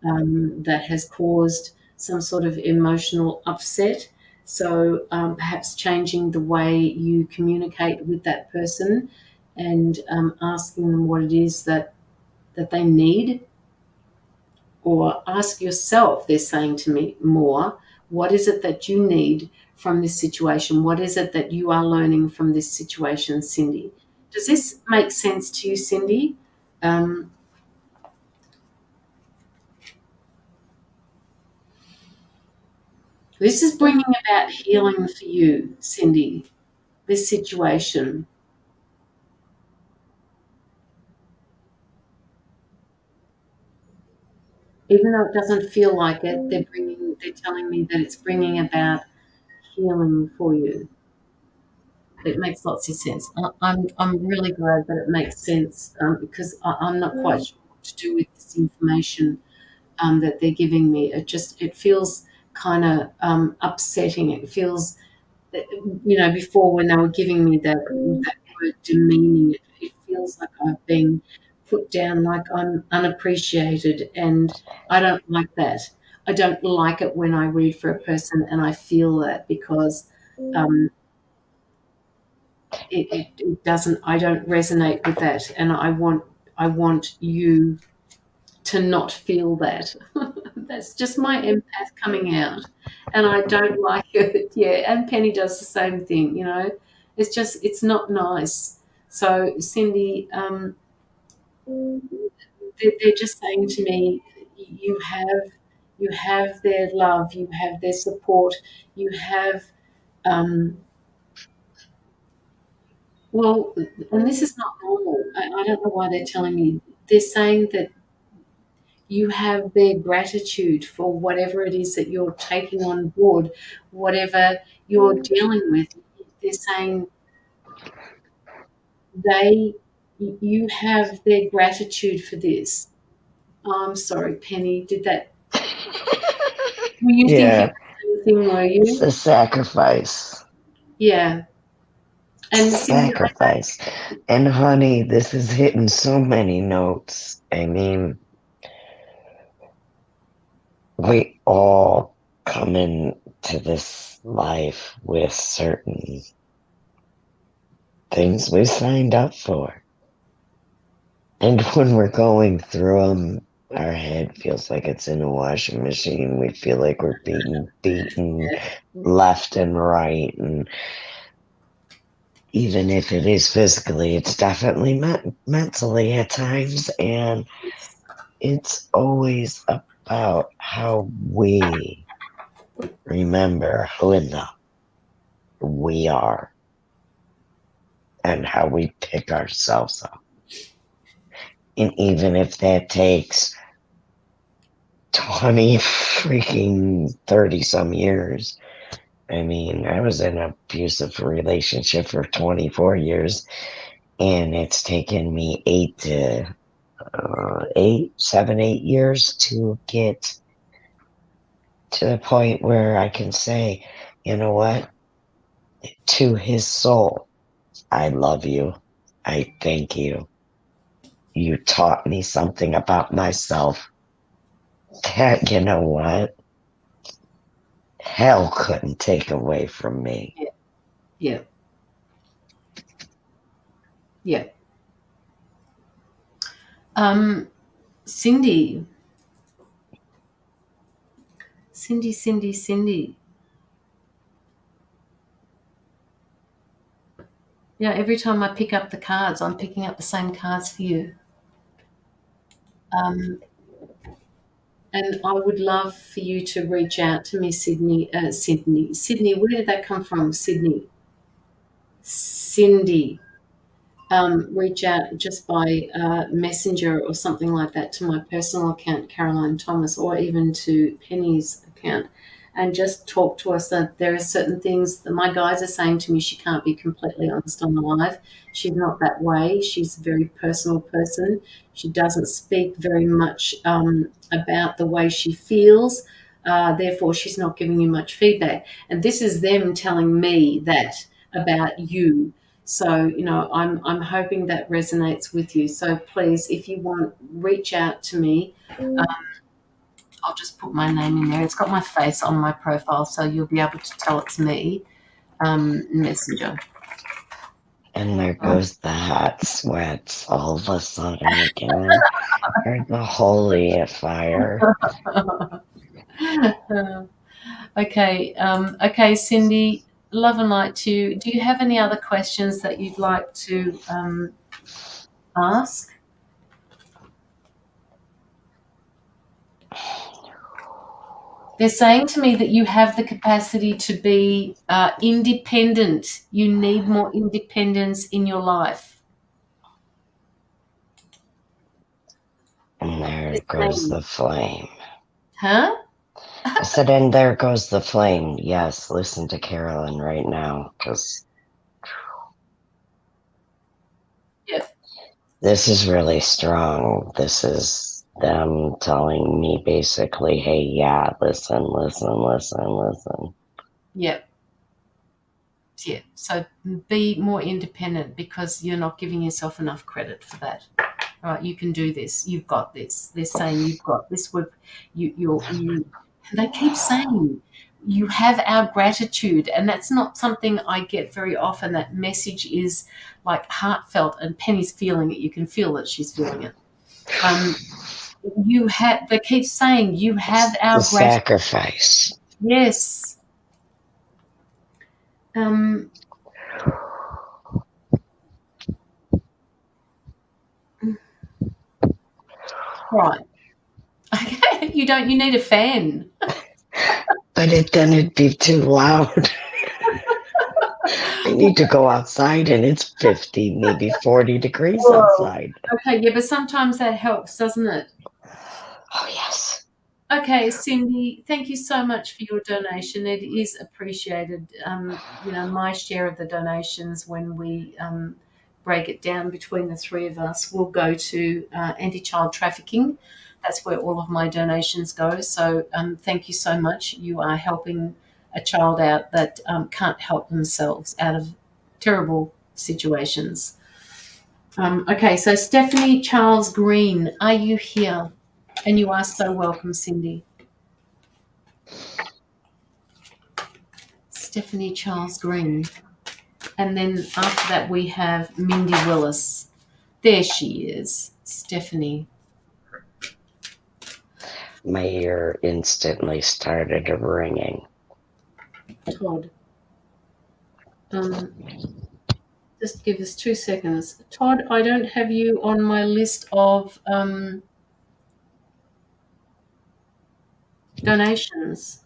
B: that has caused some sort of emotional upset. So perhaps changing the way you communicate with that person, and asking them what it is that they need, or ask yourself, they're saying to me more, what is it that you need from this situation? What is it that you are learning from this situation, Cindy? Does this make sense to you, Cindy? This is bringing about healing for you, Cindy, this situation. Even though it doesn't feel like it, they're telling me that it's bringing about healing for you. It makes lots of sense. I'm really glad that it makes sense, because I'm not quite sure what to do with this information that they're giving me. It feels kind of upsetting. It feels, before when they were giving me that word demeaning, it feels like I've been put down, like I'm unappreciated, and I don't like that. I don't like it when I read for a person and I feel that, because it doesn't. I don't resonate with that, and I want you to not feel that. That's just my empath coming out, and I don't like it. Yeah, and Penny does the same thing. It's not nice. So Cindy, they're just saying to me, you have their love, you have their support, you have. Um, well, and this is not normal. I don't know why they're telling me. They're saying that you have their gratitude for whatever it is that you're taking on board, whatever you're dealing with. They're saying you have their gratitude for this. Oh, I'm sorry, Penny. Were you thinking
C: Yeah,
B: the same thing, were
C: it's
B: you?
C: a sacrifice.
B: Yeah. And Cindy,
C: Sacrifice. And honey, this is hitting so many notes. I mean, we all come into this life with certain things we signed up for. And when we're going through them, our head feels like it's in a washing machine. We feel like we're being beaten left and right. And even if it is physically, it's definitely mentally at times. And it's always about how we remember who in the we are and how we pick ourselves up. And even if that takes 20 freaking 30 some years. I mean, I was in an abusive relationship for 24 years, and it's taken me 8 years to get to the point where I can say, you know what, to his soul, I love you. I thank you. You taught me something about myself that, you know what, hell couldn't take away from me.
B: yeah, yeah. Cindy, Cindy, Cindy, Cindy. Yeah, every time I pick up the cards, I'm picking up the same cards for you. And I would love for you to reach out to me, Sydney. Sydney. Where did that come from? Sydney. Cindy. Reach out just by messenger or something like that to my personal account, Caroline Thomas, or even to Penny's account, and just talk to us. That there are certain things that my guides are saying to me. She can't be completely honest on the live. She's not that way. She's a very personal person. She doesn't speak very much about the way she feels. Therefore, she's not giving you much feedback. And this is them telling me that about you. So, I'm hoping that resonates with you. So please, if you want, reach out to me. I'll just put my name in there. It's got my face on my profile, so you'll be able to tell it's me. Messenger.
C: And there goes the hot sweats all of a sudden again. Or the holy fire.
B: Okay, Cindy, love and light to you. Do you have any other questions that you'd like to ask? They're saying to me that you have the capacity to be independent. You need more independence in your life.
C: And there goes the flame.
B: Huh?
C: I said, and there goes the flame. Yes, listen to Carolyn right now, because
B: Yep.
C: this is really strong. This is them telling me basically, hey, yeah, listen.
B: Yep. Yeah. So be more independent because you're not giving yourself enough credit for that. All right, you can do this. You've got this. They're saying you've got this. You. They keep saying you have our gratitude, and that's not something I get very often. That message is like heartfelt, and Penny's feeling it. You can feel that she's feeling it. You have. They keep saying you have our
C: The
B: gratitude.
C: sacrifice.
B: Yes. Right. Okay. You need a fan.
C: But then it'd be too loud. I need to go outside and it's 50, maybe 40 degrees
B: Whoa.
C: outside.
B: Okay, yeah, but sometimes that helps, doesn't it?
C: Oh, yes.
B: Okay, Cindy, thank you so much for your donation. It is appreciated. My share of the donations, when we break it down between the three of us, will go to anti-child trafficking. That's where all of my donations go. So thank you so much. You are helping a child out that can't help themselves out of terrible situations. Okay, so Stephanie Charles Green, are you here? And you are so welcome, Cindy. Stephanie Charles Green. And then after that, we have Mindy Willis. There she is, Stephanie.
C: My ear instantly started ringing.
B: Todd. Just give us 2 seconds. Todd, I don't have you on my list of donations.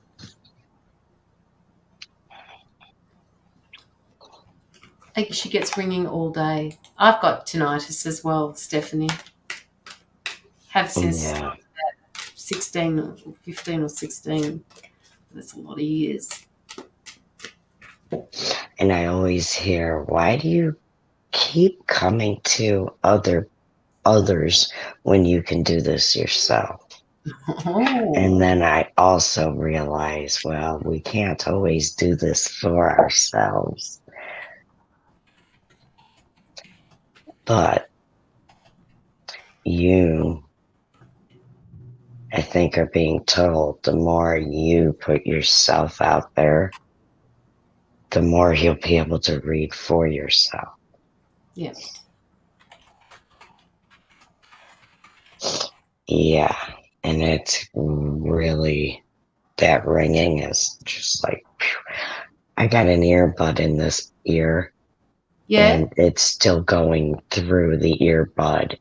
B: I think she gets ringing all day. I've got tinnitus as well, Stephanie. Have since 16 or 15 or 16. That's a lot of years.
C: And I always hear, why do you keep coming to others when you can do this yourself?
B: Oh.
C: And then I also realize, well, we can't always do this for ourselves. But you, I think, are being told the more you put yourself out there, the more you'll be able to read for yourself.
B: Yeah.
C: Yeah. And it's really, that ringing is just like, phew. I got an earbud in this ear.
B: Yeah.
C: And it's still going through the earbud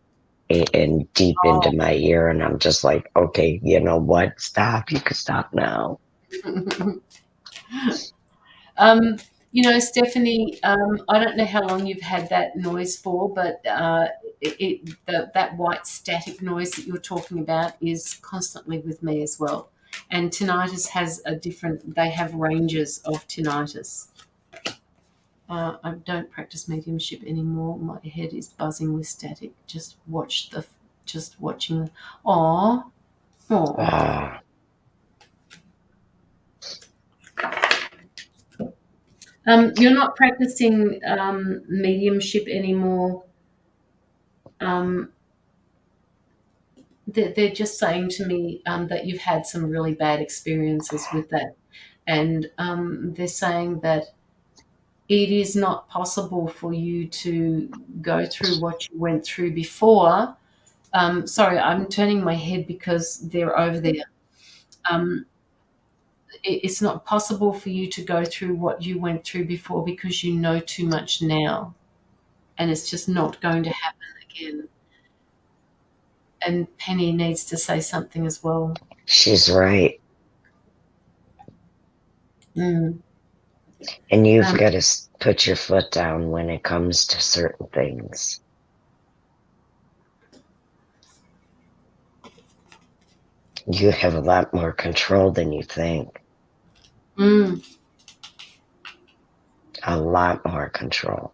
C: and deep into my ear. And I'm just like, okay, you know what? Stop. You can stop now.
B: Stephanie, I don't know how long you've had that noise for, but that white static noise that you're talking about is constantly with me as well. And tinnitus has they have ranges of tinnitus. I don't practice mediumship anymore. My head is buzzing with static. Just watching. Aww. You're not practicing mediumship anymore. They're just saying to me that you've had some really bad experiences with that. And they're saying that it is not possible for you to go through what you went through before. Sorry, I'm turning my head because they're over there. It's not possible for you to go through what you went through before because you know too much now. And it's just not going to happen again. And Penny needs to say something as well.
C: She's right.
B: Mm.
C: And you've got to put your foot down when it comes to certain things. You have a lot more control than you think.
B: Mm.
C: A lot more control.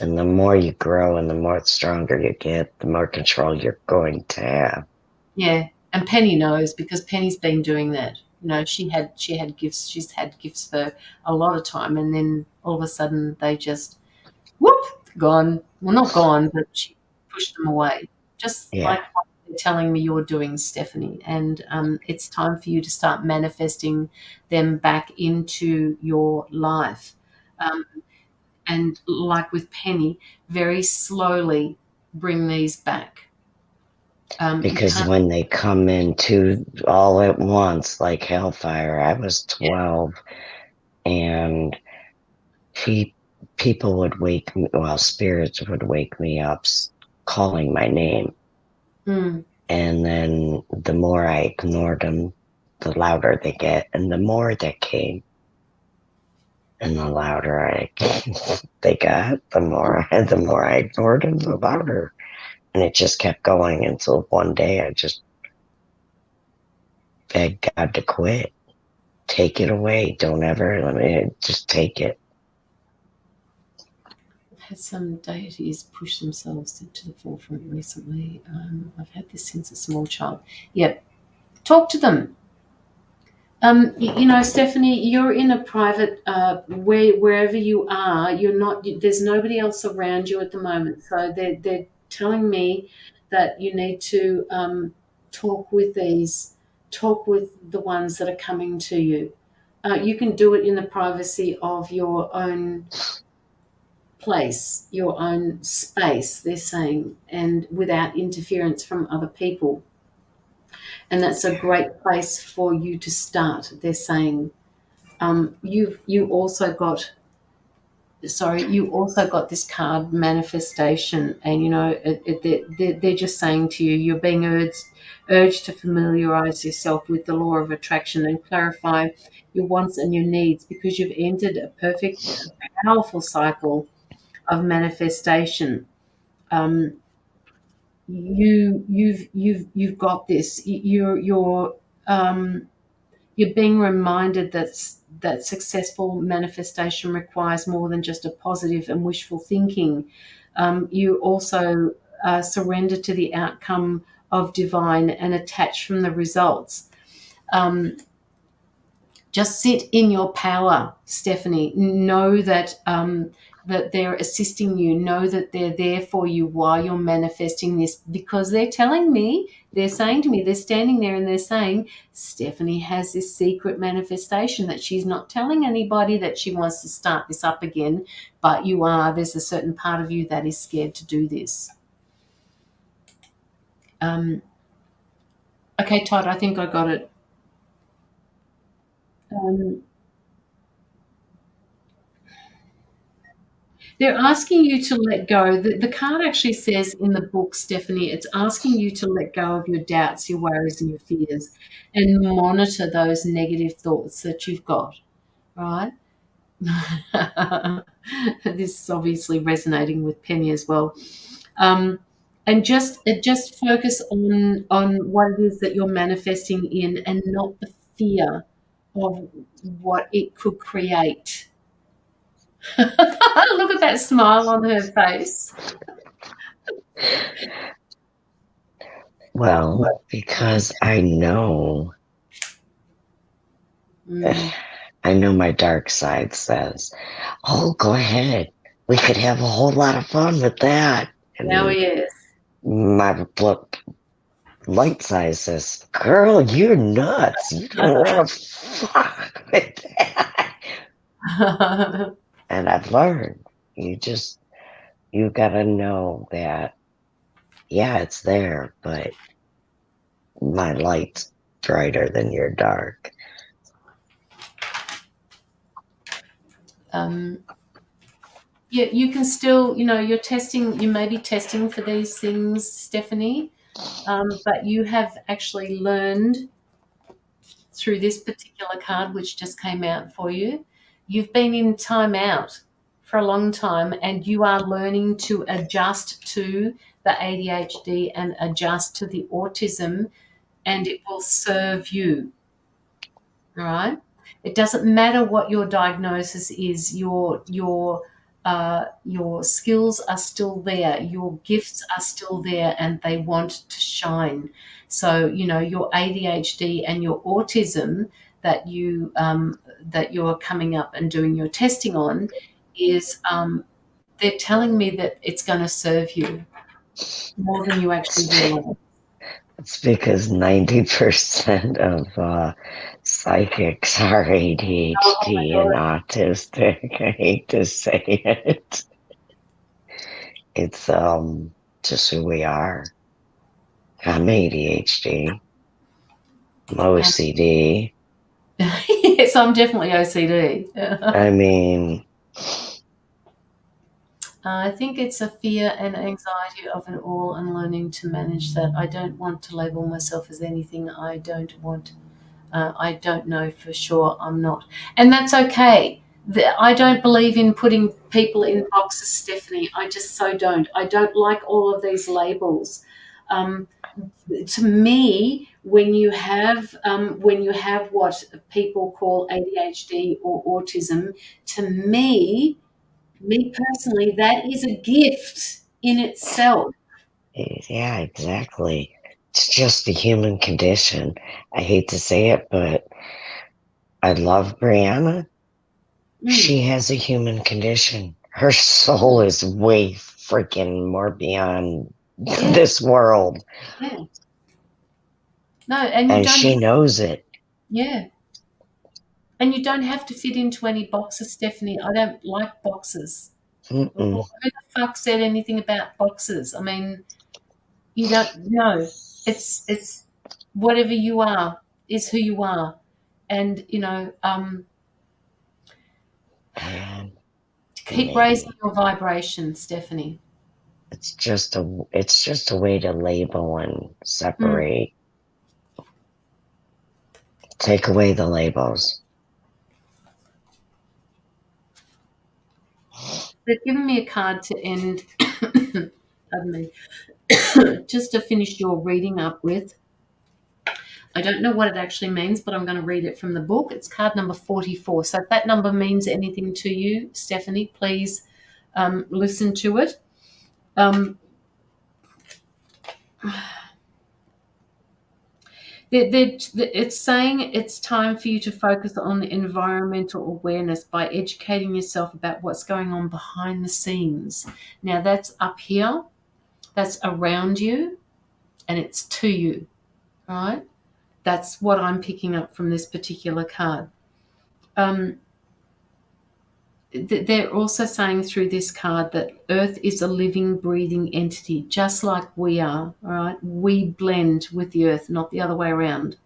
C: And the more you grow and the more stronger you get, the more control you're going to have.
B: Yeah, and Penny knows because Penny's been doing that. You know, she had gifts. She's had gifts for a lot of time, and then all of a sudden they just whoop gone. Well, not gone, but she pushed them away. Just
C: Yeah.
B: like what you're telling me you're doing, Stephanie. And it's time for you to start manifesting them back into your life. And like with Penny, very slowly bring these back.
C: Because when they come into all at once, like hellfire, I was 12, and people would wake me, well, spirits would wake me up calling my name.
B: Mm.
C: And then the more I ignored them, the louder they get. And the more that came, and the louder they got, the more I ignored them, the louder. And it just kept going until one day I just begged God to quit. Take it away. Don't ever let me, just take it.
B: I've had some deities push themselves to the forefront recently. I've had this since a small child. Yep. Talk to them. You know, Stephanie, you're in a private, wherever you are, you're not, there's nobody else around you at the moment. So they're telling me that you need to talk with the ones that are coming to you. You can do it in the privacy of your own place, your own space, they're saying, and without interference from other people. And that's a great place for you to start, they're saying. You also got this card manifestation, and you know they're just saying to you, you're being urged to familiarize yourself with the law of attraction and clarify your wants and your needs, because you've entered a powerful cycle of manifestation. You've got this. You're being reminded that successful manifestation requires more than just a positive and wishful thinking. You also surrender to the outcome of divine and attach from the results. Just sit in your power, Stephanie. Know that that they're assisting you. Know that they're there for you while you're manifesting this, because they're telling me, they're saying to me, they're standing there and they're saying, Stephanie has this secret manifestation that she's not telling anybody, that she wants to start this up again, but there's a certain part of you that is scared to do this. Okay, Todd, I think I got it. They're asking you to let go. The card actually says in the book, Stephanie, it's asking you to let go of your doubts, your worries, and your fears, and monitor those negative thoughts that you've got, right? This is obviously resonating with Penny as well. And just focus on what it is that you're manifesting in, and not the fear of what it could create. Look at that smile on her face.
C: Well, because I know my dark side says, oh, go ahead. We could have a whole lot of fun with that. And
B: Now he is.
C: my light side says, girl, you're nuts. You don't want to fuck with that. And I've learned, you got to know that, yeah, it's there, but my light's brighter than your dark.
B: Yeah, you can still, you may be testing for these things, Stephanie, but you have actually learned through this particular card, which just came out for you. You've been in time out. for a long time, and you are learning to adjust to the ADHD and adjust to the autism, and it will serve you. All right. It doesn't matter what your diagnosis is. Your skills are still there. Your gifts are still there, and they want to shine. So your ADHD and your autism that you're coming up and doing your testing on is they're telling me that it's going to serve you more than you actually realize.
C: It's because 90% of psychics are ADHD and autistic. I hate to say it. It's just who we are. I'm ADHD. I'm OCD.
B: Yes, I'm definitely OCD.
C: I mean,
B: I think it's a fear and anxiety of it all and learning to manage that. I don't want to label myself as anything I don't want. I don't know for sure I'm not. And that's okay. I don't believe in putting people in boxes, Stephanie. I just so don't. I don't like all of these labels. To me, when you have what people call ADHD or autism, to me personally, that is a gift in itself.
C: yeah, exactly. It's just the human condition. I hate to say it, but I love Brianna. She has a human condition. Her soul is way freaking more beyond this world.
B: Yeah. No, and
C: she knows it.
B: Yeah. And you don't have to fit into any boxes, Stephanie. I don't like boxes. Who the fuck said anything about boxes? I mean, you don't know. It's whatever you are is who you are. And, keep raising your vibration, Stephanie.
C: It's just a way to label and separate. Take away the labels.
B: They've given me a card to end, pardon me, just to finish your reading up with. I don't know what it actually means, but I'm going to read it from the book. It's card number 44. So if that number means anything to you, Stephanie, please listen to it. It's saying it's time for you to focus on environmental awareness by educating yourself about what's going on behind the scenes. Now, that's up here, that's around you, and it's to you, right? That's what I'm picking up from this particular card. They're also saying through this card that Earth is a living, breathing entity, just like we are, all right? We blend with the Earth, not the other way around.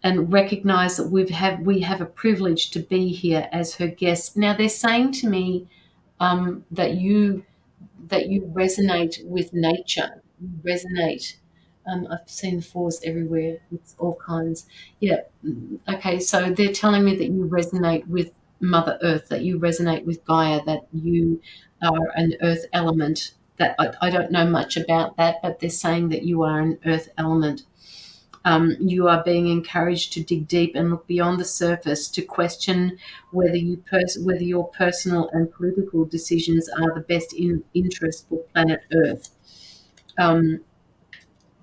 B: And recognize that we have a privilege to be here as her guests. Now, they're saying to me that you resonate with nature. You resonate. I've seen fours everywhere. It's all kinds. Yeah. Okay. So they're telling me that you resonate with Mother Earth, that you resonate with Gaia, that you are an earth element. That I don't know much about that, but they're saying that you are an earth element. You are being encouraged to dig deep and look beyond the surface, to question whether your personal and political decisions are the best interest for planet Earth.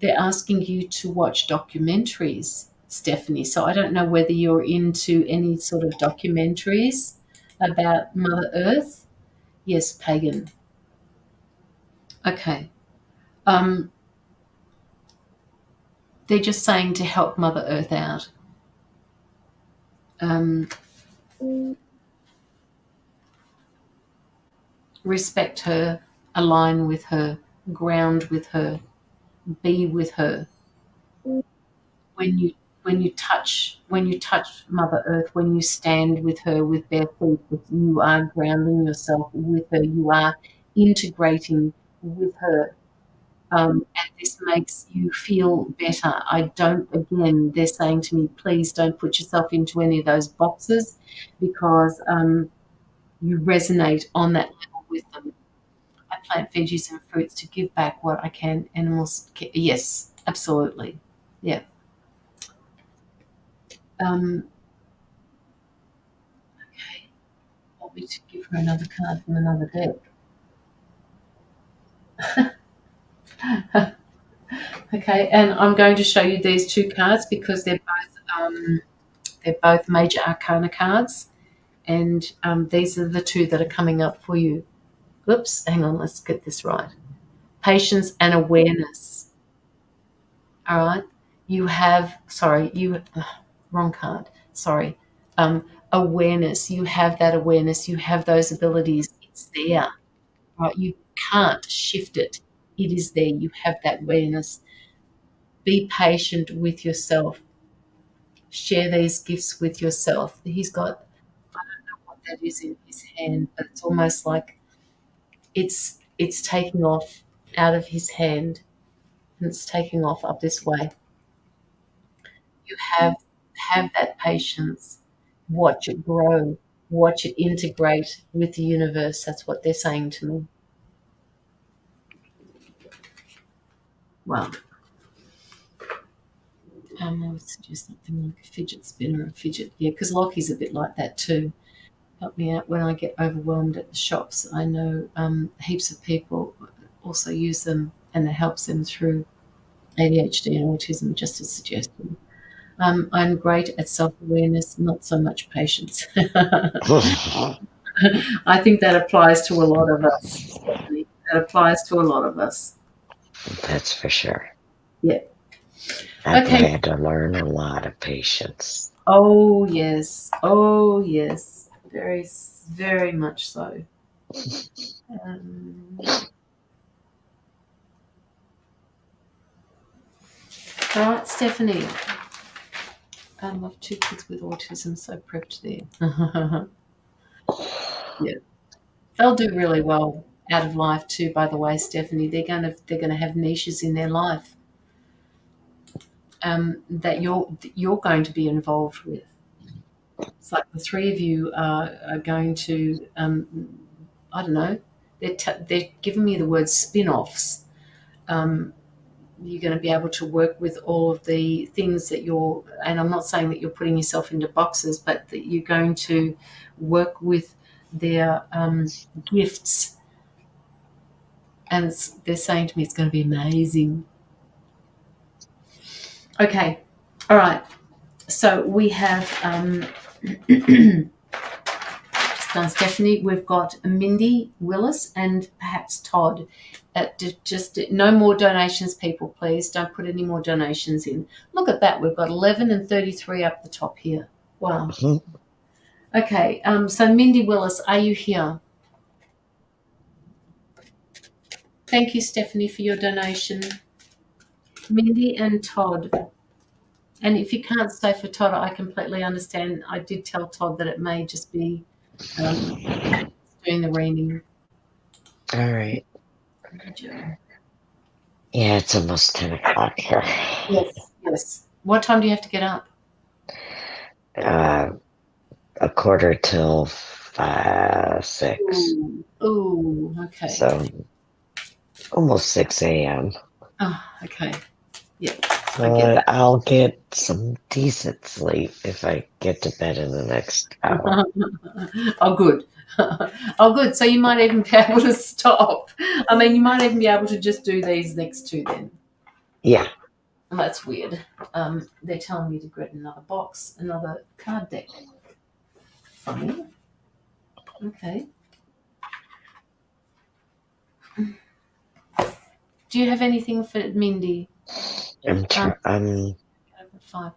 B: They're asking you to watch documentaries, Stephanie. So I don't know whether you're into any sort of documentaries about Mother Earth. Yes, pagan. Okay. They're just saying to help Mother Earth out. Respect her, align with her, ground with her, be with her. When you touch Mother Earth, when you stand with her with bare feet, you are grounding yourself with her. You are integrating with her. And this makes you feel better. They're saying to me, please don't put yourself into any of those boxes, because you resonate on that level with them. I plant veggies and fruits to give back what I can. Animals, yes, absolutely. Yeah. Okay. Want me to give her another card from another deck? Okay, and I'm going to show you these two cards because they're both major arcana cards, and these are the two that are coming up for you. Oops, hang on, let's get this right. Patience and awareness. All right, you have. Wrong card. Sorry. Awareness. You have that awareness. You have those abilities. It's there. Right. You can't shift it. It is there. You have that awareness. Be patient with yourself. Share these gifts with yourself. He's got, I don't know what that is in his hand, but it's almost like it's taking off out of his hand and it's taking off up this way. You have that patience. Watch it grow. Watch it integrate with the universe. That's what they're saying to me. Well, I would suggest something like a fidget spinner or a fidget. Yeah, because Lockie's a bit like that too. Help me out when I get overwhelmed at the shops. I know heaps of people also use them, and it helps them through ADHD and autism, just a suggestion. I'm great at self-awareness, not so much patience. I think that applies to a lot of us, Stephanie. That applies to a lot of us.
C: That's for sure.
B: Yeah.
C: I've
B: Okay.
C: had to learn a lot of patience.
B: Oh, yes. Oh, yes. Very, very much so. All right, Stephanie. I love two kids with autism, so prepped there. Yeah, they'll do really well out of life too. By the way, Stephanie, they're gonna have niches in their life that you're going to be involved with. It's like the three of you are going to. I don't know. They're giving me the word spin-offs. You're going to be able to work with all of the things that and I'm not saying that you're putting yourself into boxes, but that you're going to work with their gifts. And they're saying to me it's going to be amazing. Okay. All right. So we have Stephanie, we've got Mindy, Willis, and perhaps Todd. Just no more donations, people, please. Don't put any more donations in. Look at that. We've got 11 and 33 up the top here. Wow. Mm-hmm. Okay. So Mindy Willis, are you here? Thank you, Stephanie, for your donation. Mindy and Todd. And if you can't stay for Todd, I completely understand. I did tell Todd that it may just be doing the reading.
C: All right. Yeah, it's almost 10 o'clock here.
B: Yes. What time do you have to get up?
C: 5:45, 6.
B: Ooh, okay.
C: So almost 6 a.m.
B: Oh, okay. Yeah.
C: But I'll get some decent sleep if I get to bed in the next hour.
B: Oh, good. Oh, good. So you might even be able to stop. I mean, you might even be able to just do these next two then.
C: Yeah.
B: Well, that's weird. They're telling me to get another box, another card deck. Funny. Okay. Do you have anything for Mindy?
C: I'm
B: 5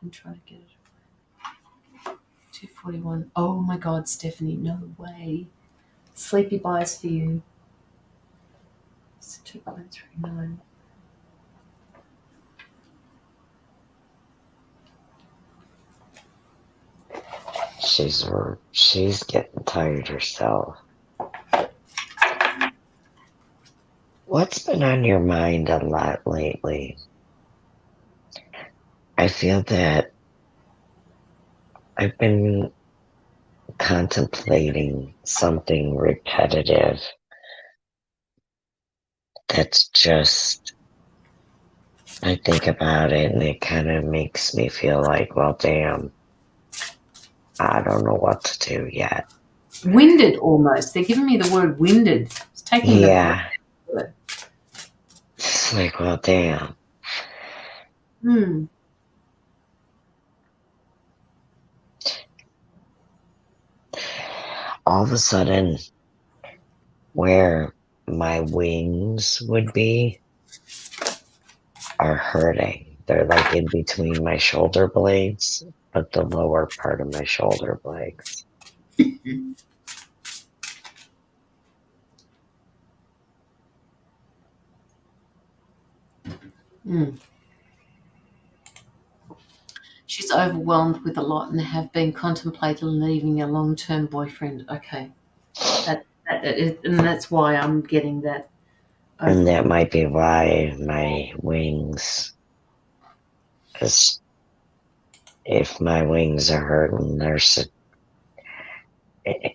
B: and try to get it. 241. Oh my God, Stephanie, no way. Sleepy buys for you. It's 2.39.
C: She's getting tired herself. What's been on your mind a lot lately? I feel that I've been contemplating something repetitive that's just, I think about it and it kind of makes me feel like, well, damn, I don't know what to do yet.
B: Winded almost. They're giving me the word winded. It's taking
C: Yeah.
B: the word.
C: It's like, well, damn. All of a sudden, where my wings would be are hurting. They're like in between my shoulder blades, but the lower part of my shoulder blades.
B: She's overwhelmed with a lot and have been contemplating leaving a long-term boyfriend. Okay. And that's why I'm getting that.
C: And that might be why my wings, because if my wings are hurting,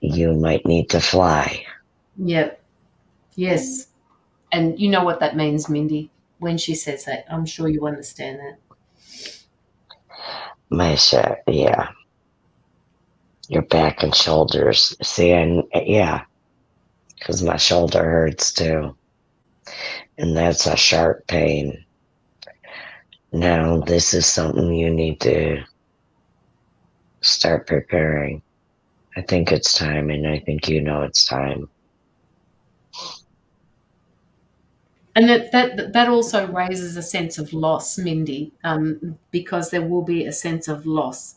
C: you might need to fly.
B: Yep. Yes. And you know what that means, Mindy, when she says that. I'm sure you understand that.
C: Yeah. Your back and shoulders. See, and yeah, because my shoulder hurts too. And that's a sharp pain. Now, this is something you need to start preparing. I think it's time, and I think you know it's time.
B: And that also raises a sense of loss, Mindy, because there will be a sense of loss.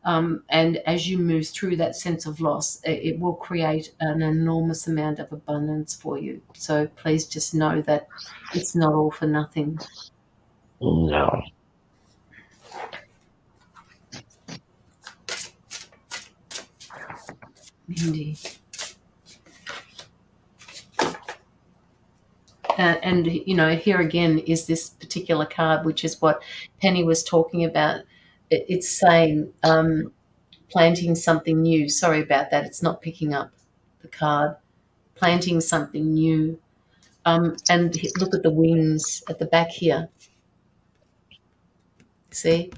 B: And as you move through that sense of loss, it will create an enormous amount of abundance for you. So please just know that it's not all for nothing.
C: No.
B: Mindy. And you know, here again is this particular card, which is what Penny was talking about. It's saying planting something new. Sorry about that. It's not picking up the card. Planting something new. And look at the wings at the back here. See?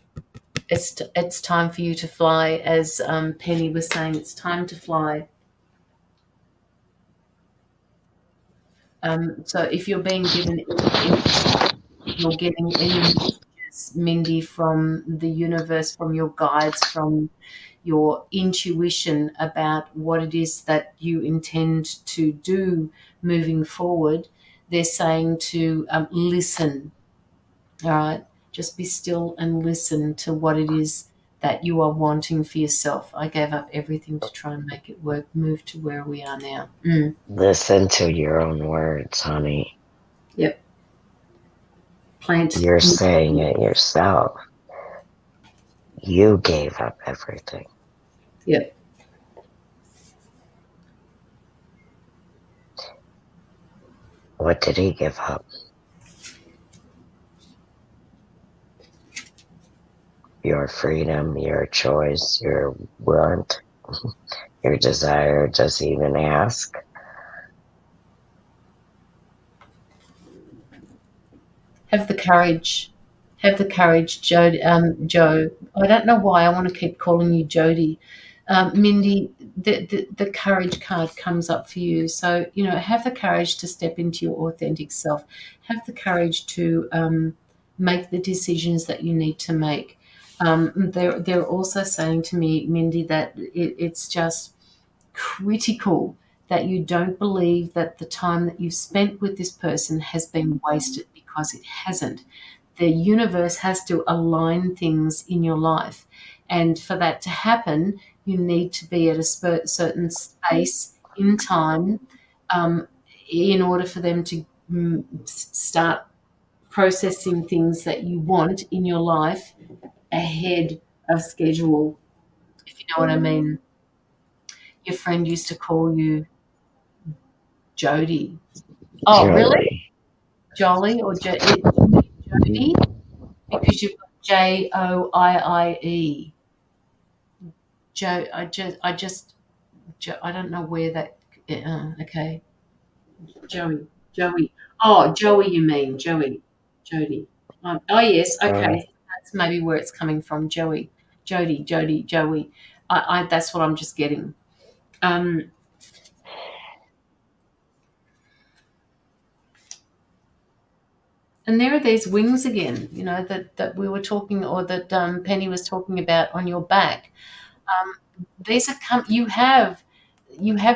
B: It's time for you to fly, as Penny was saying. It's time to fly. So if you're being given, you're getting any messages, Mindy, from the universe, from your guides, from your intuition about what it is that you intend to do moving forward, they're saying to listen. All right, just be still and listen to what it is that you are wanting for yourself. I gave up everything to try and make it work, move to where we are now.
C: Listen to your own words, honey.
B: Yep. Plant.
C: You're saying it yourself. You gave up everything.
B: Yep.
C: What did he give up? Your freedom, your choice, your want, your desire to even ask.
B: Have the courage, Joe. Joe. I don't know why I want to keep calling you Jody. Mindy, the courage card comes up for you. So, you know, have the courage to step into your authentic self. Have the courage to make the decisions that you need to make. They're also saying to me, Mindy, that it's just critical that you don't believe that the time that you've spent with this person has been wasted, because it hasn't. The universe has to align things in your life. And for that to happen, you need to be at a certain space in time in order for them to start processing things that you want in your life ahead of schedule, if you know what I mean. Your friend used to call you Jody. Oh,
C: Jolie.
B: really? Jolly or Jody? Because you've got Joie. Joe, I just I don't know where that. Okay, Joey. Oh, Joey, you mean Jody? Oh yes, okay. That's maybe where it's coming from. Joey, Joey. That's what I'm just getting. Um, and there are these wings again, that we were talking, or that Penny was talking about on your back. These are you have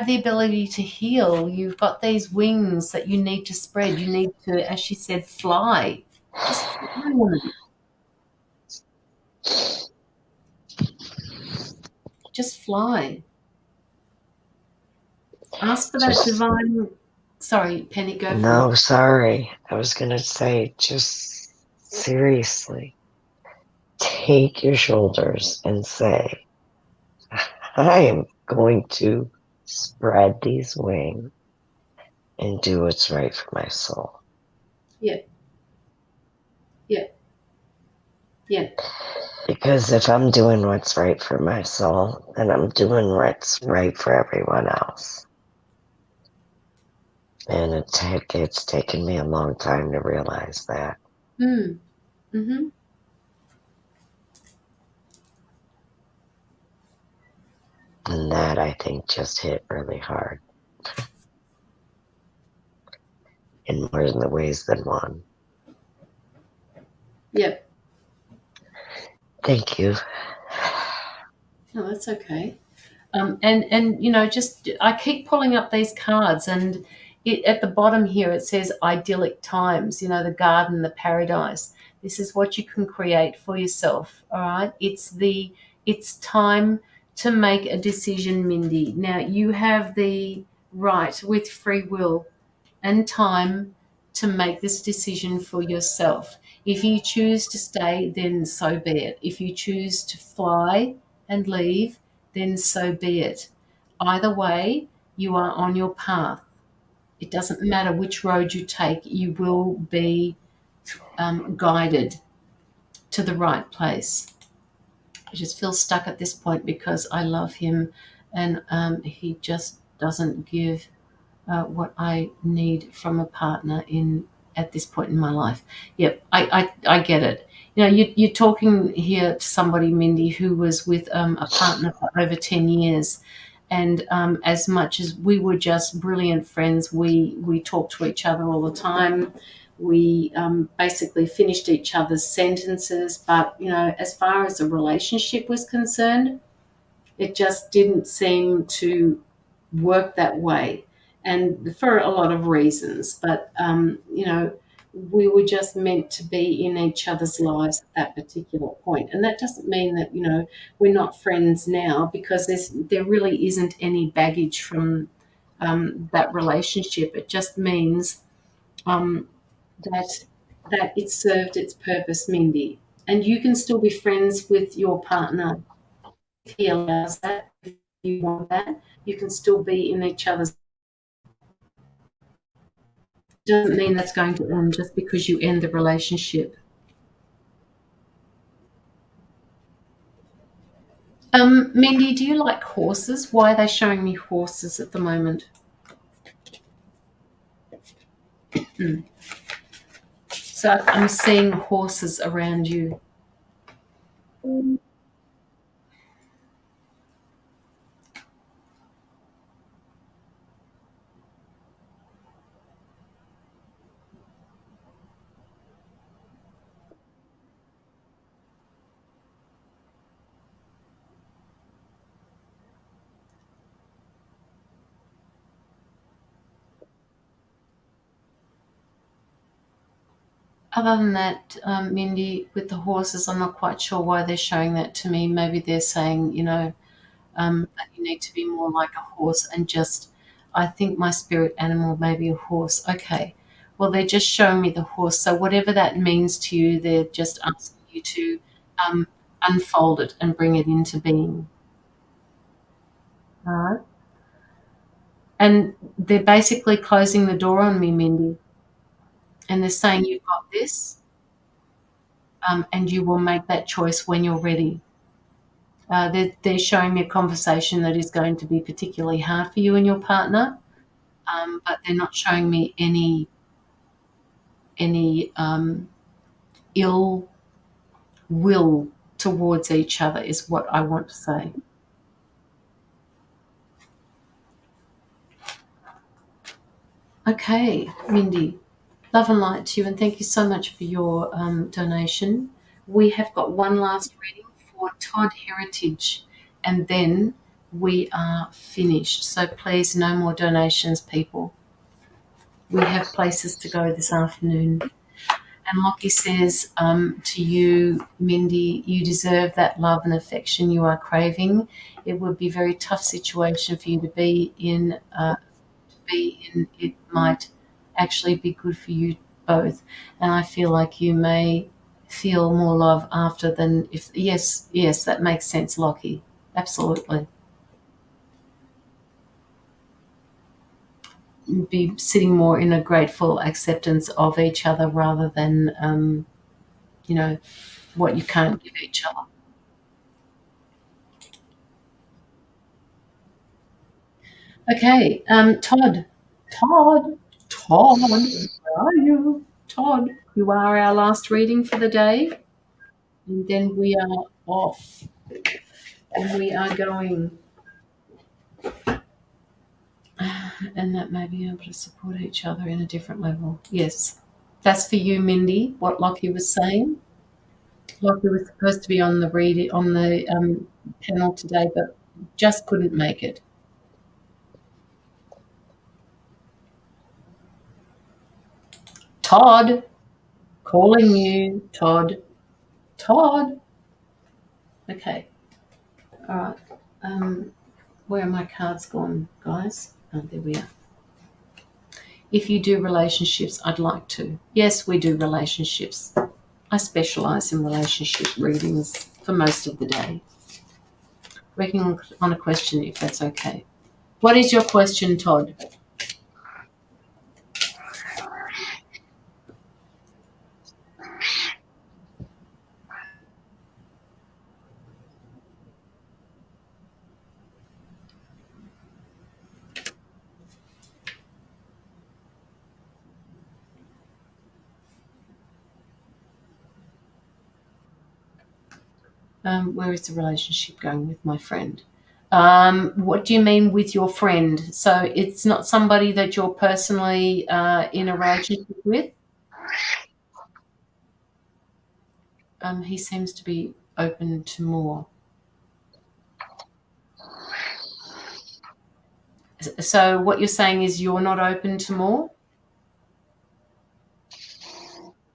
B: the ability to heal. You've got these wings that you need to spread. You need to, as she said, fly. Just fly, woman. Just fly. Ask for that divine. Sorry, Penny, go for it.
C: No, sorry. I was going to say, just seriously, take your shoulders and say, I am going to spread these wings and do what's right for my soul.
B: Yeah.
C: Because if I'm doing what's right for my soul, then I'm doing what's right for everyone else. And it's taken me a long time to realize that.
B: Mm-hmm.
C: And that, I think, just hit really hard. In more than the ways than one.
B: Yep.
C: Thank you.
B: No, that's okay. And just I keep pulling up these cards, and at the bottom here it says idyllic times. The garden, the paradise. This is what you can create for yourself. All right. It's time to make a decision, Mindy. Now you have the right, with free will and time, to make this decision for yourself. If you choose to stay, then so be it. If you choose to fly and leave, then so be it. Either way, you are on your path. It doesn't matter which road you take, you will be guided to the right place. I just feel stuck at this point because I love him, and he just doesn't give what I need from a partner at this point in my life. Yep, I get it. You're talking here to somebody, Mindy, who was with a partner for over 10 years. And as much as we were just brilliant friends, we talked to each other all the time. We basically finished each other's sentences. But, as far as the relationship was concerned, it just didn't seem to work that way, and for a lot of reasons. But we were just meant to be in each other's lives at that particular point, and that doesn't mean that we're not friends now, because there really isn't any baggage from that relationship. It just means that it served its purpose, Mindy, and you can still be friends with your partner if he allows that. If you want that, you can still be in each other's. Doesn't mean that's going to end just because you end the relationship. Mindy, do you like horses? Why are they showing me horses at the moment? So I'm seeing horses around you. Other than that, Mindy, with the horses, I'm not quite sure why they're showing that to me. Maybe they're saying, that you need to be more like a horse, and just, I think my spirit animal may be a horse. Okay. Well, they're just showing me the horse. So whatever that means to you, they're just asking you to um, unfold it and bring it into being. All right. And they're basically closing the door on me, Mindy. And they're saying, you've got this, and you will make that choice when you're ready. They're showing me a conversation that is going to be particularly hard for you and your partner, but they're not showing me any ill will towards each other, is what I want to say. Okay, Mindy, love and light to you, and thank you so much for your donation. We have got one last reading for Todd Heritage, and then we are finished. So please, no more donations, people. We have places to go this afternoon. And Lockie says to you, Mindy, you deserve that love and affection you are craving. It would be a very tough situation for you to be in. It might actually be good for you both. And I feel like you may feel more love after than if. Yes, that makes sense, Lockie. Absolutely. Be sitting more in a grateful acceptance of each other rather than what you can't give each other. Okay, Todd, where are you? Todd, you are our last reading for the day, and then we are off, and we are going, and that may be able to support each other in a different level. Yes, that's for you, Mindy, what Lockie was saying. Lockie was supposed to be on the panel today, but just couldn't make it. Todd, calling you, Todd. Okay, all right. Where are my cards gone, guys? Oh, there we are. If you do relationships, I'd like to. Yes, we do relationships. I specialise in relationship readings for most of the day. Working on a question, if that's okay. What is your question, Todd? Where is the relationship going with my friend? What do you mean with your friend? So it's not somebody that you're personally in a relationship with? He seems to be open to more. So what you're saying is you're not open to more?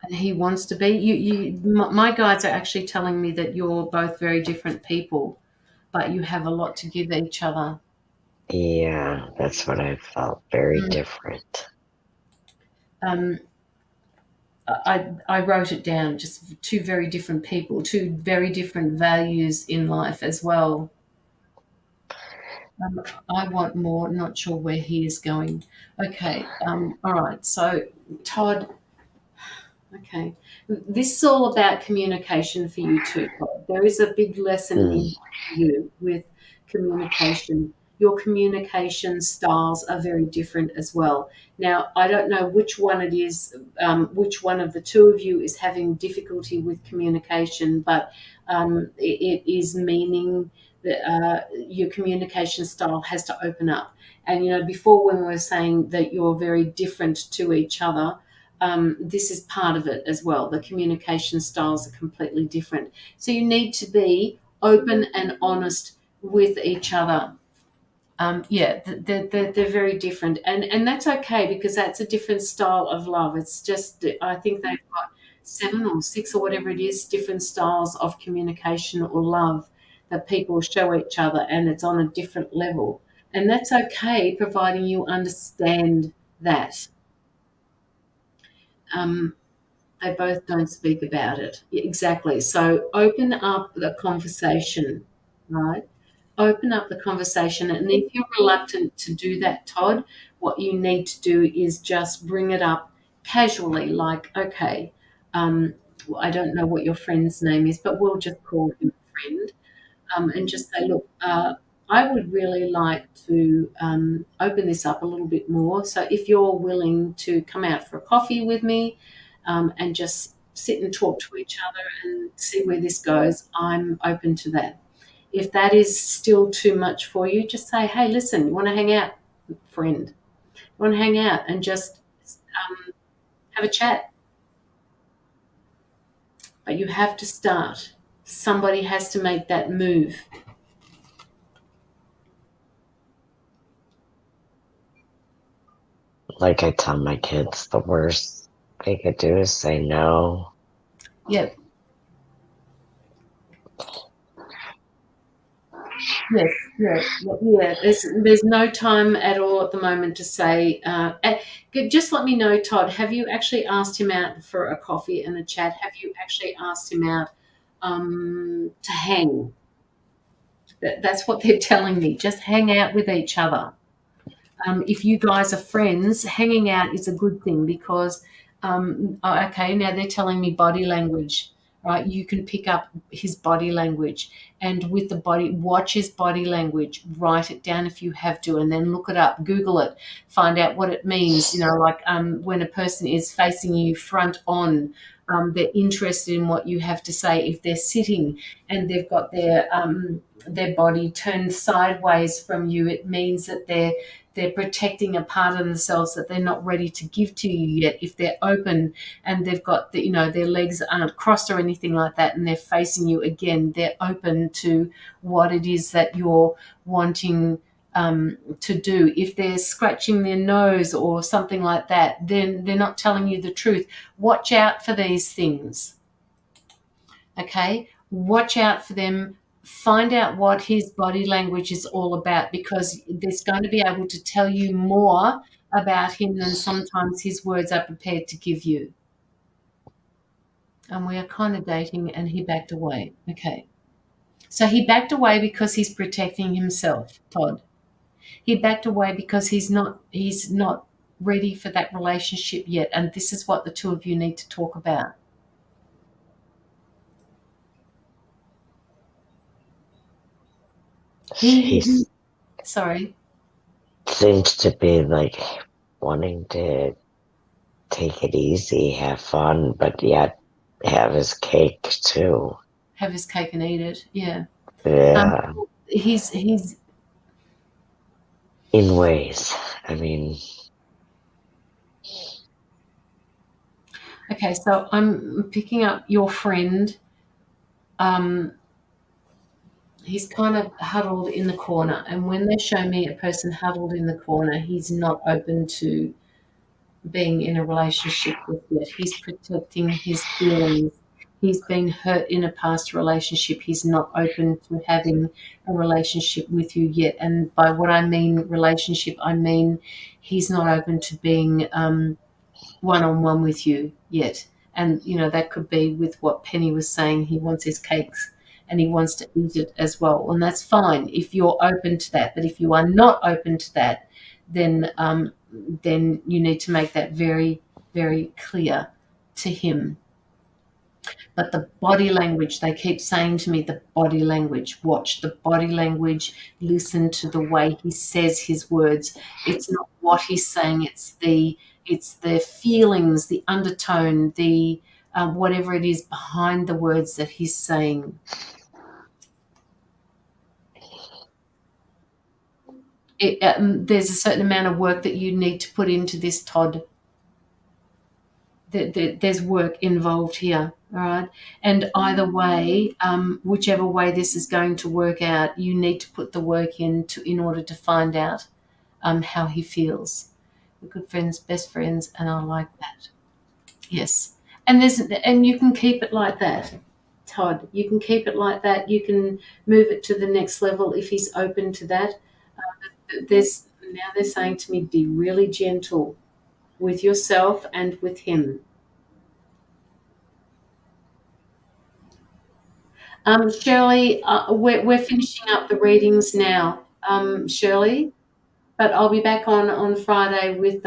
B: And he wants to be? My guides are actually telling me that you're both very different people, but you have a lot to give each other.
C: Yeah, that's what I felt. Very different.
B: I wrote it down, just two very different people, two very different values in life as well. I want more, not sure where he is going. Okay, all right, so Todd, okay. This is all about communication for you too, Todd. There is a big lesson in you with communication. Your communication styles are very different as well. Now, I don't know which one it is, which one of the two of you is having difficulty with communication, but it is meaning that your communication style has to open up. And, before when we were saying that you're very different to each other, this is part of it as well. The communication styles are completely different. So you need to be open and honest with each other. They're very different. And that's okay, because that's a different style of love. It's just, I think they've got 7 or 6 or whatever it is, different styles of communication or love that people show each other, and it's on a different level. And that's okay, providing you understand that. They both don't speak about it. Exactly. So open up the conversation, right? Open up the conversation. And if you're reluctant to do that, Todd, what you need to do is just bring it up casually, like, okay, I don't know what your friend's name is, but we'll just call him friend. and just say, look, I would really like to open this up a little bit more. So if you're willing to come out for a coffee with me and just sit and talk to each other and see where this goes, I'm open to that. If that is still too much for you, just say, hey, listen, you want to hang out, friend? You want to hang out and just have a chat? But you have to start. Somebody has to make that move.
C: Like I tell my kids, the worst they could do is say no.
B: Yep. Yes, yeah. There's no time at all at the moment to say. Just let me know, Todd. Have you actually asked him out for a coffee and a chat? Have you actually asked him out to hang? That's what they're telling me. Just hang out with each other. If you guys are friends, hanging out is a good thing because, okay, now they're telling me body language, right? You can pick up his body language and with the body, watch his body language, write it down if you have to, and then look it up, Google it, find out what it means. Like when a person is facing you front on, they're interested in what you have to say. If they're sitting and they've got their body turned sideways from you, it means that they're protecting a part of themselves that they're not ready to give to you yet. If they're open and they've got their legs aren't crossed or anything like that, and they're facing you again, they're open to what it is that you're wanting to do. If they're scratching their nose or something like that, then they're not telling you the truth. Watch out for these things. Okay? Watch out for them. Find out what his body language is all about, because there's going to be able to tell you more about him than sometimes his words are prepared to give you. And we are kind of dating, and he backed away. Okay. So he backed away because he's protecting himself, Todd. He backed away because he's not ready for that relationship yet. And this is what the two of you need to talk about.
C: He
B: Sorry.
C: seems to be like wanting to take it easy, have fun, but yet have his cake too.
B: Have his cake and eat it. Yeah.
C: Yeah.
B: He's
C: In ways. I mean.
B: Okay, so I'm picking up your friend. He's kind of huddled in the corner, and when they show me a person huddled in the corner, he's not open to being in a relationship with yet. He's protecting his feelings. He's been hurt in a past relationship. He's not open to having a relationship with you yet. And by what I mean relationship, I mean he's not open to being one-on-one with you yet. And, that could be with what Penny was saying. He wants his cakes and he wants to eat it as well. And that's fine if you're open to that. But if you are not open to that, then you need to make that very, very clear to him. But the body language, they keep saying to me, the body language, watch the body language, listen to the way he says his words. It's not what he's saying, it's the feelings, the undertone, the whatever it is behind the words that he's saying. There's a certain amount of work that you need to put into this, Todd. There's work involved here, all right? And either way, whichever way this is going to work out, you need to put the work in order to find out how he feels. We're good friends, best friends, and I like that. Yes. And you can keep it like that, Todd. You can keep it like that. You can move it to the next level if he's open to that. Now they're saying to me, be really gentle with yourself and with him. Shirley, we're finishing up the readings now, Shirley, but I'll be back on Friday with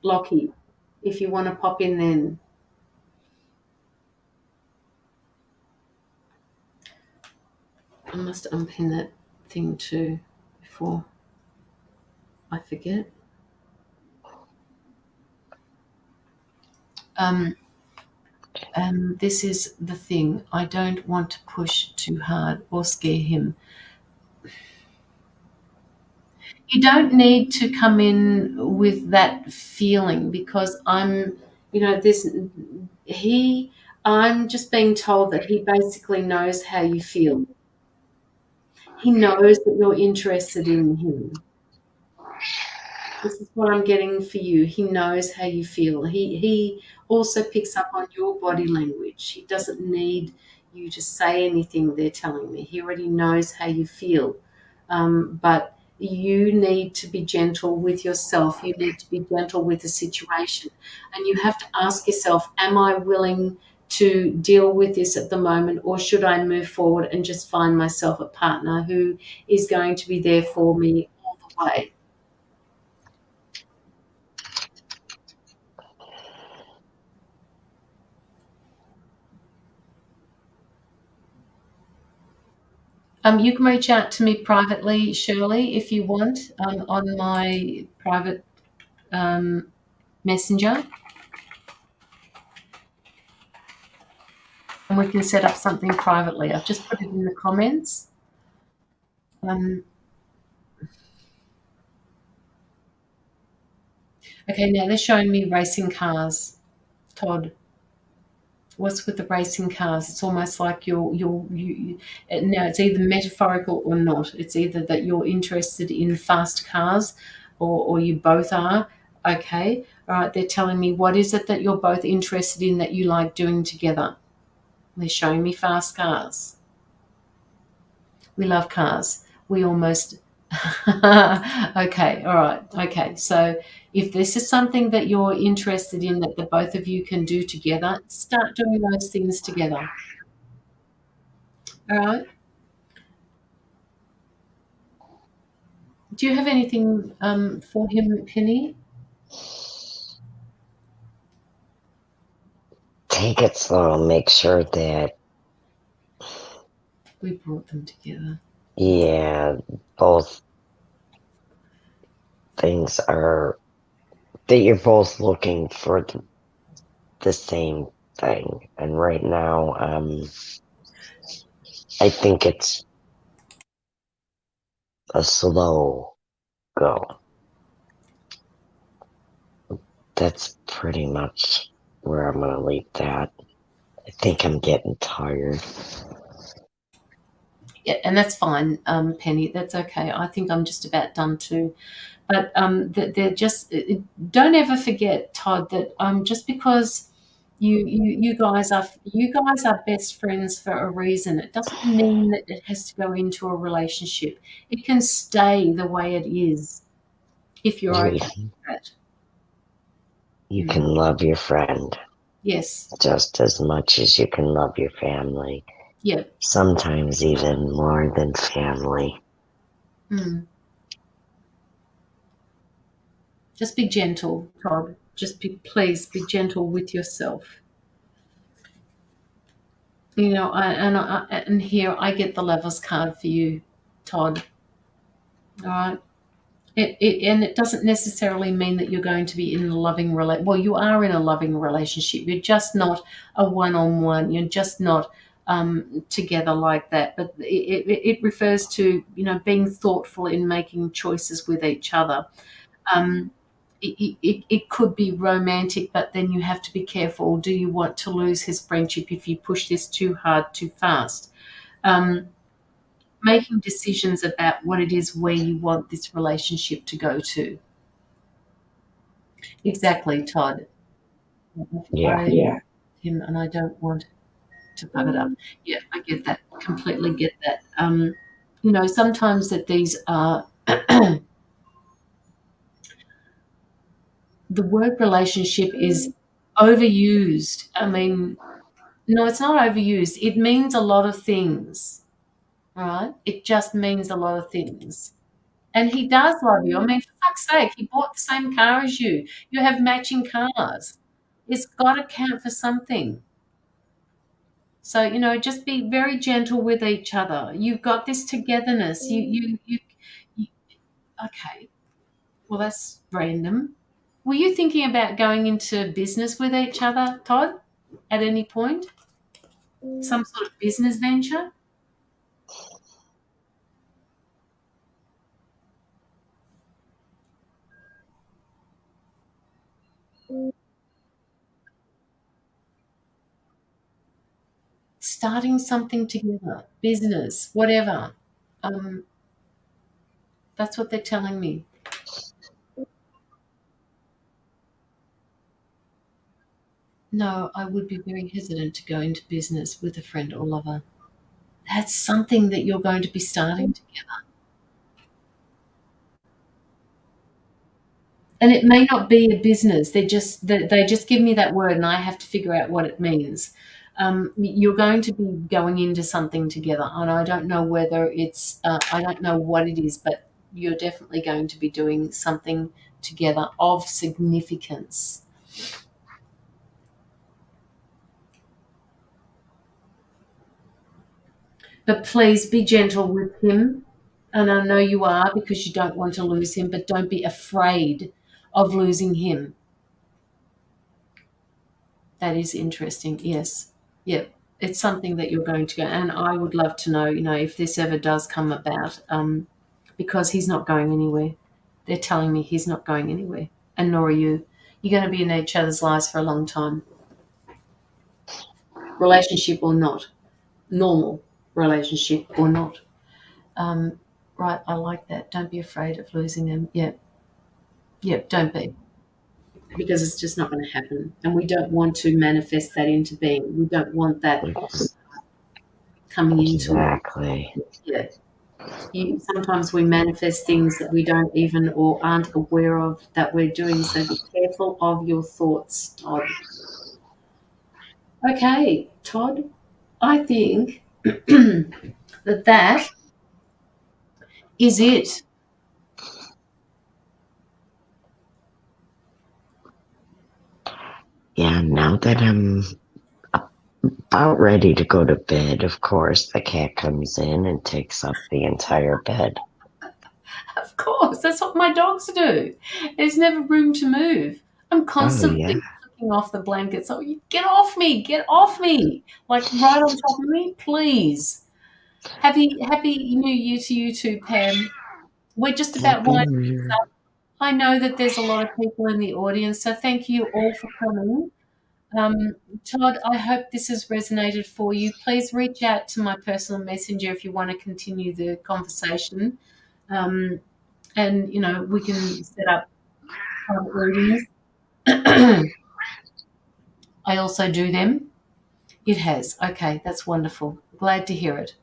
B: Locky, if you want to pop in then. I must unpin that thing too before I forget. This is the thing. I don't want to push too hard or scare him. You don't need to come in with that feeling, because I'm just being told that he basically knows how you feel. He knows that you're interested in him. This is what I'm getting for you. He knows how you feel. He also picks up on your body language. He doesn't need you to say anything, they're telling me. He already knows how you feel. But you need to be gentle with yourself. You need to be gentle with the situation. And you have to ask yourself, am I willing to deal with this at the moment, or should I move forward and just find myself a partner who is going to be there for me all the way? You can reach out to me privately, Shirley, if you want, on my private messenger. And we can set up something privately. I've just put it in the comments. Okay, now they're showing me racing cars. Todd, what's with the racing cars? It's almost like you now it's either metaphorical or not. It's either that you're interested in fast cars, or you both are. Okay, all right. They're telling me, what is it that you're both interested in that you like doing together? They're showing me fast cars. We love cars. We almost okay, all right. Okay, so if this is something that you're interested in that the both of you can do together, start doing those things together. All right. Do you have anything for him, Penny?
C: Take it slow. Make sure that,
B: We brought them together.
C: yeah, both things are, that you're both looking for the same thing. And right now, I think it's a slow go. That's pretty much where I'm going to leave that. I think I'm getting tired.
B: Yeah, and that's fine, Penny. That's okay. I think I'm just about done too. But they're just don't ever forget, Todd, that just because you guys are best friends for a reason, it doesn't mean that it has to go into a relationship. It can stay the way it is if you're okay with that.
C: You can love your friend
B: Yes.
C: just as much as you can love your family.
B: Yeah.
C: Sometimes even more than family.
B: Just be gentle, Todd. Please be gentle with yourself. You know, and here I get the Lovers card for you, Todd. All right. And it doesn't necessarily mean that you're going to be in a loving relationship. Well, you are in a loving relationship. You're just not a one-on-one. You're just not together like that. But it refers to, being thoughtful in making choices with each other. It could be romantic, but then you have to be careful. Do you want to lose his friendship if you push this too hard, too fast? Making decisions about what it is where you want this relationship to go to. Exactly, Todd.
C: Yeah.
B: Him, and I don't want to fuck it up. Yeah, I get that. Completely get that. Sometimes that these are the word relationship is overused. I mean, no, it's not overused. It means a lot of things. All right? It just means a lot of things. And he does love you. I mean, for fuck's sake, he bought the same car as you. You have matching cars. It's got to count for something. So, you know, just be very gentle with each other. You've got this togetherness. You okay. Well, that's random. Were you thinking about going into business with each other, Todd, at any point? Some sort of business venture? Starting something together, business, whatever. That's what they're telling me. No, I would be very hesitant to go into business with a friend or lover. That's something that you're going to be starting together. And it may not be a business. They just give me that word, and I have to figure out what it means. You're going to be going into something together, and I don't know whether it's I don't know what it is, but you're definitely going to be doing something together of significance. But please be gentle with him. And I know you are, because you don't want to lose him, but don't be afraid of losing him. That is interesting. Yes. Yep. It's something that you're going to go. And I would love to know, you know, if this ever does come about, because he's not going anywhere. They're telling me he's not going anywhere. And nor are you. You're going to be in each other's lives for a long time. Relationship or not. Normal relationship or not. Right, I like that. Don't be afraid of losing them. Yep. Yep, don't be. Because it's just not going to happen. And we don't want to manifest that into being. We don't want that coming into
C: Exactly.
B: it. Yeah. Sometimes we manifest things that we don't even or aren't aware of that we're doing. So be careful of your thoughts, Todd. Okay, Todd, I think that is it.
C: Yeah, now that I'm about ready to go to bed, of course, the cat comes in and takes up the entire bed.
B: Of course, that's what my dogs do. There's never room to move. I'm constantly flicking off the blankets. Oh, you get off me, like right on top of me, please. Happy New Year to you too, Pam. We're just about
C: Happy
B: winding
C: New
B: this
C: Year.
B: up. I know that there's a lot of people in the audience, so thank you all for coming. Todd, I hope this has resonated for you. Please reach out to my personal messenger if you want to continue the conversation. And, you know, we can set up private readings. I also do them. It has. Okay, that's wonderful. Glad to hear it.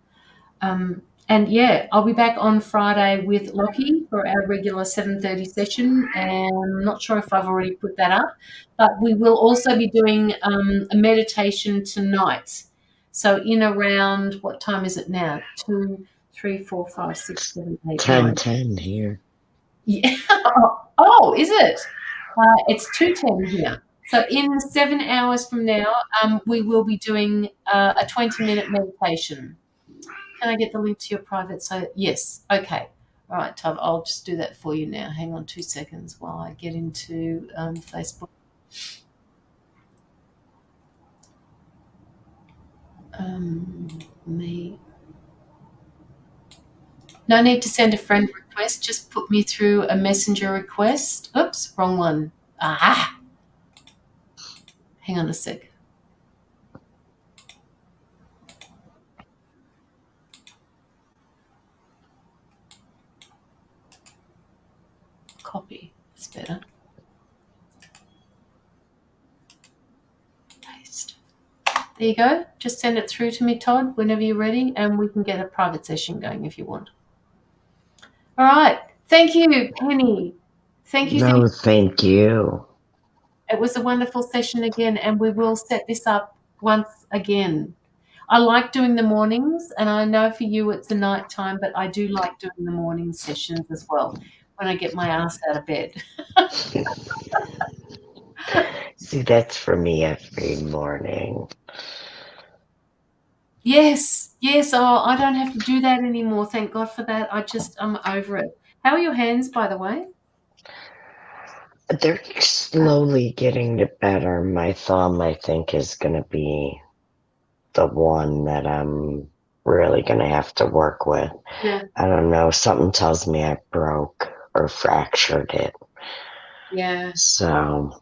B: And yeah, I'll be back on Friday with Lockie for our regular 7:30 session, and I'm not sure if I've already put that up, but we will also be doing a meditation tonight. So in around, what time is it now? 2, 3, 4, 5, 6, 7, 8, 9.
C: 10:10 here.
B: Yeah. Oh, is it? It's 2:10 here. So in 7 hours from now, we will be doing a 20-minute meditation. Can I get the link to your private? So yes. Okay. All right, Todd. I'll just do that for you now. Hang on 2 seconds while I get into Facebook. Me. No need to send a friend request. Just put me through a messenger request. Oops, wrong one. Aha. Hang on a sec. Copy. It's better. Paste. There you go. Just send it through to me, Todd, whenever you're ready, and we can get a private session going if you want. All right. Thank you, Penny. Thank you.
C: No, thank you.
B: It was a wonderful session again, and we will set this up once again. I like doing the mornings, and I know for you it's the night time, but I do like doing the morning sessions as well when I get my ass out of bed.
C: See, that's for me every morning.
B: Yes, yes. Oh, I don't have to do that anymore. Thank God for that. I'm over it. How are your hands, by the way?
C: They're slowly getting better. My thumb, I think, is going to be the one that I'm really going to have to work with.
B: Yeah.
C: I don't know. Something tells me I broke or fractured it.
B: Yeah.
C: So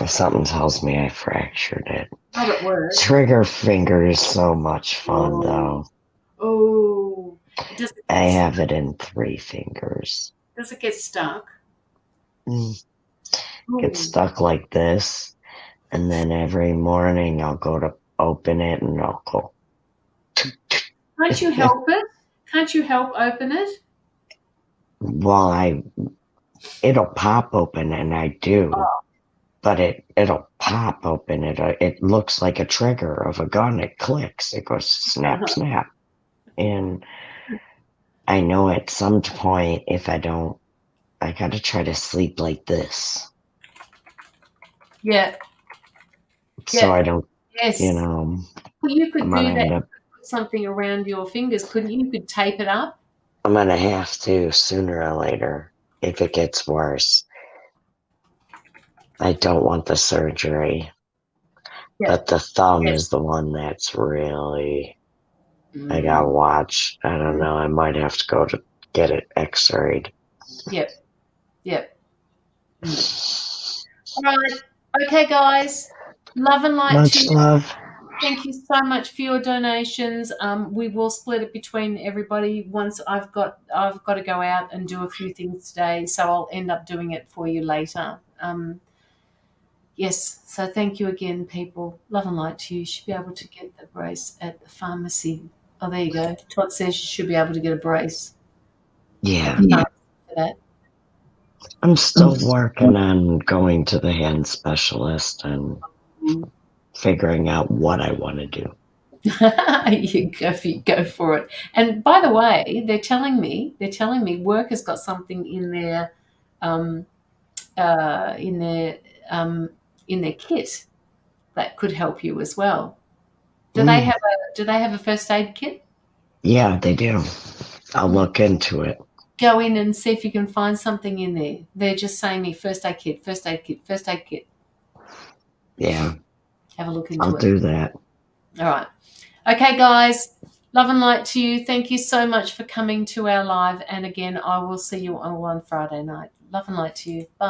C: something tells me I fractured it.
B: Not at work.
C: Trigger finger is so much fun, though.
B: Oh.
C: I have it in 3 fingers.
B: Does it get stuck?
C: Get stuck like this, and then every morning I'll go to open it and I'll go.
B: Can't you help it? Can't you help open it?
C: Well, it'll pop open, and I do, but it'll pop open. It looks like a trigger of a gun. It clicks. It goes snap, snap, and I know at some point if I don't, I gotta try to sleep like this.
B: Yeah.
C: So I don't,
B: Yes.
C: Well,
B: you could do that. Put something around your fingers, couldn't you? You could tape it up.
C: I'm gonna have to sooner or later if it gets worse. I don't want the surgery, but the thumb is the one that's really. I gotta watch. I don't know. I might have to go to get it x-rayed.
B: Yep. All right. Okay, guys. Love and light
C: Much
B: to you.
C: love.
B: Thank you so much for your donations. We will split it between everybody once I've got to go out and do a few things today, so I'll end up doing it for you later. Yes, so thank you again, people. Love and light to you. You should be able to get the brace at the pharmacy. Oh, there you go. Todd says you should be able to get a brace.
C: Yeah.
B: For that.
C: I'm still working on going to the hand specialist and figuring out what I want to do.
B: You go for it. And by the way, they're telling me work has got something in their in their kit that could help you as well. Do they have a first aid kit?
C: Yeah, they do. I'll look into it.
B: Go in and see if you can find something in there. They're just saying me first aid kit, first aid kit, first aid kit.
C: Yeah.
B: Have a look into it.
C: I'll do that.
B: All right. Okay, guys. Love and light to you. Thank you so much for coming to our live. And again, I will see you all on Friday night. Love and light to you. Bye.